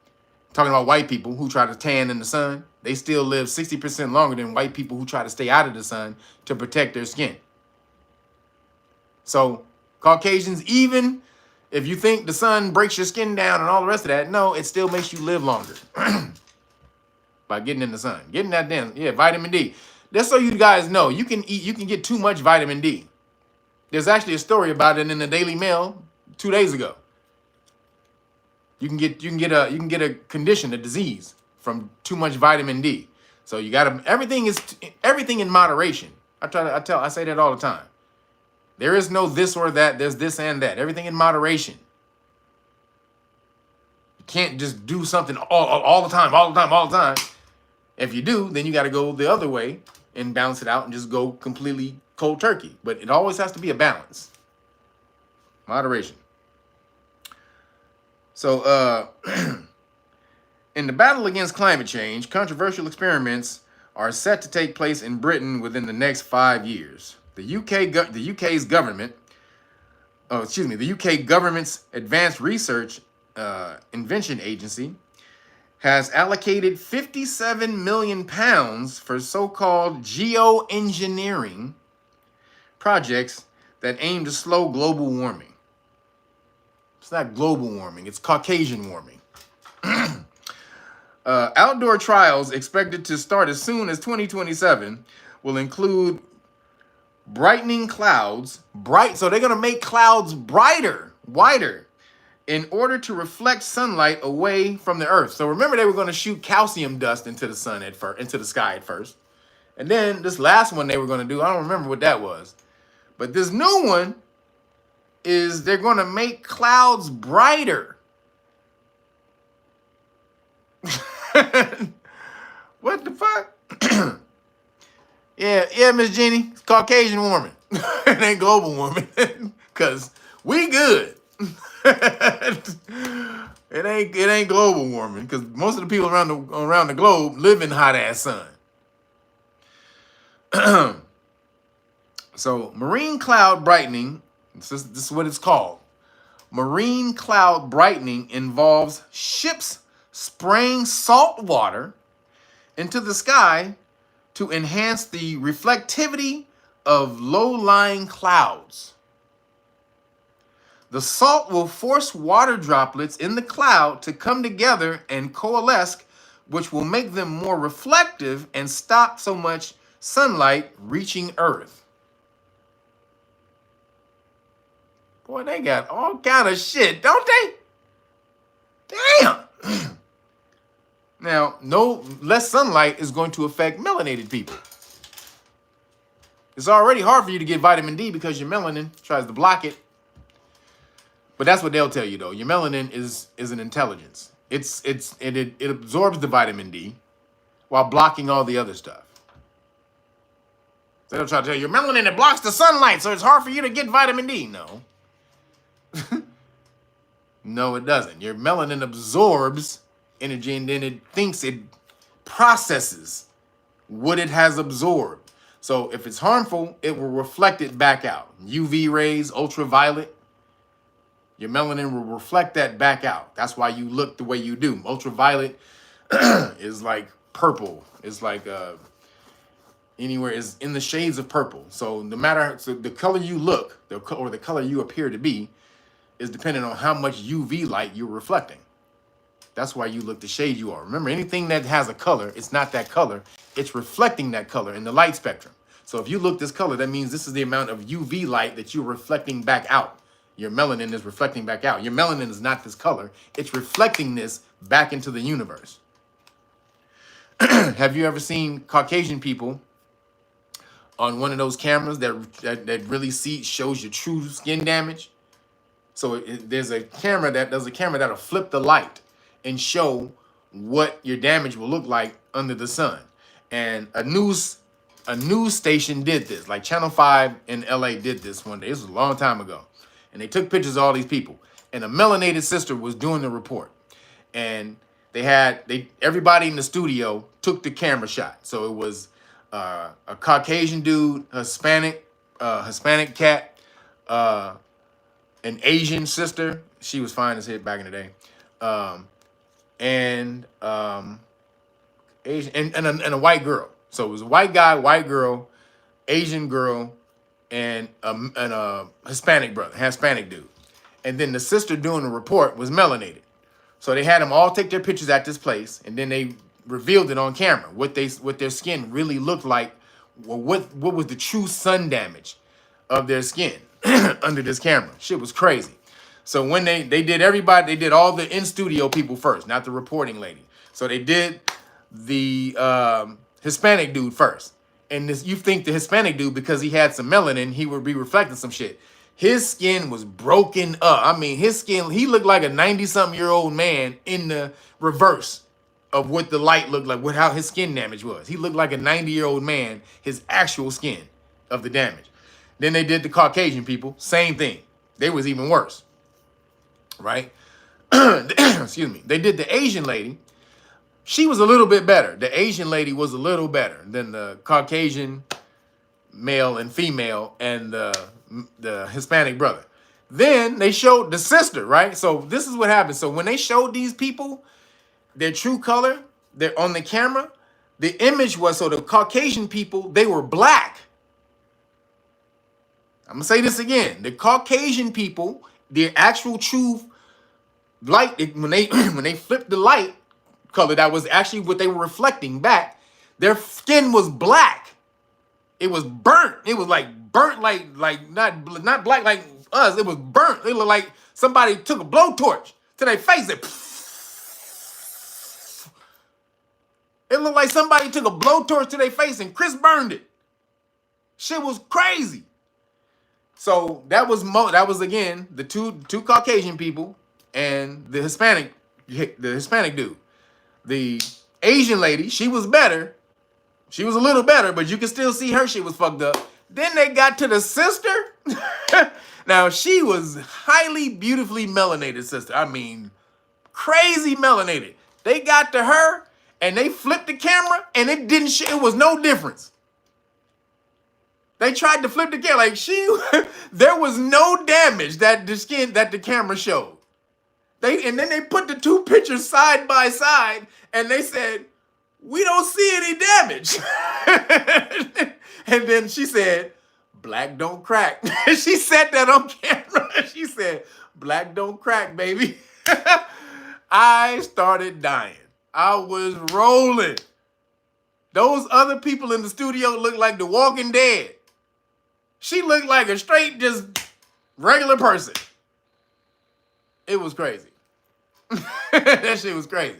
Talking about white people who try to tan in the sun, they still live 60% longer than white people who try to stay out of the sun to protect their skin. So Caucasians, even if you think the sun breaks your skin down and all the rest of that, no, it still makes you live longer by getting in the sun, getting that damn, vitamin D. Just so you guys know, you can get too much vitamin D. There's actually a story about it in the Daily Mail 2 days ago. You can get a condition, a disease from too much vitamin D. So you gotta, everything in moderation. I say that all the time. There is no this or that. There's this and that. Everything in moderation. You can't just do something all the time. If you do, then you got to go the other way and balance it out and just go completely cold turkey. But it always has to be a balance. Moderation. So, in the battle against climate change, controversial experiments are set to take place in Britain within the next 5 years. The UK government's Advanced Research Invention Agency has allocated £57 million for so-called geoengineering projects that aim to slow global warming. It's not global warming, it's Caucasian warming. Outdoor trials expected to start as soon as 2027 will include brightening clouds, so they're gonna make clouds wider, in order to reflect sunlight away from the earth. So remember, they were gonna shoot calcium dust into the sun into the sky at first. And then this last one they were gonna do, I don't remember what that was. But this new one is they're gonna make clouds brighter. What the fuck? Yeah, Miss Jenny, it's Caucasian warming. It ain't global warming, cause we good. It ain't global warming, cause most of the people around the globe live in hot ass sun. So marine cloud brightening, this is what it's called. Marine cloud brightening involves ships spraying salt water into the sky to enhance the reflectivity of low-lying clouds. The salt will force water droplets in the cloud to come together and coalesce, which will make them more reflective and stop so much sunlight reaching Earth. Boy, they got all kind of shit, don't they? Damn! Now, no less sunlight is going to affect melanated people. It's already hard for you to get vitamin D because your melanin tries to block it. But that's what they'll tell you, though. Your melanin is an intelligence. It absorbs the vitamin D while blocking all the other stuff. So they'll try to tell you, your melanin, it blocks the sunlight, so it's hard for you to get vitamin D. No. No, it doesn't. Your melanin absorbs energy and then it thinks it processes what it has absorbed. So if it's harmful, it will reflect it back out. UV rays, ultraviolet, your melanin will reflect that back out. That's why you look the way you do. Ultraviolet is like purple. It's like anywhere is in the shades of purple. So no matter the color you look, or the color you appear to be, is dependent on how much UV light you're reflecting. That's why you look the shade you are. Remember, anything that has a color, it's not that color. It's reflecting that color in the light spectrum. So if you look this color, that means this is the amount of UV light that you're reflecting back out. Your melanin is reflecting back out. Your melanin is not this color. It's reflecting this back into the universe. Have you ever seen Caucasian people on one of those cameras that really shows your true skin damage? So there's a camera that'll flip the light and show what your damage will look like under the sun. And a news station did this, like Channel 5 in LA did this one day. This was a long time ago. And they took pictures of all these people. And a melanated sister was doing the report. And everybody in the studio took the camera shot. So it was a Caucasian dude, Hispanic cat, an Asian sister. She was fine as hit back in the day. Asian and a white girl. So it was a white guy, white girl, Asian girl, and a Hispanic dude. And then the sister doing the report was melanated. So they had them all take their pictures at this place, and then they revealed it on camera what their skin really looked like, or what was the true sun damage of their skin under this camera. Shit was crazy. So when they did all the in-studio people first, not the reporting lady. So they did the Hispanic dude first. And you think the Hispanic dude, because he had some melanin, he would be reflecting some shit. His skin was broken up. I mean, his skin, he looked like a 90-something-year-old man in the reverse of what the light looked like, how his skin damage was. He looked like a 90-year-old man, his actual skin of the damage. Then they did the Caucasian people, same thing. They was even worse, right? Excuse me. They did the Asian lady. She was a little bit better. The Asian lady was a little better than the Caucasian male and female and the Hispanic brother. Then they showed the sister, right? So this is what happened. So when they showed these people their true color, they're on the camera, the image was, so the Caucasian people, they were black. I'm gonna say this again. The Caucasian people, their actual true light, when they flipped the light color, that was actually what they were reflecting back, their skin was black. It was burnt. It was like burnt, like not black like us. It was burnt. It looked like somebody took a blowtorch to their face. It looked like somebody took a blowtorch to their face and Chris burned it. Shit was crazy. So that was again the two Caucasian people and the Hispanic dude. The Asian lady, she was better. She was a little better, but you can still see her shit was fucked up. Then they got to the sister. Now, she was highly beautifully melanated sister. I mean, crazy melanated. They got to her, and they flipped the camera, and it was no difference. They tried to flip the camera, there was no damage that the camera showed. And then they put the two pictures side by side, and they said, we don't see any damage. And then she said, black don't crack. She said that on camera. She said, black don't crack, baby. I started dying. I was rolling. Those other people in the studio looked like The Walking Dead. She looked like a straight, just regular person. It was crazy. That shit was crazy.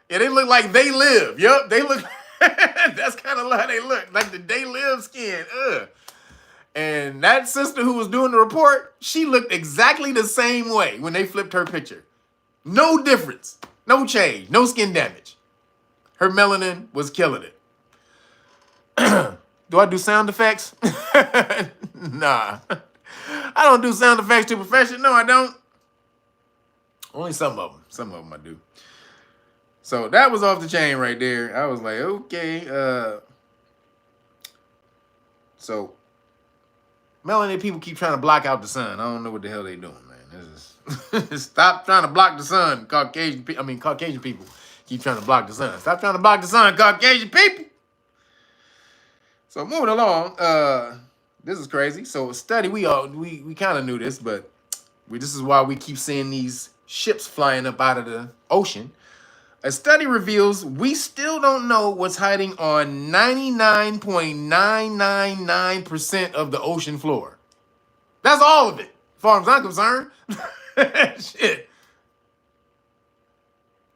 Yeah, they look like They Live. Yup, they look. That's kind of how they look, like the They Live skin. Ugh. And that sister who was doing the report, she looked exactly the same way when they flipped her picture. No difference, no change, no skin damage. Her melanin was killing it. Do I do sound effects? Nah, I don't do sound effects to perfection. No, I don't. Only some of them. Some of them I do. So that was off the chain right there. I was like, okay. So melanated people keep trying to block out the sun. I don't know what the hell they doing, man. This is stop trying to block the sun. Caucasian people keep trying to block the sun. Stop trying to block the sun, Caucasian people. So moving along, this is crazy. So a study, we kind of knew this, but this is why we keep seeing these ships flying up out of the ocean. A study reveals we still don't know what's hiding on 99.999% of the ocean floor. That's all of it, as far as I'm concerned. Shit.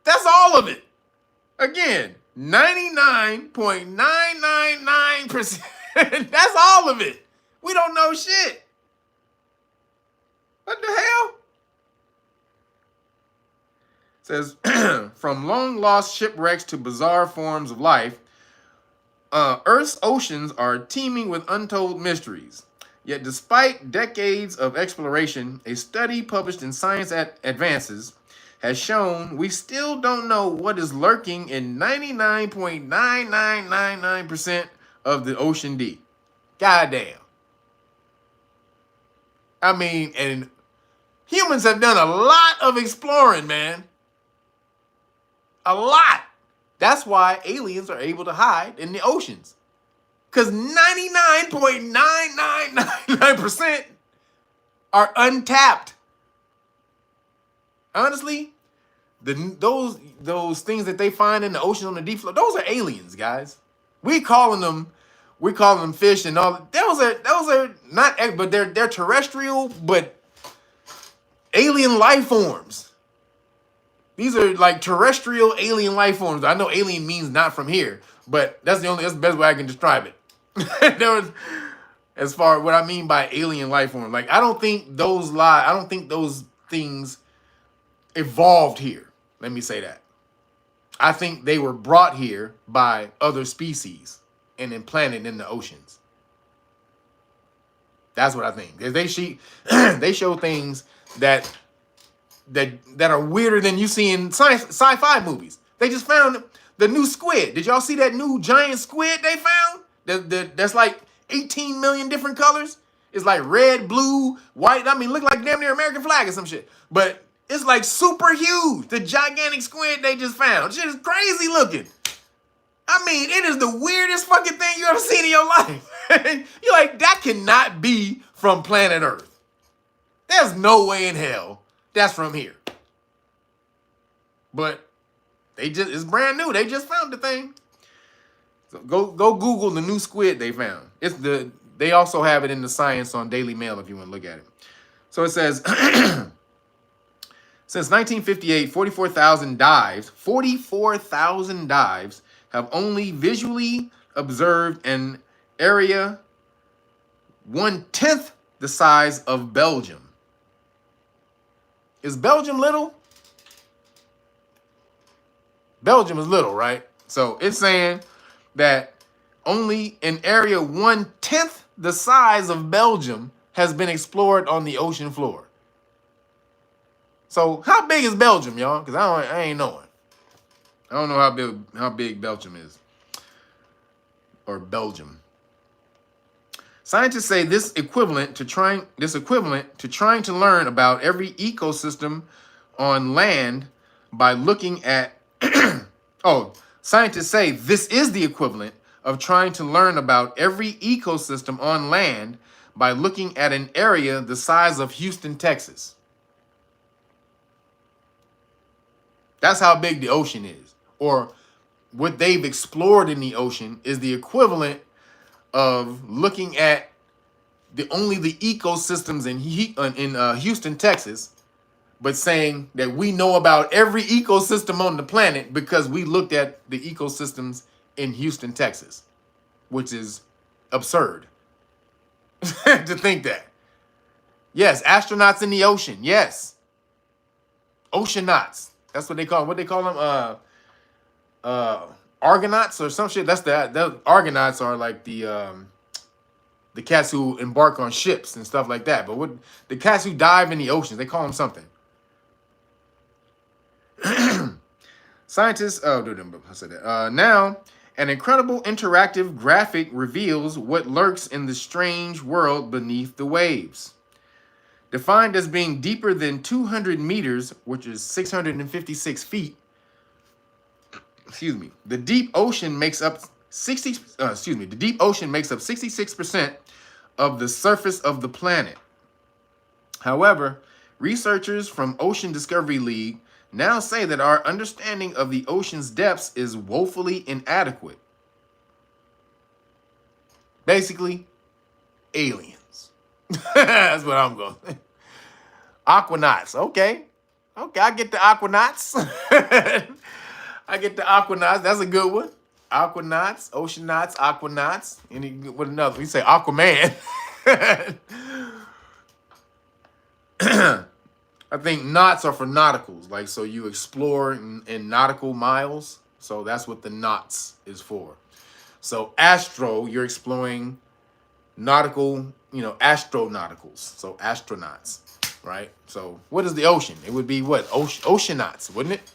That's all of it. Again, 99.999%. That's all of it. We don't know shit. What the hell? It says, from long-lost shipwrecks to bizarre forms of life, Earth's oceans are teeming with untold mysteries. Yet despite decades of exploration, a study published in Science Advances has shown we still don't know what is lurking in 99.9999% of the ocean deep. Goddamn. I mean, and humans have done a lot of exploring, man. A lot. That's why aliens are able to hide in the oceans. Because 99.9999% are untapped. Honestly, those things that they find in the ocean on the deep floor, those are aliens, guys. We're calling them fish and all. Those are not, but they're terrestrial, but alien life forms. These are like terrestrial alien life forms. I know alien means not from here, but that's the best way I can describe it. As far as what I mean by alien life form, like I don't think those things evolved here. Let me say that. I think they were brought here by other species and implanted in the oceans. That's what I think. They show things that are weirder than you see in sci-fi movies. They just found the new squid. Did y'all see that new giant squid they found? That's like 18 million different colors. It's like red, blue, white. I mean, look like damn near American flag or some shit. But it's like super huge. The gigantic squid they just found. Shit is crazy looking. I mean, it is the weirdest fucking thing you ever seen in your life. You're like, that cannot be from planet Earth. There's no way in hell that's from here. But it's brand new. They just found the thing. So go Google the new squid they found. They also have it in the Science on Daily Mail if you want to look at it. So it says, since 1958, 44,000 dives have only visually observed an area 1/10 the size of Belgium. Is Belgium little? Belgium is little, right? So it's saying that only an area 1/10 the size of Belgium has been explored on the ocean floor. So how big is Belgium, y'all? Because I ain't knowing. I don't know how big Belgium is. Or Belgium. Scientists say this equivalent to trying to learn about every ecosystem on land by looking at scientists say this is the equivalent of trying to learn about every ecosystem on land by looking at an area the size of Houston, Texas. That's how big the ocean is. Or what they've explored in the ocean is the equivalent of looking at only the ecosystems in Houston, Texas, but saying that we know about every ecosystem on the planet because we looked at the ecosystems in Houston, Texas, which is absurd to think that. Yes, astronauts in the ocean. Yes. Oceanauts. That's what they call them. What they call them? Argonauts or some shit. The Argonauts are like the cats who embark on ships and stuff like that. But the cats who dive in the oceans, they call them something. Scientists, I said that. Now, an incredible interactive graphic reveals what lurks in the strange world beneath the waves. Defined as being deeper than 200 meters, which is 656 feet, the deep ocean makes up the deep ocean makes up 66% of the surface of the planet. However, researchers from Ocean Discovery League now say that our understanding of the ocean's depths is woefully inadequate. Basically, aliens. That's what I'm going to say. Aquanauts. Okay, I get the aquanauts. I get the aquanauts. That's a good one. Aquanauts, oceanauts, aquanauts. What another? We say Aquaman. I think knots are for nauticals. Like, so you explore in nautical miles. So that's what the knots is for. So astro, you're exploring nautical, astronauticals. So astronauts, right? So what is the ocean? It would be what? Oceanauts, wouldn't it?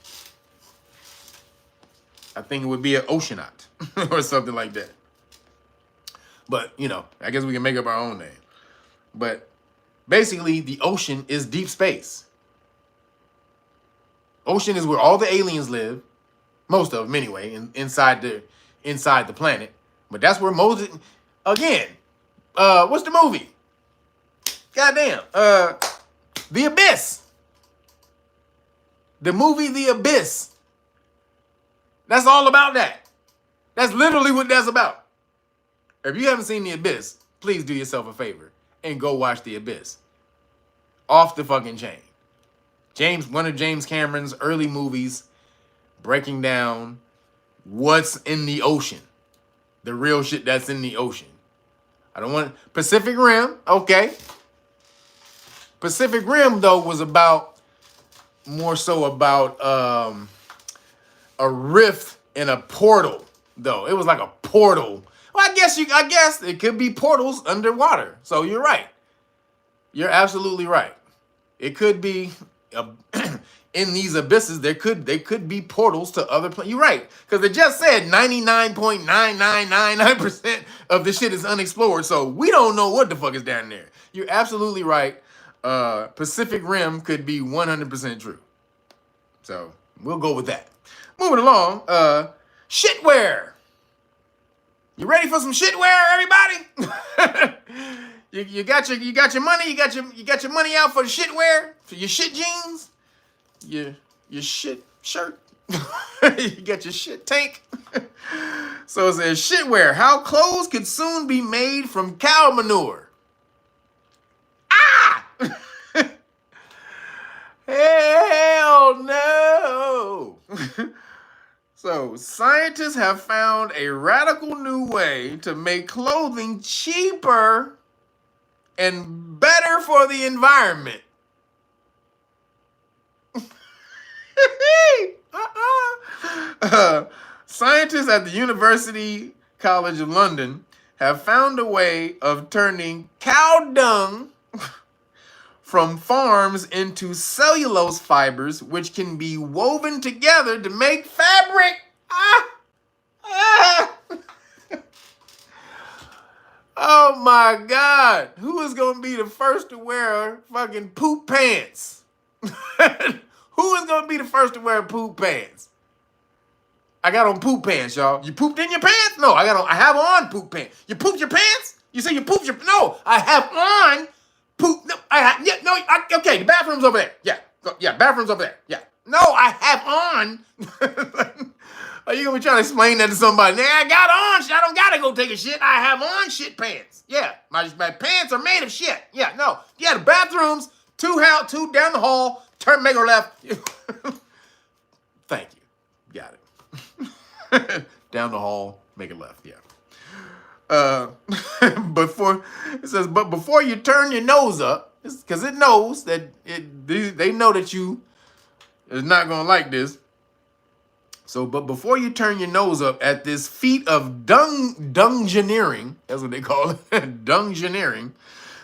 I think it would be an oceanaut or something like that. But, I guess we can make up our own name. But basically, the ocean is deep space. Ocean is where all the aliens live. Most of them, anyway, inside the planet. But that's where most, again, what's the movie? Goddamn. The Abyss. The movie The Abyss. That's all about that. That's literally what that's about. If you haven't seen The Abyss, please do yourself a favor and go watch The Abyss. Off the fucking chain. One of James Cameron's early movies, breaking down what's in the ocean. The real shit that's in the ocean. I don't want Pacific Rim, okay. Pacific Rim, though, was more so about a rift in a portal, though. It was like a portal. Well, I guess it could be portals underwater. So you're right. You're absolutely right. It could be in these abysses. They could be portals to other places. You're right, because they just said 99.9999% of the shit is unexplored. So we don't know what the fuck is down there. You're absolutely right. Pacific Rim could be 100% true. So we'll go with that. Moving along, shitware. You ready for some shitware, everybody? you got your money. You got your money out for the shitware, for your shit jeans, your shit shirt. You got your shit tank. So it says shitware. How clothes could soon be made from cow manure. Ah! Hell no. So, scientists have found a radical new way to make clothing cheaper and better for the environment. Scientists at the University College of London have found a way of turning cow dung from farms into cellulose fibers, which can be woven together to make fabric. Oh my God. Who is going to be the first to wear fucking poop pants? Who is going to be the first to wear poop pants? I got on poop pants, y'all. You pooped in your pants? No, I have on poop pants. You pooped your pants? You say you pooped your, no, I have on poop. No, okay, the bathroom's over there. Yeah, bathroom's over there. Yeah. No, I have on. Are you gonna be trying to explain that to somebody? Nah, I got on. I don't gotta go take a shit. I have on shit pants. Yeah, my pants are made of shit. Yeah, no. Yeah, the bathrooms, two down the hall. Make her left. Thank you. Got it. Down the hall, make it left. Yeah. Before you turn your nose up, because it knows that they know that you is not gonna like this. So, but before you turn your nose up at this feat of dungeoneering, that's what they call it, dungeoneering,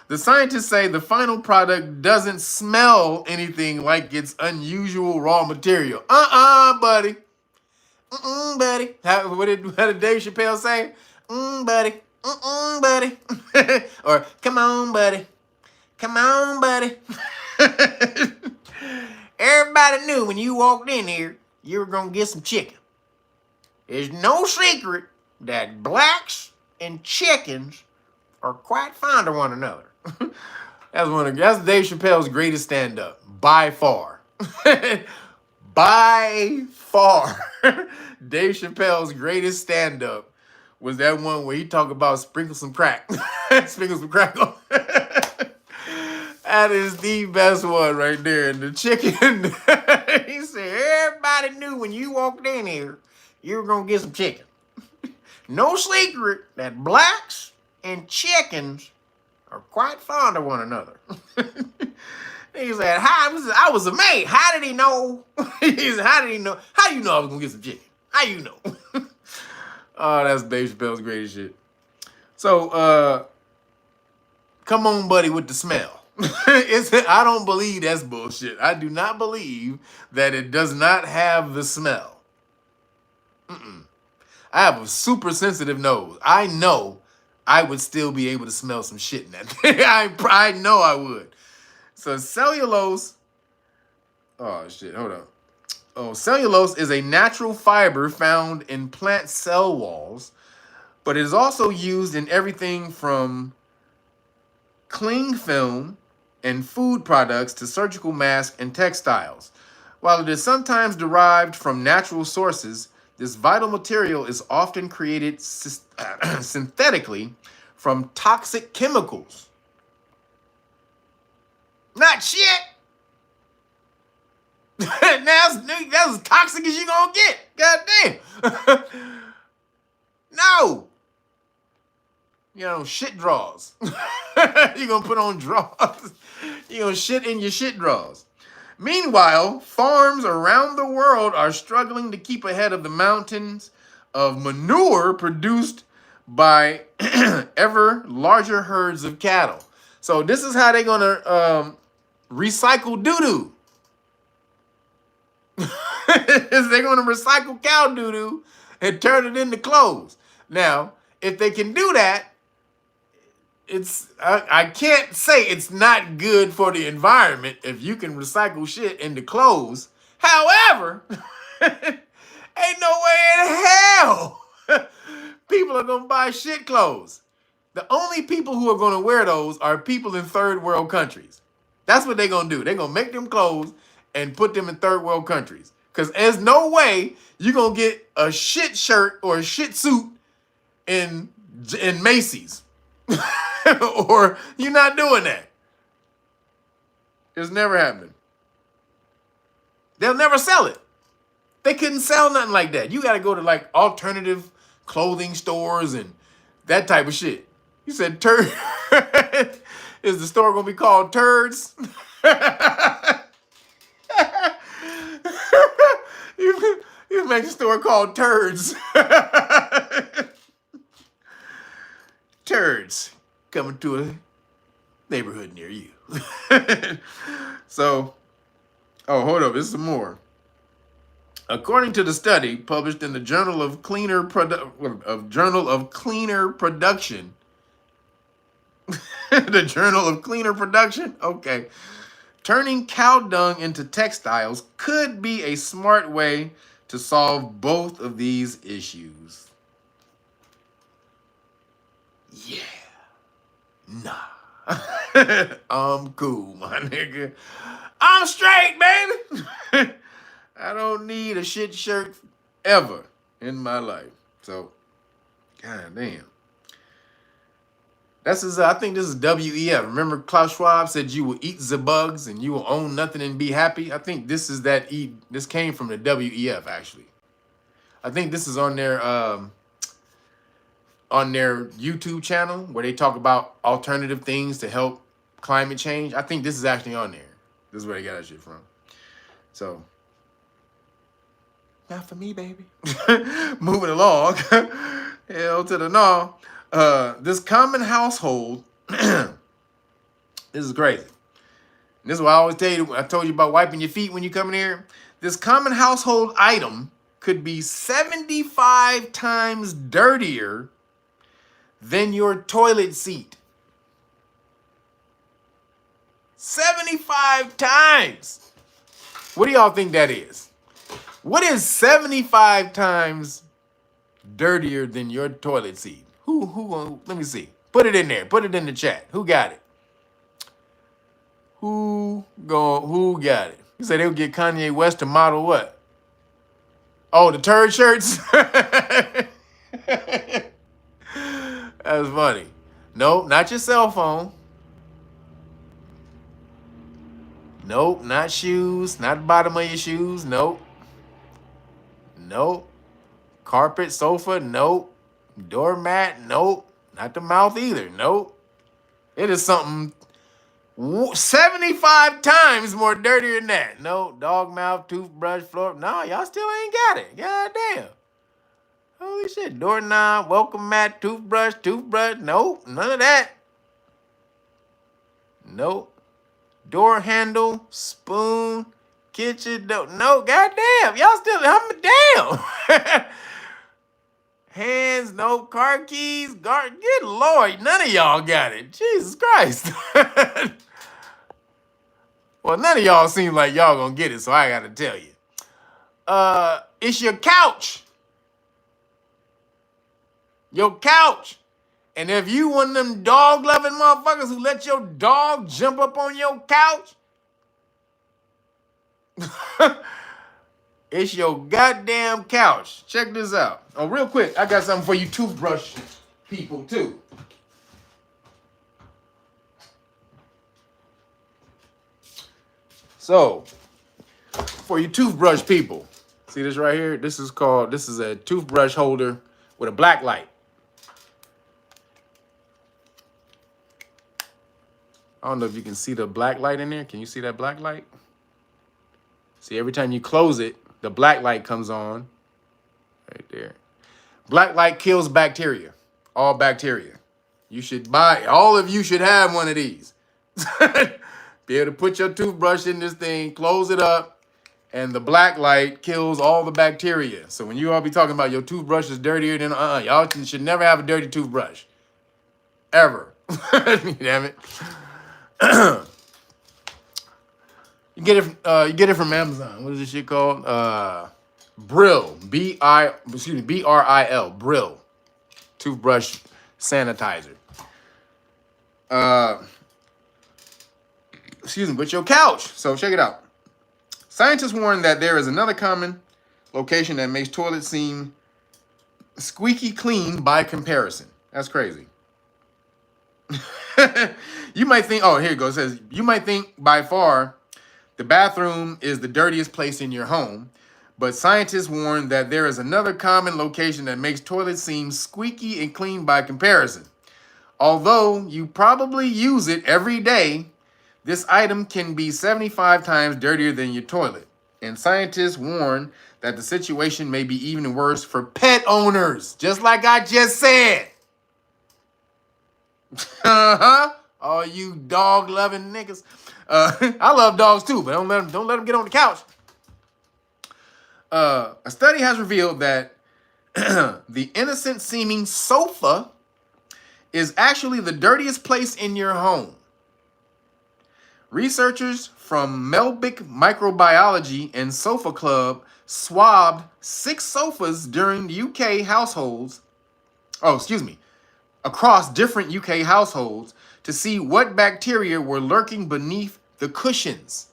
the scientists say the final product doesn't smell anything like its unusual raw material. Buddy. Buddy. How did Dave Chappelle say? Buddy. Buddy. Or, come on, buddy. Come on, buddy. Everybody knew when you walked in here, you were going to get some chicken. There's no secret that blacks and chickens are quite fond of one another. That's Dave Chappelle's greatest stand-up, by far. By far. Dave Chappelle's greatest stand-up was that one where he talked about sprinkle some crack. Sprinkle some crack on. That is the best one right there. And the chicken, he said, everybody knew when you walked in here, you were going to get some chicken. No secret that blacks and chickens are quite fond of one another. He said, I was amazed. How did he know? He said, how did he know? How do you know I was going to get some chicken? How you know? Oh, that's Dave Chappelle's greatest shit. So, come on, buddy, with the smell. I don't believe that's bullshit. I do not believe that it does not have the smell. I have a super sensitive nose. I know I would still be able to smell some shit in that thing. I know I would. So cellulose. Oh, shit. Hold on. Oh, cellulose is a natural fiber found in plant cell walls, but it is also used in everything from cling film and food products to surgical masks and textiles. While it is sometimes derived from natural sources, this vital material is often created synthetically from toxic chemicals. Not shit. That's as toxic as you gonna get. God damn. No. You know, shit drawers. You're gonna put on drawers. You're gonna shit in your shit drawers. Meanwhile, farms around the world are struggling to keep ahead of the mountains of manure produced by ever larger herds of cattle. So this is how they're gonna recycle doo-doo. They're gonna recycle cow doo-doo and turn it into clothes. Now, if they can do that, I can't say it's not good for the environment if you can recycle shit into clothes. However, ain't no way in hell people are gonna buy shit clothes. The only people who are gonna wear those are people in third world countries. That's what they're gonna do. They're gonna make them clothes and put them in third world countries. Because there's no way you're gonna get a shit shirt or a shit suit in Macy's. Or you're not doing that. It's never happening. They'll never sell it. They couldn't sell nothing like that. You got to go to like alternative clothing stores and that type of shit. You said turd. Is the store going to be called Turds? You make a store called Turds. Turds coming to a neighborhood near you. So, hold up, there's some more. According to the study published in the Journal of Cleaner Production, the Journal of Cleaner Production. Okay, turning cow dung into textiles could be a smart way to solve both of these issues. Yeah. Nah. I'm cool, my nigga. I'm straight, baby. I don't need a shit shirt ever in my life. So, god damn. I think this is WEF. Remember Klaus Schwab said you will eat the bugs and you will own nothing and be happy? I think this is this came from the WEF, actually. I think this is on their YouTube channel where they talk about alternative things to help climate change. I think this is actually on there. This is where they got that shit from. So, not for me, baby. Moving along. Hell to the no. This common household, this is crazy. This is what I always tell you. I told you about wiping your feet when you come in here. This common household item could be 75 times dirtier than your toilet seat. 75 times. What do y'all think that is? What is 75 times dirtier than your toilet seat? Who, let me see. Put it in there. Put it in the chat. Who got it? Who got it? He said they'll get Kanye West to model what? Oh, the turd shirts? That's funny. Nope, not your cell phone. Nope, not shoes. Not the bottom of your shoes. Nope. Nope. Carpet, sofa. Nope. Doormat. Nope. Not the mouth either. Nope. It is something 75 times more dirtier than that. No, dog mouth, toothbrush, floor. No, y'all still ain't got it. God damn. Holy shit. Doorknob, welcome mat, toothbrush. Nope, none of that. Nope. Door handle, spoon, kitchen door. No, goddamn. Y'all still, damn. Hands, no car keys, good Lord, none of y'all got it. Jesus Christ. Well, none of y'all seem like y'all gonna get it, so I gotta tell you. It's your couch. Your couch. And if you one of them dog-loving motherfuckers who let your dog jump up on your couch, it's your goddamn couch. Check this out. Oh, real quick, I got something for you toothbrush people, too. So, for you toothbrush people, see this right here? This is a toothbrush holder with a black light. I don't know if you can see the black light in there. Can you see that black light? See, every time you close it, the black light comes on. Right there. Black light kills bacteria. All bacteria. You should buy, all of you should have one of these. Be able to put your toothbrush in this thing, close it up, and the black light kills all the bacteria. So when you all be talking about your toothbrush is dirtier than, y'all should never have a dirty toothbrush. Ever. Damn it. You get it from Amazon. What is this shit called? Brill. B-R-I-L. Brill. Toothbrush sanitizer. But your couch. So check it out. Scientists warn that there is another common location that makes toilets seem squeaky clean by comparison. That's crazy. You might think, oh, here it goes. It says, you might think by far the bathroom is the dirtiest place in your home, but scientists warn that there is another common location that makes toilets seem squeaky and clean by comparison. Although you probably use it every day, this item can be 75 times dirtier than your toilet. And scientists warn that the situation may be even worse for pet owners, just like I just said. All you dog-loving niggas. I love dogs too, but don't let them get on the couch. A study has revealed that the innocent-seeming sofa is actually the dirtiest place in your home. Researchers from Melbic Microbiology and Sofa Club swabbed 6 sofas during UK households. Across different UK households to see what bacteria were lurking beneath the cushions.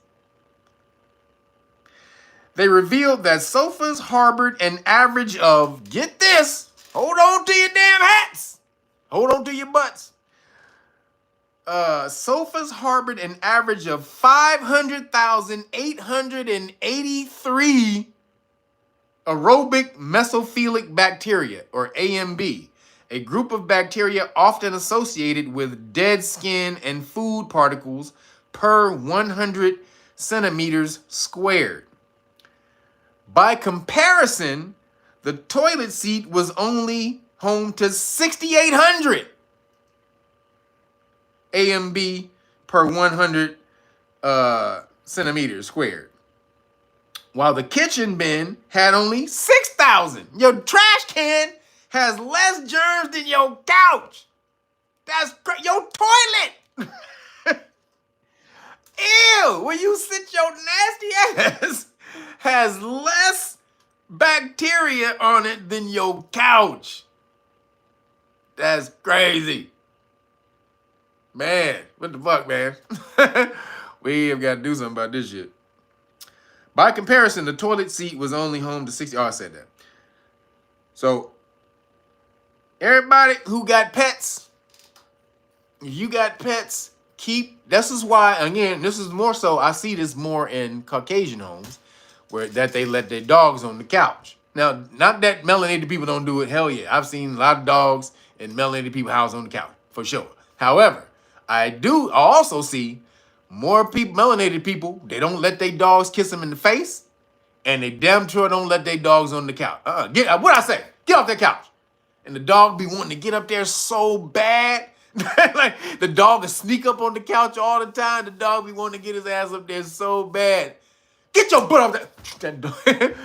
They revealed that sofas harbored an average of, get this, hold on to your damn hats, hold on to your butts. Sofas harbored an average of 500,883 aerobic mesophilic bacteria, or AMB, a group of bacteria often associated with dead skin and food particles per 100 centimeters squared. By comparison, the toilet seat was only home to 6,800 AMB per 100 centimeters squared, while the kitchen bin had only 6,000. Your trash can has less germs than your couch. That's your toilet. Ew, where you sit your nasty ass has less bacteria on it than your couch. That's crazy. Man, what the fuck, man? We have got to do something about this shit. By comparison, the toilet seat was only home to 60. Oh, I said that. So, everybody who got pets, if you got pets, this is why, again, this is more so, I see this more in Caucasian homes, where that they let their dogs on the couch. Now, not that melanated people don't do it. Hell yeah. I've seen a lot of dogs in melanated people's house on the couch, for sure. However, I also see more people, melanated people, they don't let their dogs kiss them in the face, and they damn sure don't let their dogs on the couch. What I say? Get off that couch. And the dog be wanting to get up there so bad. Like, the dog will sneak up on the couch all the time. The dog be wanting to get his ass up there so bad. Get your butt off that dog. It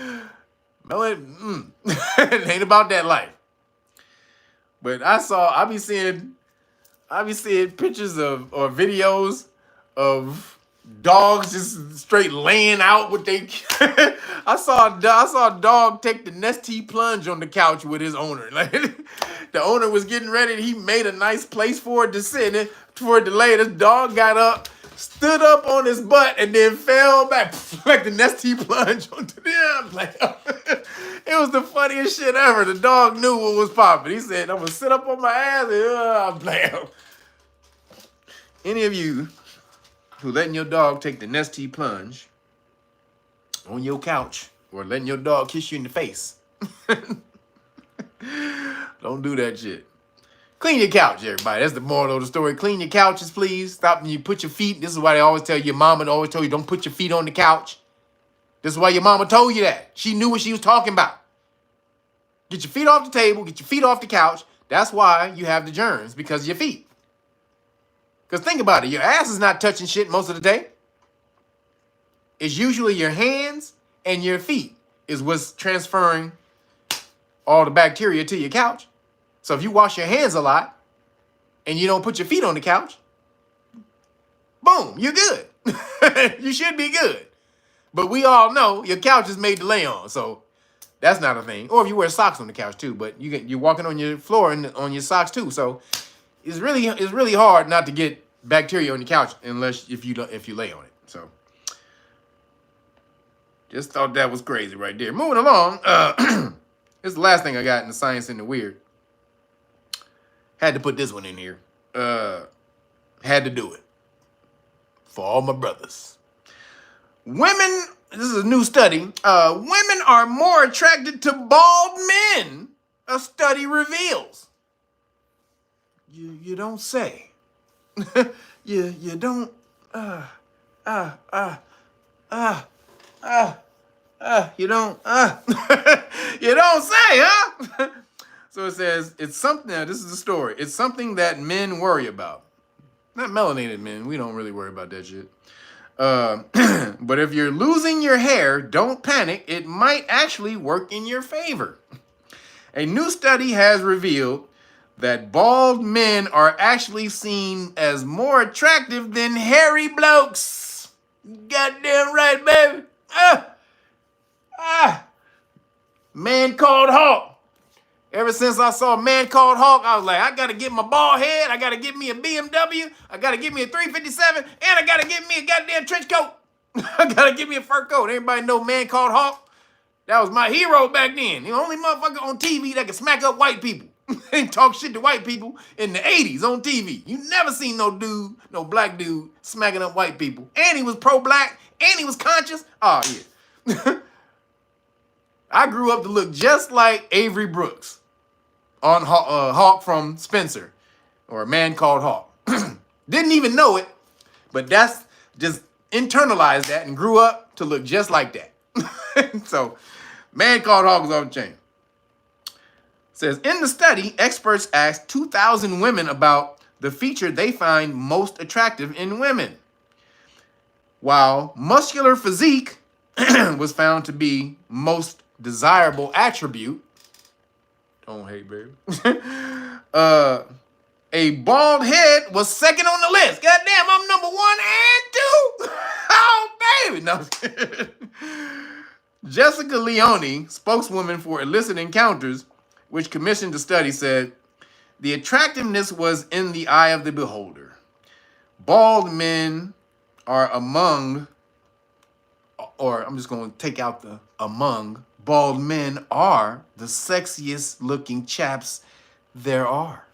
ain't about that life. But I be seeing pictures of or videos of dogs just straight laying out with they. I saw a dog take the Nestea plunge on the couch with his owner. Like, the owner was getting ready. He made a nice place for it to sit in, for it to lay. This dog got up, stood up on his butt, and then fell back like the Nestea plunge onto them. Like, it was the funniest shit ever. The dog knew what was popping. He said, "I'm gonna sit up on my ass and blam." Any of you who letting your dog take the Nestea plunge on your couch or letting your dog kiss you in the face, don't do that shit. Clean your couch, everybody. That's the moral of the story. Clean your couches, please. Stop when you put your feet. This is why they always tell you, your mama always told you, don't put your feet on the couch. This is why your mama told you that. She knew what she was talking about. Get your feet off the table. Get your feet off the couch. That's why you have the germs, because of your feet. Because think about it. Your ass is not touching shit most of the day. It's usually your hands and your feet is what's transferring all the bacteria to your couch. So if you wash your hands a lot and you don't put your feet on the couch, boom, you're good. You should be good. But we all know your couch is made to lay on, so that's not a thing. Or if you wear socks on the couch too, but you're walking on your floor and on your socks too. So it's really hard not to get bacteria on the couch unless if you lay on it. So just thought that was crazy right there. Moving along, this is the last thing I got in the science and the weird. Had to put this one in here. Had to do it. For all my brothers. Women, this is a new study. Women are more attracted to bald men, a study reveals. You don't say. you don't. You don't. You don't say, huh? So it says, it's something, now this is the story. It's something that men worry about. Not melanated men. We don't really worry about that shit. But if you're losing your hair, don't panic. It might actually work in your favor. A new study has revealed that bald men are actually seen as more attractive than hairy blokes. Goddamn right, baby. Man called Hart. Ever since I saw a man called Hawk, I was like, I gotta get my bald head, I gotta get me a BMW, I gotta get me a 357, and I gotta get me a goddamn trench coat. I gotta get me a fur coat. Everybody know man called Hawk? That was my hero back then. The only motherfucker on TV that could smack up white people and talk shit to white people in the 80s on TV. You never seen no black dude smacking up white people. And he was pro-black, and he was conscious. Oh, yeah. I grew up to look just like Avery Brooks on Hawk from Spencer, or A Man Called Hawk. Didn't even know it, but that's just internalized that and grew up to look just like that. So, Man Called Hawk was on the chain. Says, in the study, experts asked 2,000 women about the feature they find most attractive in women. While muscular physique was found to be most desirable attribute, don't hate, baby. A bald head was second on the list. Goddamn, I'm number 1 and 2. Oh, baby. No. Jessica Leone, spokeswoman for Illicit Encounters, which commissioned the study, said, the attractiveness was in the eye of the beholder. Bald men are among, or I'm just going to take out the among, bald men are the sexiest looking chaps there are.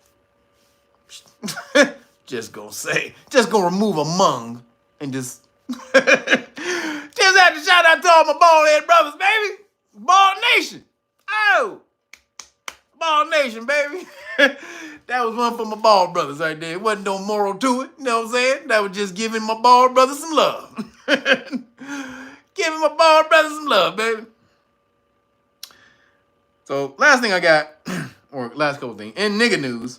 Just gonna remove among and just just had to shout out to all my bald head brothers, baby. Bald Nation. Oh, Bald Nation, baby. That was one for my bald brothers right there. It wasn't no moral to it, you know what I'm saying? That was just giving my bald brothers some love. Giving my bald brothers some love, baby. So last thing I got, or last couple things, in nigga news,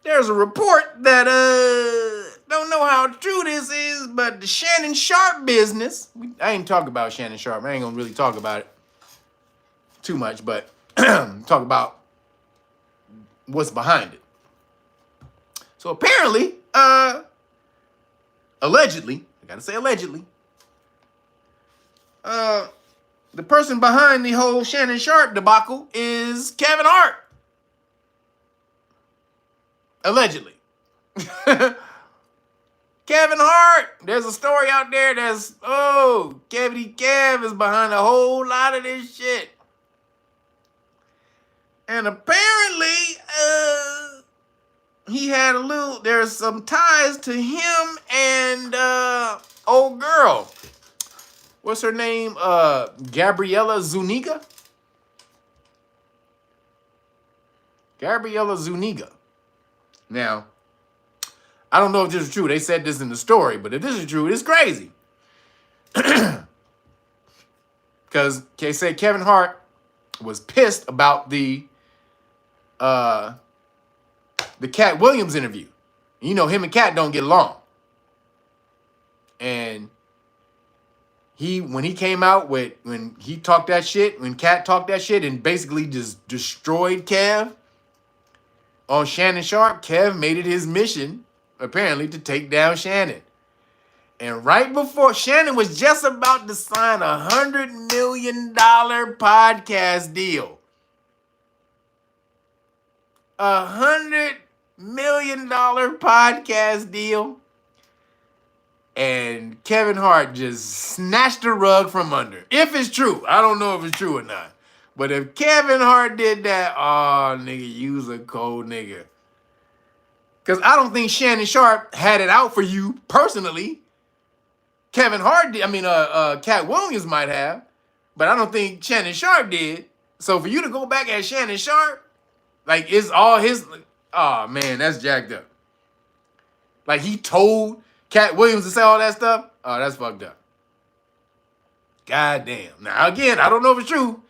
there's a report that don't know how true this is, but the Shannon Sharp business. I ain't talk about Shannon Sharp. I ain't gonna really talk about it too much, but talk about what's behind it. So apparently, allegedly, I gotta say allegedly, the person behind the whole Shannon Sharp debacle is Kevin Hart. Allegedly. Kevin Hart. There's a story out there that's, Kevity Kev is behind a whole lot of this shit. And apparently, he had there's some ties to him and old girl. What's her name? Gabriella Zuniga? Gabriella Zuniga. Now, I don't know if this is true. They said this in the story, but if this is true, it's crazy. Because they say Kevin Hart was pissed about the Cat Williams interview. You know, him and Cat don't get along. And when he came out with, when he talked that shit, when Cat talked that shit and basically just destroyed Kev on Shannon Sharp, Kev made it his mission, apparently, to take down Shannon. And right before, Shannon was just about to sign a $100 million podcast deal. $100 million podcast deal. And Kevin Hart just snatched the rug from under. If it's true. I don't know if it's true or not. But if Kevin Hart did that, oh, nigga, you's a cold nigga. Because I don't think Shannon Sharp had it out for you personally. Kevin Hart did. I mean, Cat Williams might have. But I don't think Shannon Sharp did. So for you to go back at Shannon Sharp, like, it's all his... Oh, man, that's jacked up. Like, he told Cat Williams to say all that stuff? Oh, that's fucked up. God damn. Now, again, I don't know if it's true.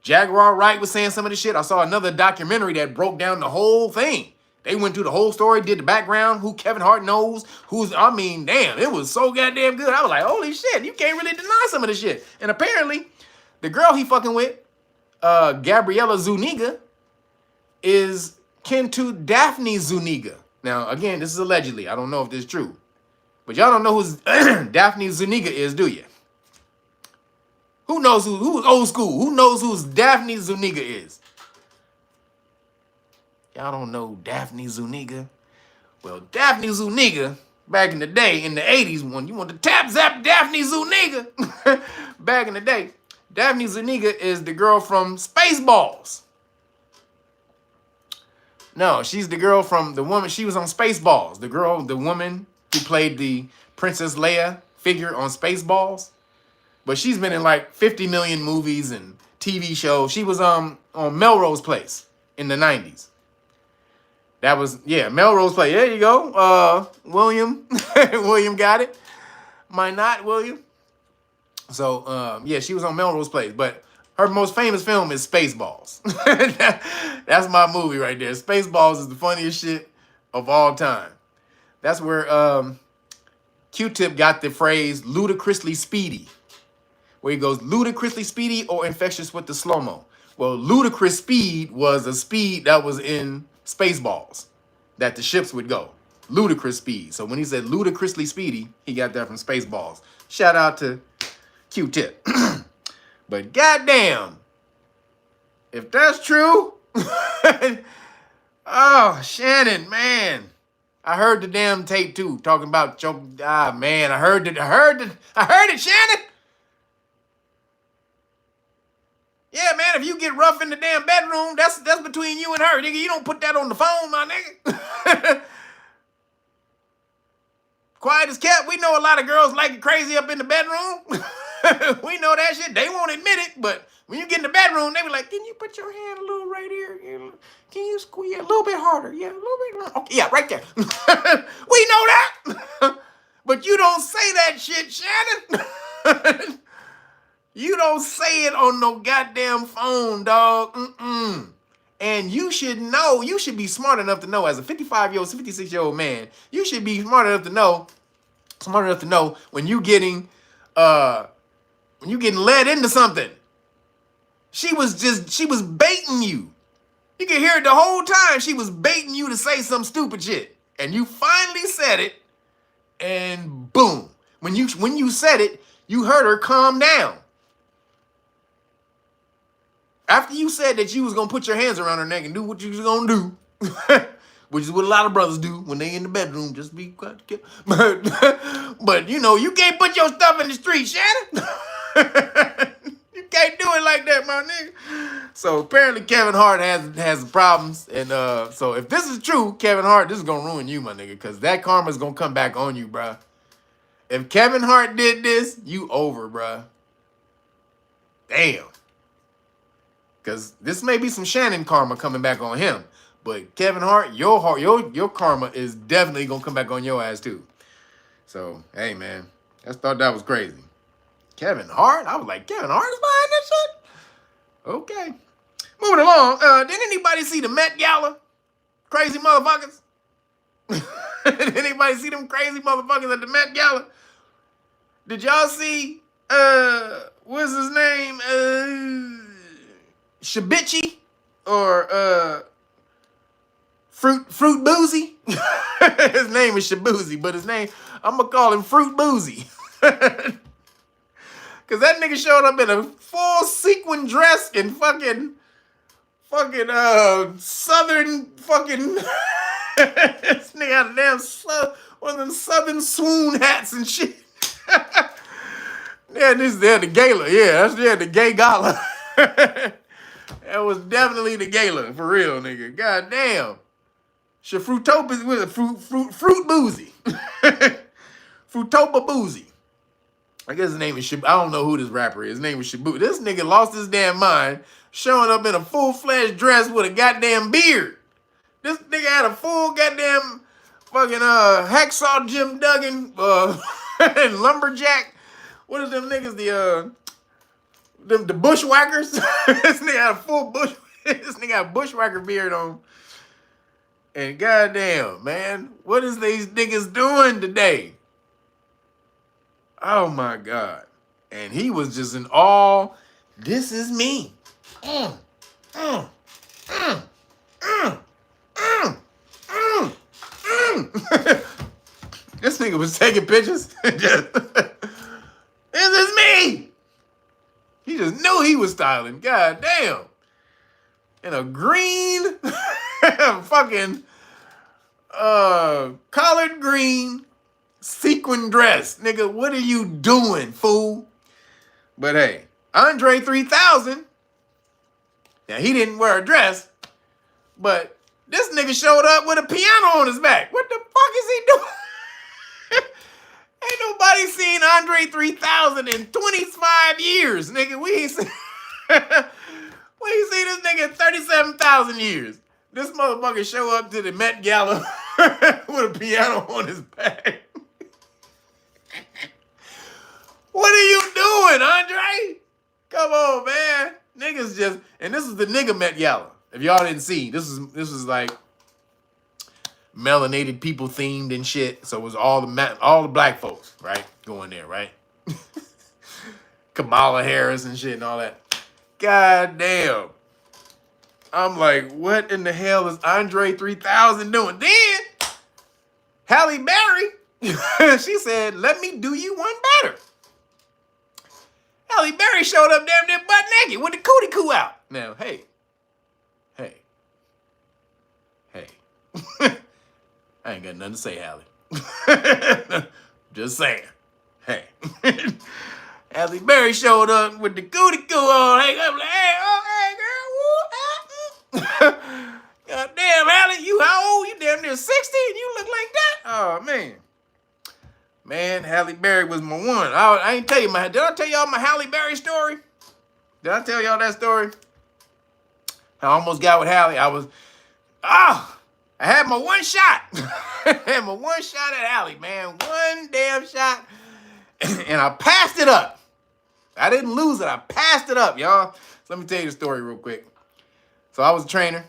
Jaguar Wright was saying some of this shit. I saw another documentary that broke down the whole thing. They went through the whole story, did the background, who Kevin Hart knows, I mean, damn, it was so goddamn good. I was like, holy shit, you can't really deny some of this shit. And apparently, the girl he fucking with, Gabriella Zuniga, is kin to Daphne Zuniga. Now, again, this is allegedly. I don't know if this is true. But y'all don't know who Daphne Zuniga is, do you? Who knows who's old school? Who knows who Daphne Zuniga is? Y'all don't know Daphne Zuniga? Well, Daphne Zuniga, back in the day, in the 80s, when you want to tap zap Daphne Zuniga, back in the day, Daphne Zuniga is the girl from Spaceballs. No, she's the girl from the woman, she was on Spaceballs. The woman who played the Princess Leia figure on Spaceballs. But she's been in like 50 million movies and TV shows. She was on Melrose Place in the 90s. That was, yeah, Melrose Place. There you go. William. William got it. Might not, William. So, yeah, she was on Melrose Place. But her most famous film is Spaceballs. That's my movie right there. Spaceballs is the funniest shit of all time. That's where Q-Tip got the phrase ludicrously speedy. Where he goes, ludicrously speedy or infectious with the slow-mo. Well, ludicrous speed was a speed that was in Spaceballs that the ships would go. Ludicrous speed. So when he said ludicrously speedy, he got that from Spaceballs. Shout out to Q-tip. But goddamn, if that's true, oh, Shannon, man. I heard the damn tape too, talking about choking. Ah, man, I heard it, Shannon. Yeah, man, if you get rough in the damn bedroom, that's between you and her, nigga. You don't put that on the phone, my nigga. Quiet as kept. We know a lot of girls like it crazy up in the bedroom. We know that shit. They won't admit it, but when you get in the bedroom, they be like, "Can you put your hand a little right here? Can you squeeze a little bit harder? Yeah, a little bit harder. Okay, yeah, right there." We know that. But you don't say that shit, Shannon. You don't say it on no goddamn phone, dog. And you should know, you should be smart enough to know, as a 55-year-old, 56-year-old man, you should be smart enough to know when you getting led into something. She was baiting you. You can hear it the whole time. She was baiting you to say some stupid shit. And you finally said it, and boom. When you said it, you heard her calm down. After you said that you was gonna put your hands around her neck and do what you was gonna do, which is what a lot of brothers do when they in the bedroom, just be quiet. But you know, you can't put your stuff in the street, Shannon. You can't do it like that, my nigga. So apparently Kevin Hart has problems, and so if this is true, Kevin Hart, this is gonna ruin you, my nigga, because that karma's gonna come back on you, bruh. If Kevin Hart did this, you over, bruh. Damn. Because this may be some Shannon karma coming back on him. But Kevin Hart, your karma is definitely going to come back on your ass too. So, hey, man. I thought that was crazy. Kevin Hart? I was like, Kevin Hart is behind that shit? Okay. Moving along. Did anybody see the METgalla? Crazy motherfuckers? Did anybody see them crazy motherfuckers at the METgalla? Did y'all see, what's his name? Shabichi or Fruit Boozy. His name is Shabuzi, but his name, I'm gonna call him Fruit Boozy. Cause that nigga showed up in a full sequin dress and fucking southern fucking this nigga had a damn one of them southern swoon hats and shit. Yeah, they had the gala. Yeah, the gay gala. That was definitely the gala, for real, nigga. God damn. Frutopian with a fruit boozy. Frutopa boozy. I guess his name is I don't know who this rapper is. His name is Shabu. This nigga lost his damn mind showing up in a full-fledged dress with a goddamn beard. This nigga had a full goddamn fucking hacksaw Jim Duggan and lumberjack. What is them niggas? The bushwhackers. This nigga had a full this nigga had a bushwhacker beard on. And goddamn, man, what is these niggas doing today? Oh my God. And he was just in awe. This is me. This nigga was taking pictures. This is me. He just knew he was styling. God damn. In a green fucking collard green sequin dress. Nigga, what are you doing, fool? But hey, Andre 3000, now he didn't wear a dress, but this nigga showed up with a piano on his back. What the fuck is he doing? Ain't nobody seen Andre 3000 in 25 years, nigga. We ain't seen this nigga in 37,000 years. This motherfucker show up to the METgalla with a piano on his back. What are you doing, Andre? Come on, man. Niggas just, and this is the nigga METgalla. If y'all didn't see, this is like melanated people themed and shit. So it was all the black folks, right? Going there, right? Kamala Harris and shit and all that. God damn. I'm like, what in the hell is Andre 3000 doing? Then Halle Berry, she said, let me do you one better. Halle Berry showed up damn near butt naked with the cootie coo out. Now, hey. I ain't got nothing to say, Halle. Just saying. Hey. Halle Berry showed up with the cootie coo on. Hey, I'm like, hey, oh, hey, girl. God damn, Halle, you how old? You damn near 60 and you look like that? Oh, man. Man, Halle Berry was my one. I ain't tell you did I tell y'all my Halle Berry story? Did I tell y'all that story? I almost got with Halle. I had my one shot. I had my one shot at Halle, man. One damn shot. And I passed it up. I didn't lose it. I passed it up, y'all. So let me tell you the story real quick. So I was a trainer.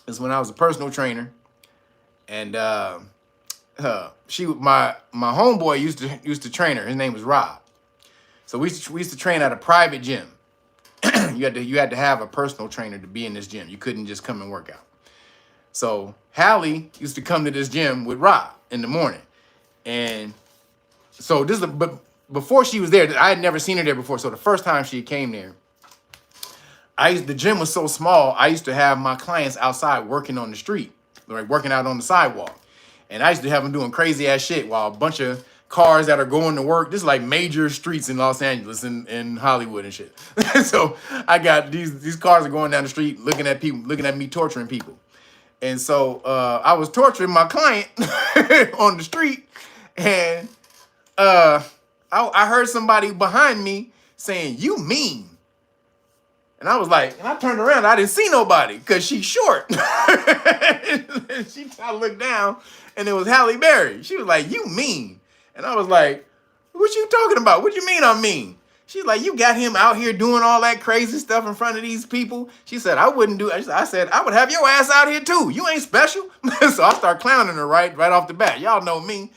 This is when I was a personal trainer. And my homeboy used to train her. His name was Rob. So we used to train at a private gym. You had to have a personal trainer to be in this gym. You couldn't just come and work out. So Halle used to come to this gym with Rob in the morning. And so but before she was there, I had never seen her there before. So the first time she came there, the gym was so small, I used to have my clients outside working on the street, like working out on the sidewalk. And I used to have them doing crazy ass shit while a bunch of cars that are going to work. This is like major streets in Los Angeles and Hollywood and shit. So I got these cars are going down the street looking at me torturing people. And so I was torturing my client on the street, and I heard somebody behind me saying, "You mean?" And I was like, and I turned around, I didn't see nobody because she's short. I looked down, and it was Halle Berry. She was like, "You mean?" And I was like, "What you talking about? What you mean I'm mean?" She's like, "You got him out here doing all that crazy stuff in front of these people." She said, "I wouldn't do it." I said, "I would have your ass out here too. You ain't special." So I start clowning her right off the bat. Y'all know me.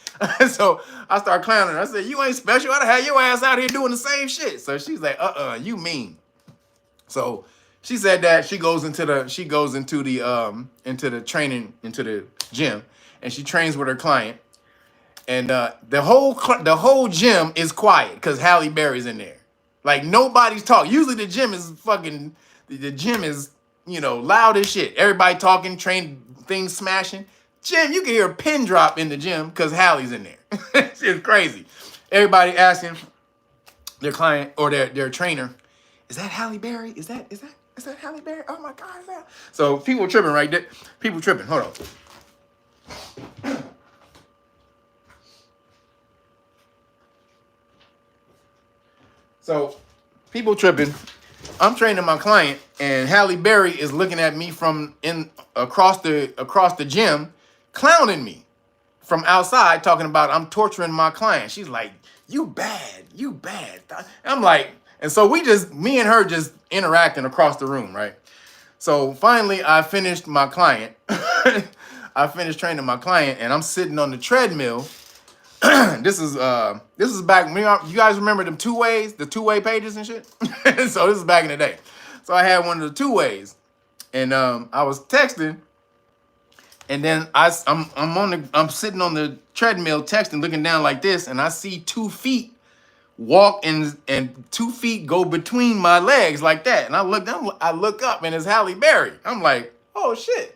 So I start clowning her. I said, "You ain't special. I'd have your ass out here doing the same shit." So she's like, "You mean?" So she said that she goes into the gym, and she trains with her client. And the whole gym is quiet because Halle Berry's in there. Like nobody's talking. Usually the gym is loud as shit. Everybody talking, train things smashing. Gym, you can hear a pin drop in the gym because Halle's in there. It's crazy. Everybody asking their client or their trainer, "Is that Halle Berry? Is that Halle Berry? Oh my God, is that?" So people tripping right there. People tripping. Hold on. So people tripping. I'm training my client, and Halle Berry is looking at me from across the gym, clowning me from outside, talking about I'm torturing my client. She's like, "You bad, you bad." I'm like, and so me and her just interacting across the room, right? So finally, I finished my client. I finished training my client, and I'm sitting on the treadmill. This is back. You guys remember them the two-way pages and shit? So this is back in the day. So I had one of the two-ways, and I was texting, and then I'm sitting on the treadmill texting, looking down like this, and I see 2 feet walk and 2 feet go between my legs like that, and I look up, and it's Halle Berry. I'm like, "Oh shit."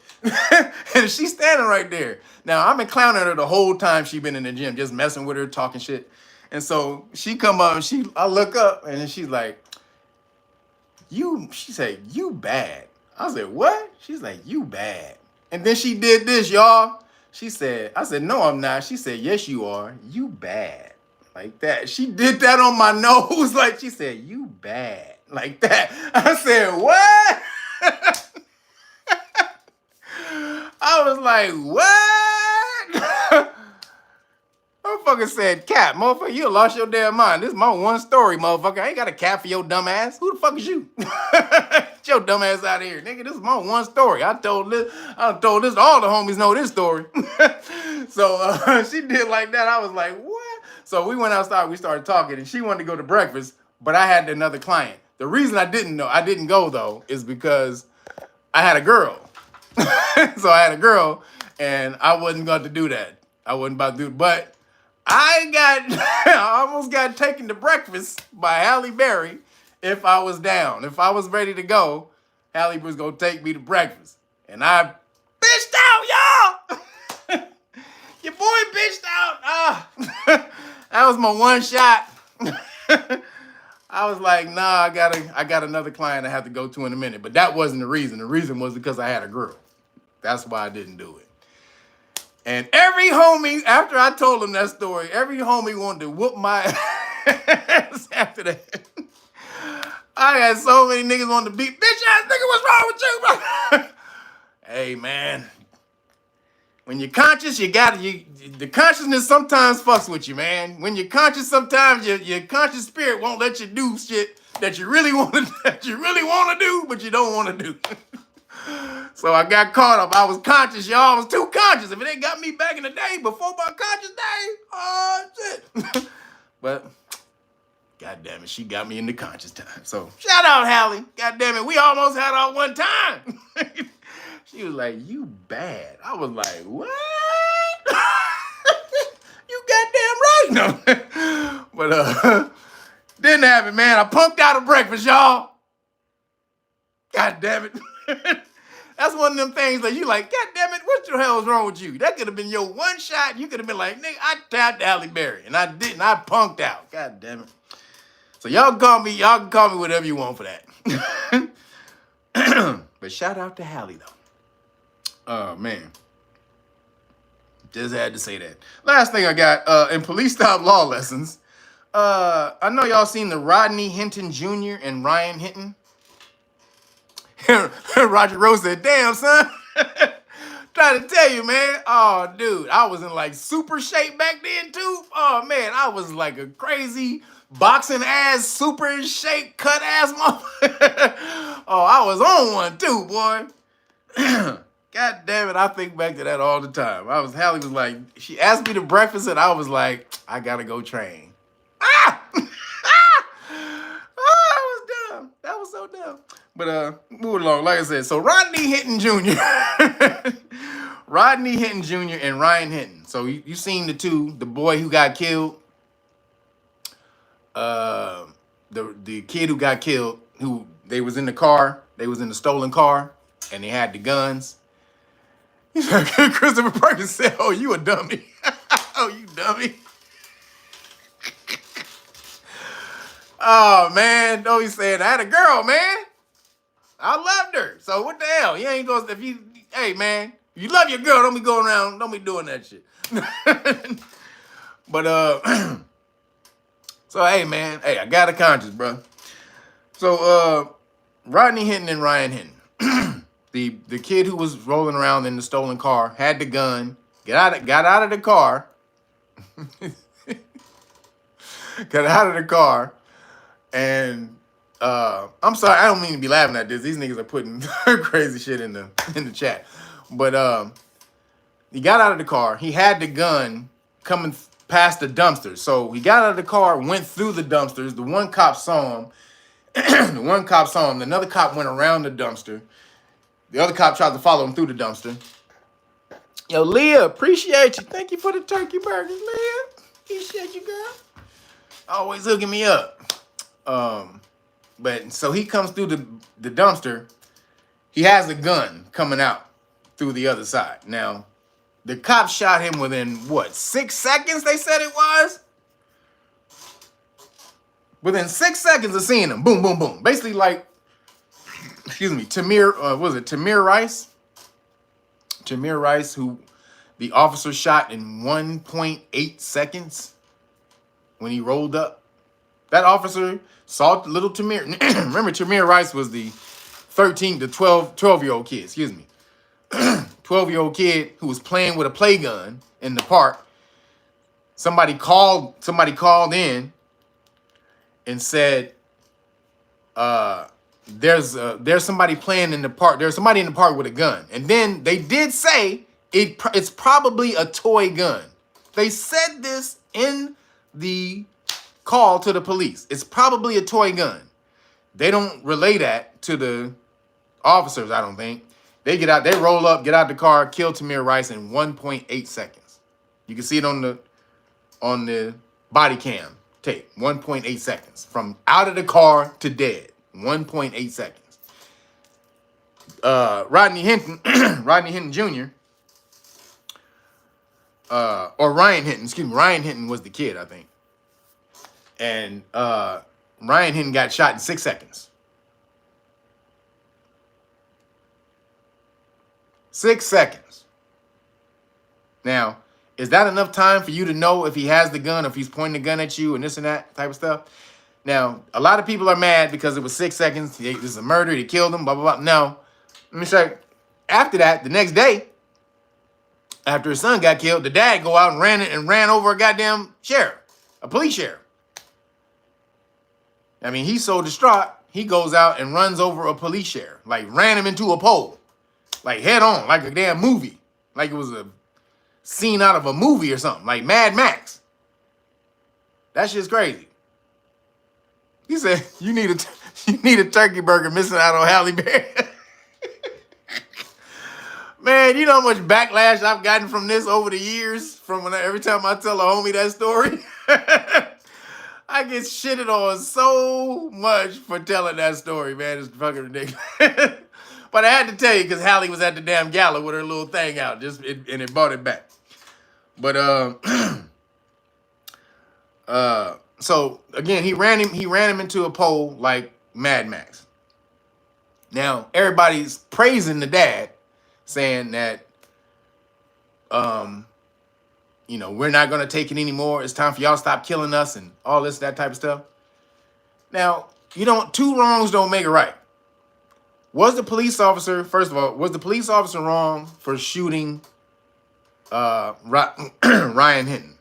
And she's standing right there. Now, I've been clowning her the whole time she's been in the gym, just messing with her, talking shit. And so she come up, and I look up, and then she's like, she said, "You bad." I said, "What?" She's like, "You bad." And then she did this, y'all. I said, "No, I'm not." She said, "Yes, you are. You bad." Like that. She did that on my nose. Like she said, "You bad." Like that. I said, "What?" I was like, "What?" Motherfucker said, "Cap, motherfucker, you lost your damn mind. This is my one story, motherfucker. I ain't got a cap for your dumb ass. Who the fuck is you?" Get your dumb ass out of here, nigga. This is my one story. I told this. All the homies know this story. So she did like that. I was like, "What?" So we went outside. We started talking, and she wanted to go to breakfast, but I had another client. The reason I didn't go though, is because I had a girl. So I had a girl, and I wasn't going to do that. I wasn't about to do it, but I almost got got taken to breakfast by Halle Berry if I was down. If I was ready to go, Halle was going to take me to breakfast. And I bitched out, y'all. Your boy bitched out. That was my one shot. I was like, nah, I got another client I have to go to in a minute. But that wasn't the reason. The reason was because I had a girl. That's why I didn't do it. And every homie, after I told him that story, every homie wanted to whoop my ass after that. I had so many niggas wanting to beat, bitch ass nigga, what's wrong with you, bro? Hey, man. When you're conscious, the consciousness sometimes fucks with you, man. When you're conscious, sometimes your conscious spirit won't let you do shit that you really want to do, but you don't want to do. So I got caught up. I was conscious, y'all. I was too conscious. If it ain't got me back in the day before my conscious day, oh shit. But God damn it, she got me into conscious time. So shout out, Halle. God damn it, we almost had our one time. She was like, you bad. I was like, what? You goddamn right. No. But didn't happen, man. I punked out of breakfast, y'all. God damn it. That's one of them things that you like, God damn it, what the hell is wrong with you? That could have been your one shot. You could have been like, nigga, I tapped Halle Berry. And I didn't. I punked out. God damn it. So y'all can call me whatever you want for that. But shout out to Halle, though. Oh, man. Just had to say that. Last thing I got, in police stop law lessons, I know y'all seen the Rodney Hinton Jr. and Ryan Hinton. Roger Rose said, damn, son. Trying to tell you, man. Oh, dude, I was in like super shape back then, too. Oh, man, I was like a crazy boxing ass, super in shape, cut ass motherfucker. Oh, I was on one, too, boy. God damn it, I think back to that all the time. Halle was like, she asked me to breakfast, and I was like, I gotta go train. Ah! Oh, that was dumb. That was so dumb. But moving along, like I said, so Rodney Hinton Jr. Rodney Hinton Jr. and Ryan Hinton. So you seen the two, the boy who got killed, the kid who got killed, who they was in the car, they was in the stolen car, and they had the guns. Christopher Perkins said, oh, you a dummy. Oh, you dummy. Oh, man. Don't be saying I had a girl, man. I loved her. So what the hell? You ain't gonna, hey, man, you love your girl, don't be going around, don't be doing that shit. But, so, hey, man, hey, I got a conscience, bro. So, Rodney Hinton and Ryan Hinton. The kid who was rolling around in the stolen car had the gun, got out of the car, got out of the car, and I'm sorry, I don't mean to be laughing at this. These niggas are putting crazy shit in the chat, but he got out of the car. He had the gun coming past the dumpster, so he got out of the car, went through the dumpsters. The one cop saw him. Another cop went around the dumpster. The other cop tried to follow him through the dumpster. Yo, Leah, appreciate you. Thank you for the turkey burgers, Leah. Appreciate you, girl. Always hooking me up. But so he comes through the dumpster. He has a gun coming out through the other side. Now, the cop shot him within, what, 6 seconds they said it was? Within 6 seconds of seeing him. Boom, boom, boom. Basically like, excuse me, Tamir Rice? Tamir Rice, who the officer shot in 1.8 seconds when he rolled up. That officer saw little Tamir. Remember, Tamir Rice was the 12-year-old kid, excuse me. 12-year-old kid who was playing with a play gun in the park. Somebody called in and said, there's somebody playing in the park. There's somebody in the park with a gun. And then they did say it's probably a toy gun. They said this in the call to the police. It's probably a toy gun. They don't relay that to the officers, I don't think. They get out, they roll up, get out the car, kill Tamir Rice in 1.8 seconds. You can see it on the body cam. tape. 1.8 seconds. From out of the car to dead. 1.8 seconds. Rodney Hinton, Rodney Hinton Jr., or Ryan Hinton, excuse me, Ryan Hinton was the kid, I think. And Ryan Hinton got shot in 6 seconds. 6 seconds. Now, is that enough time for you to know if he has the gun, if he's pointing the gun at you and this and that type of stuff? Now, a lot of people are mad because it was 6 seconds. This is a murder. He killed him, blah, blah, blah. No. Let me say, after that, the next day, after his son got killed, the dad go out and ran over a goddamn sheriff, a police sheriff. I mean, he's so distraught, he goes out and runs over a police sheriff, like ran him into a pole, like head on, like a damn movie, like it was a scene out of a movie or something, like Mad Max. That shit's crazy. He said, you need a turkey burger missing out on Halle Berry. Man, you know how much backlash I've gotten from this over the years? From every time I tell a homie that story? I get shitted on so much for telling that story, man. It's fucking ridiculous. But I had to tell you because Halle was at the damn gala with her little thing out, and it brought it back. But so again, he ran him into a pole like Mad Max. Now everybody's praising the dad, saying that you know, we're not gonna take it anymore. It's time for y'all to stop killing us and all this, that type of stuff. Now, two wrongs don't make it right. Was the police officer, first of all, was the police officer wrong for shooting Ryan Hinton?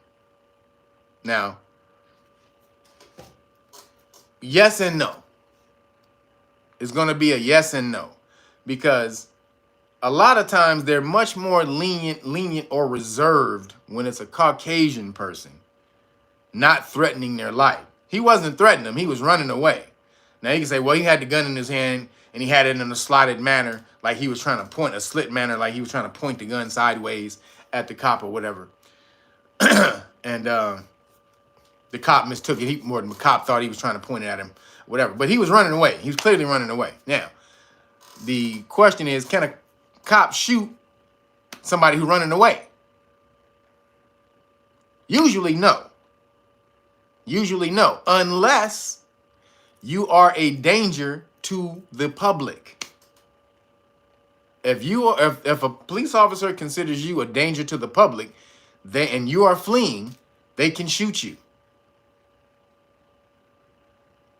Now, yes and no. It's going to be a yes and no. Because a lot of times they're much more lenient or reserved when it's a Caucasian person not threatening their life. He wasn't threatening them. He was running away. Now, you can say, well, he had the gun in his hand and he had it in a slotted manner, like he was trying to point, a slit manner, like he was trying to point the gun sideways at the cop or whatever. And the cop mistook it. The cop thought he was trying to point it at him, whatever. But he was running away. He was clearly running away. Now, the question is, can a cop shoot somebody who's running away? Usually no. Usually no, unless you are a danger to the public. If a police officer considers you a danger to the public, and you are fleeing, they can shoot you.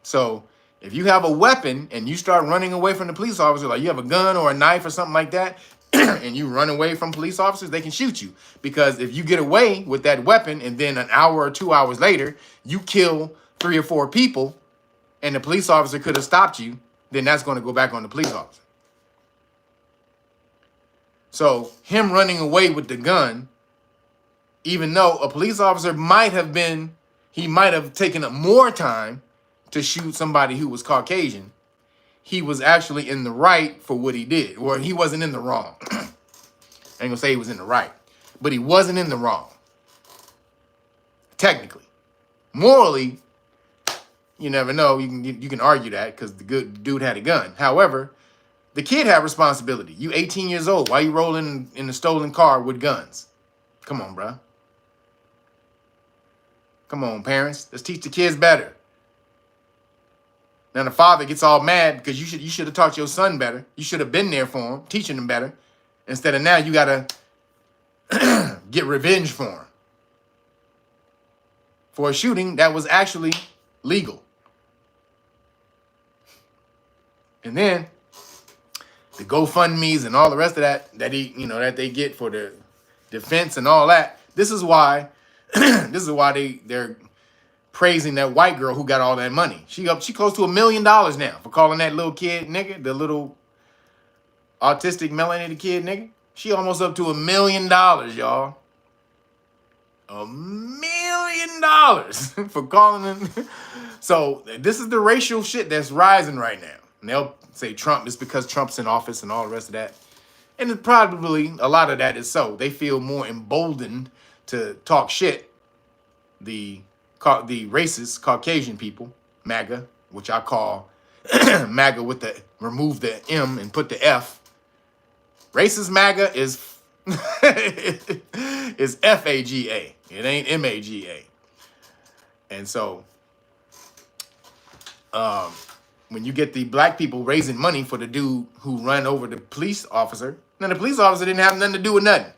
So if you have a weapon and you start running away from the police officer, like you have a gun or a knife or something like that, and you run away from police officers, they can shoot you. Because if you get away with that weapon and then an hour or 2 hours later, you kill 3 or 4 people and the police officer could have stopped you, then that's going to go back on the police officer. So him running away with the gun, even though a police officer might have taken up more time to shoot somebody who was Caucasian, he was actually in the right for what he did. Or he wasn't in the wrong. I ain't gonna say he was in the right, but he wasn't in the wrong. Technically. Morally, you never know. You can argue that because the good dude had a gun. However, the kid had responsibility. You 18 years old. Why you rolling in a stolen car with guns? Come on, bro. Come on, parents. Let's teach the kids better. Now the father gets all mad because you should have taught your son better. You should have been there for him, teaching him better. Instead of now you got to get revenge for him. For a shooting that was actually legal. And then the GoFundMes and all the rest of that they get for the defense and all that. This is why they're praising that white girl who got all that money. She close to $1 million now for calling that little kid nigga, the little autistic melanated kid nigga. She almost up to $1 million, y'all. $1 million for calling him. So this is the racial shit that's rising right now. And they'll say Trump is because Trump's in office and all the rest of that. And it's probably a lot of that is so. They feel more emboldened to talk shit, the the racist Caucasian people, MAGA, which I call MAGA with the remove the M and put the F. Racist MAGA is is FAGA. It ain't MAGA. And so when you get the black people raising money for the dude who run over the police officer, now the police officer didn't have nothing to do with nothing.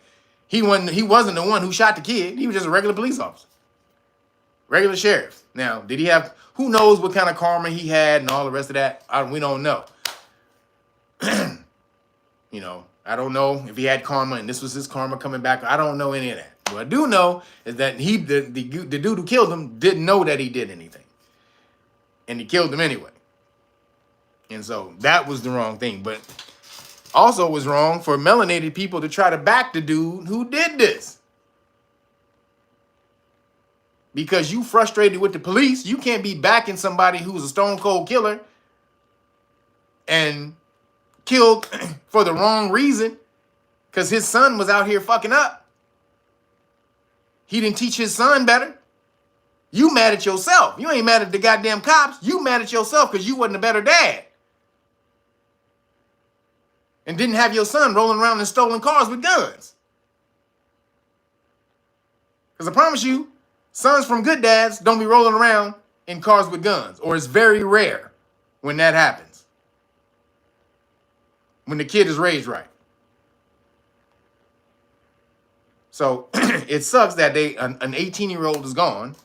He wasn't the one who shot the kid. He was just a regular police officer. Regular sheriff. Now, did he have, who knows what kind of karma he had and all the rest of that? We don't know. You know, I don't know if he had karma and this was his karma coming back. I don't know any of that. What I do know is that the dude who killed him didn't know that he did anything. And he killed him anyway. And so that was the wrong thing. But also was wrong for melanated people to try to back the dude who did this. Because you frustrated with the police, you can't be backing somebody who's a stone cold killer and killed for the wrong reason because his son was out here fucking up. He didn't teach his son better. You mad at yourself. You ain't mad at the goddamn cops. You mad at yourself because you wasn't a better dad. And didn't have your son rolling around in stolen cars with guns. Because I promise you, sons from good dads don't be rolling around in cars with guns. Or it's very rare when that happens. When the kid is raised right. So it sucks that an 18-year-old is gone,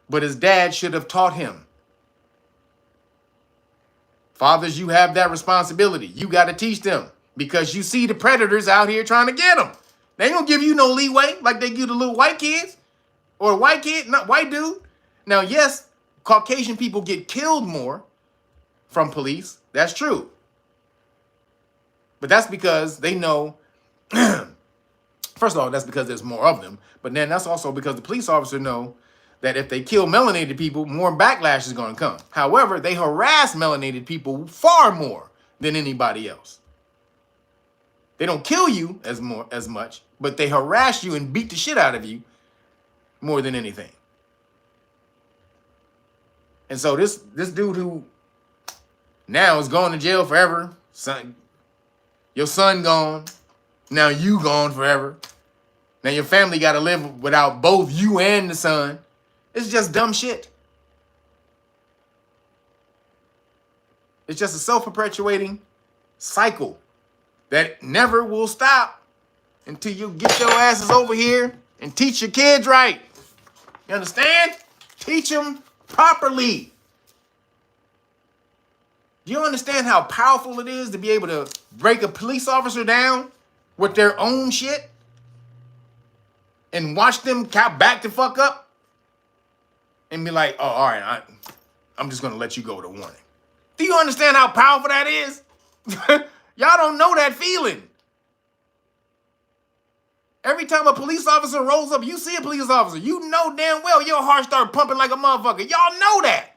but his dad should have taught him. Fathers, you have that responsibility. You got to teach them because you see the predators out here trying to get them. They ain't going to give you no leeway like they give the little white kids or a white kid, not white dude. Now, yes, Caucasian people get killed more from police. That's true. But that's because they know, first of all, that's because there's more of them. But then that's also because the police officer know that if they kill melanated people, more backlash is going to come. However, they harass melanated people far more than anybody else. They don't kill you as much, but they harass you and beat the shit out of you more than anything. And so this dude who now is going to jail forever, your son gone, now you gone forever. Now your family got to live without both you and the son. It's just dumb shit. It's just a self-perpetuating cycle that never will stop until you get your asses over here and teach your kids right. You understand? Teach them properly. Do you understand how powerful it is to be able to break a police officer down with their own shit and watch them back the fuck up and be like, oh, all right, I'm just going to let you go with a warning. Do you understand how powerful that is? Y'all don't know that feeling. Every time a police officer rolls up, you see a police officer, you know damn well your heart start pumping like a motherfucker. Y'all know that.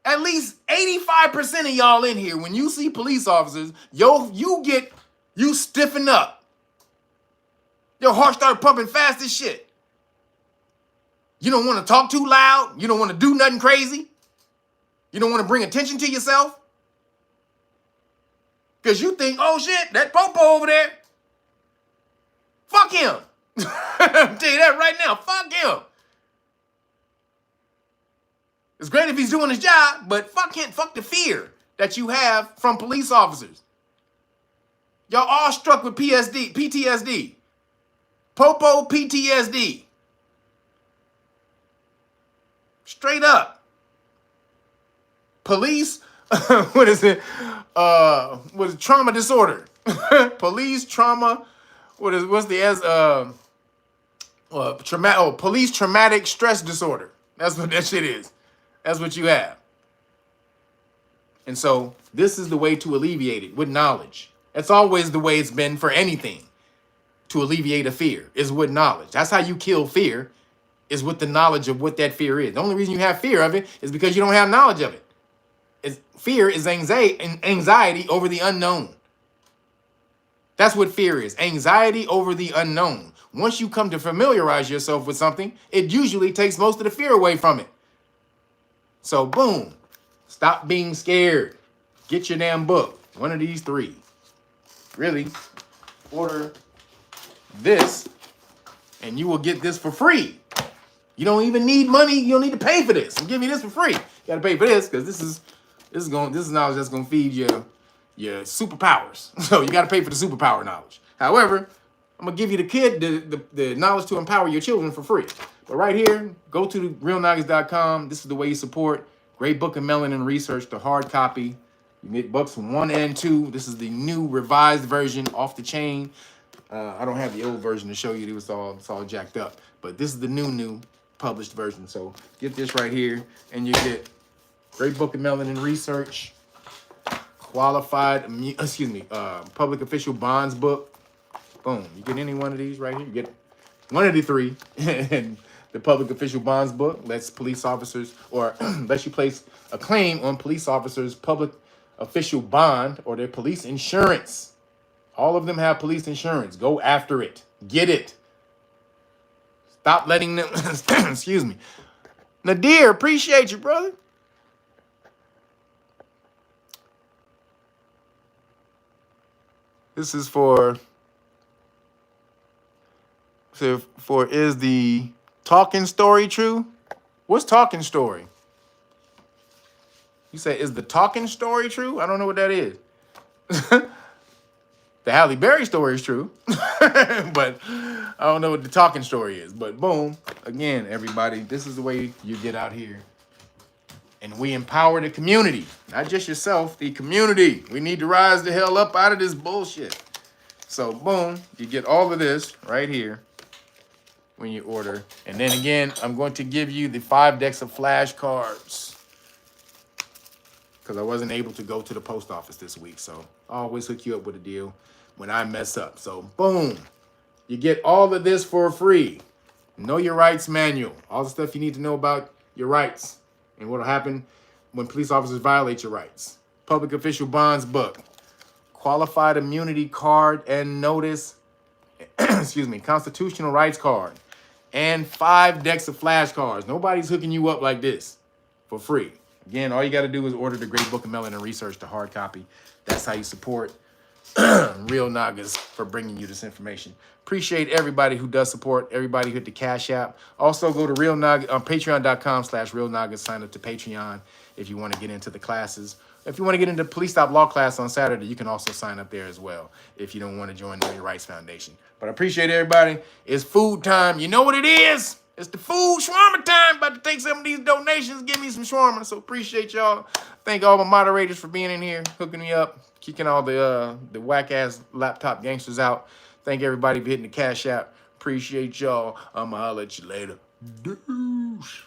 At least 85% of y'all in here, when you see police officers, you stiffen up. Your heart start pumping fast as shit. You don't want to talk too loud. You don't want to do nothing crazy. You don't want to bring attention to yourself. Because you think, oh shit, that popo over there, fuck him. I'll tell you that right now, fuck him. It's great if he's doing his job, but fuck him, fuck the fear that you have from police officers. Y'all all struck with PTSD. Popo PTSD. Straight up. Police, what is it? What is trauma disorder? Police trauma. Police traumatic stress disorder. That's what that shit is. That's what you have. And so this is the way to alleviate it, with knowledge. That's always the way it's been for anything. To alleviate a fear is with knowledge. That's how you kill fear, is with the knowledge of what that fear is. The only reason you have fear of it is because you don't have knowledge of it. Fear is anxiety over the unknown. That's what fear is. Anxiety over the unknown. Once you come to familiarize yourself with something, it usually takes most of the fear away from it. So boom, stop being scared. Get your damn book. One of these three. Really, order this and you will get this for free. You don't even need money. You don't need to pay for this. I'm giving you this for free. You got to pay for this because this is knowledge that's gonna feed your superpowers. So you got to pay for the superpower knowledge. However, I'm gonna give you the knowledge to empower your children for free. But right here, go to realnoggets.com. This is the way you support. Great book of melanin research, the hard copy. You get books 1 and 2. This is the new revised version, off the chain. I don't have the old version to show you. It's all jacked up. But this is the new published version. So get this right here, and you get great book of melanin research, qualified, public official bonds book. Boom. You get any one of these right here. You get one of the three. And the public official bonds book lets police officers, or lets you place a claim on police officers' public official bond or their police insurance. All of them have police insurance. Go after it. Get it. Stop letting them, excuse me. Nadir, appreciate you, brother. This is for is the talking story true? What's talking story? You say, is the talking story true? I don't know what that is. The Halle Berry story is true, but I don't know what the talking story is. But boom, again, everybody, this is the way you get out here. And we empower the community, not just yourself, the community. We need to rise the hell up out of this bullshit. So boom, you get all of this right here when you order. And then again, I'm going to give you the 5 decks of flashcards because I wasn't able to go to the post office this week. So I always hook you up with a deal when I mess up. So boom, you get all of this for free. Know your rights manual, all the stuff you need to know about your rights and what'll happen when police officers violate your rights. Public official bonds book, qualified immunity card and notice, excuse me, constitutional rights card, and 5 decks of flashcards. Nobody's hooking you up like this for free. Again, all you got to do is order the Great Book of Melanin Research, the hard copy. That's how you support Real Noggas for bringing you this information. Appreciate everybody who does support, everybody who hit the Cash App. Also, go to patreon.com/Real Noggas. Sign up to Patreon if you want to get into the classes. If you want to get into Police Stop Law class on Saturday, you can also sign up there as well if you don't want to join the Know Your Rights Foundation. But I appreciate everybody. It's food time. You know what it is? It's the food shawarma time. About to take some of these donations. Give me some shawarma. So appreciate y'all. Thank all my moderators for being in here, hooking me up, kicking all the whack-ass laptop gangsters out. Thank everybody for hitting the Cash App. Appreciate y'all. I'ma holler at you later. Deuce.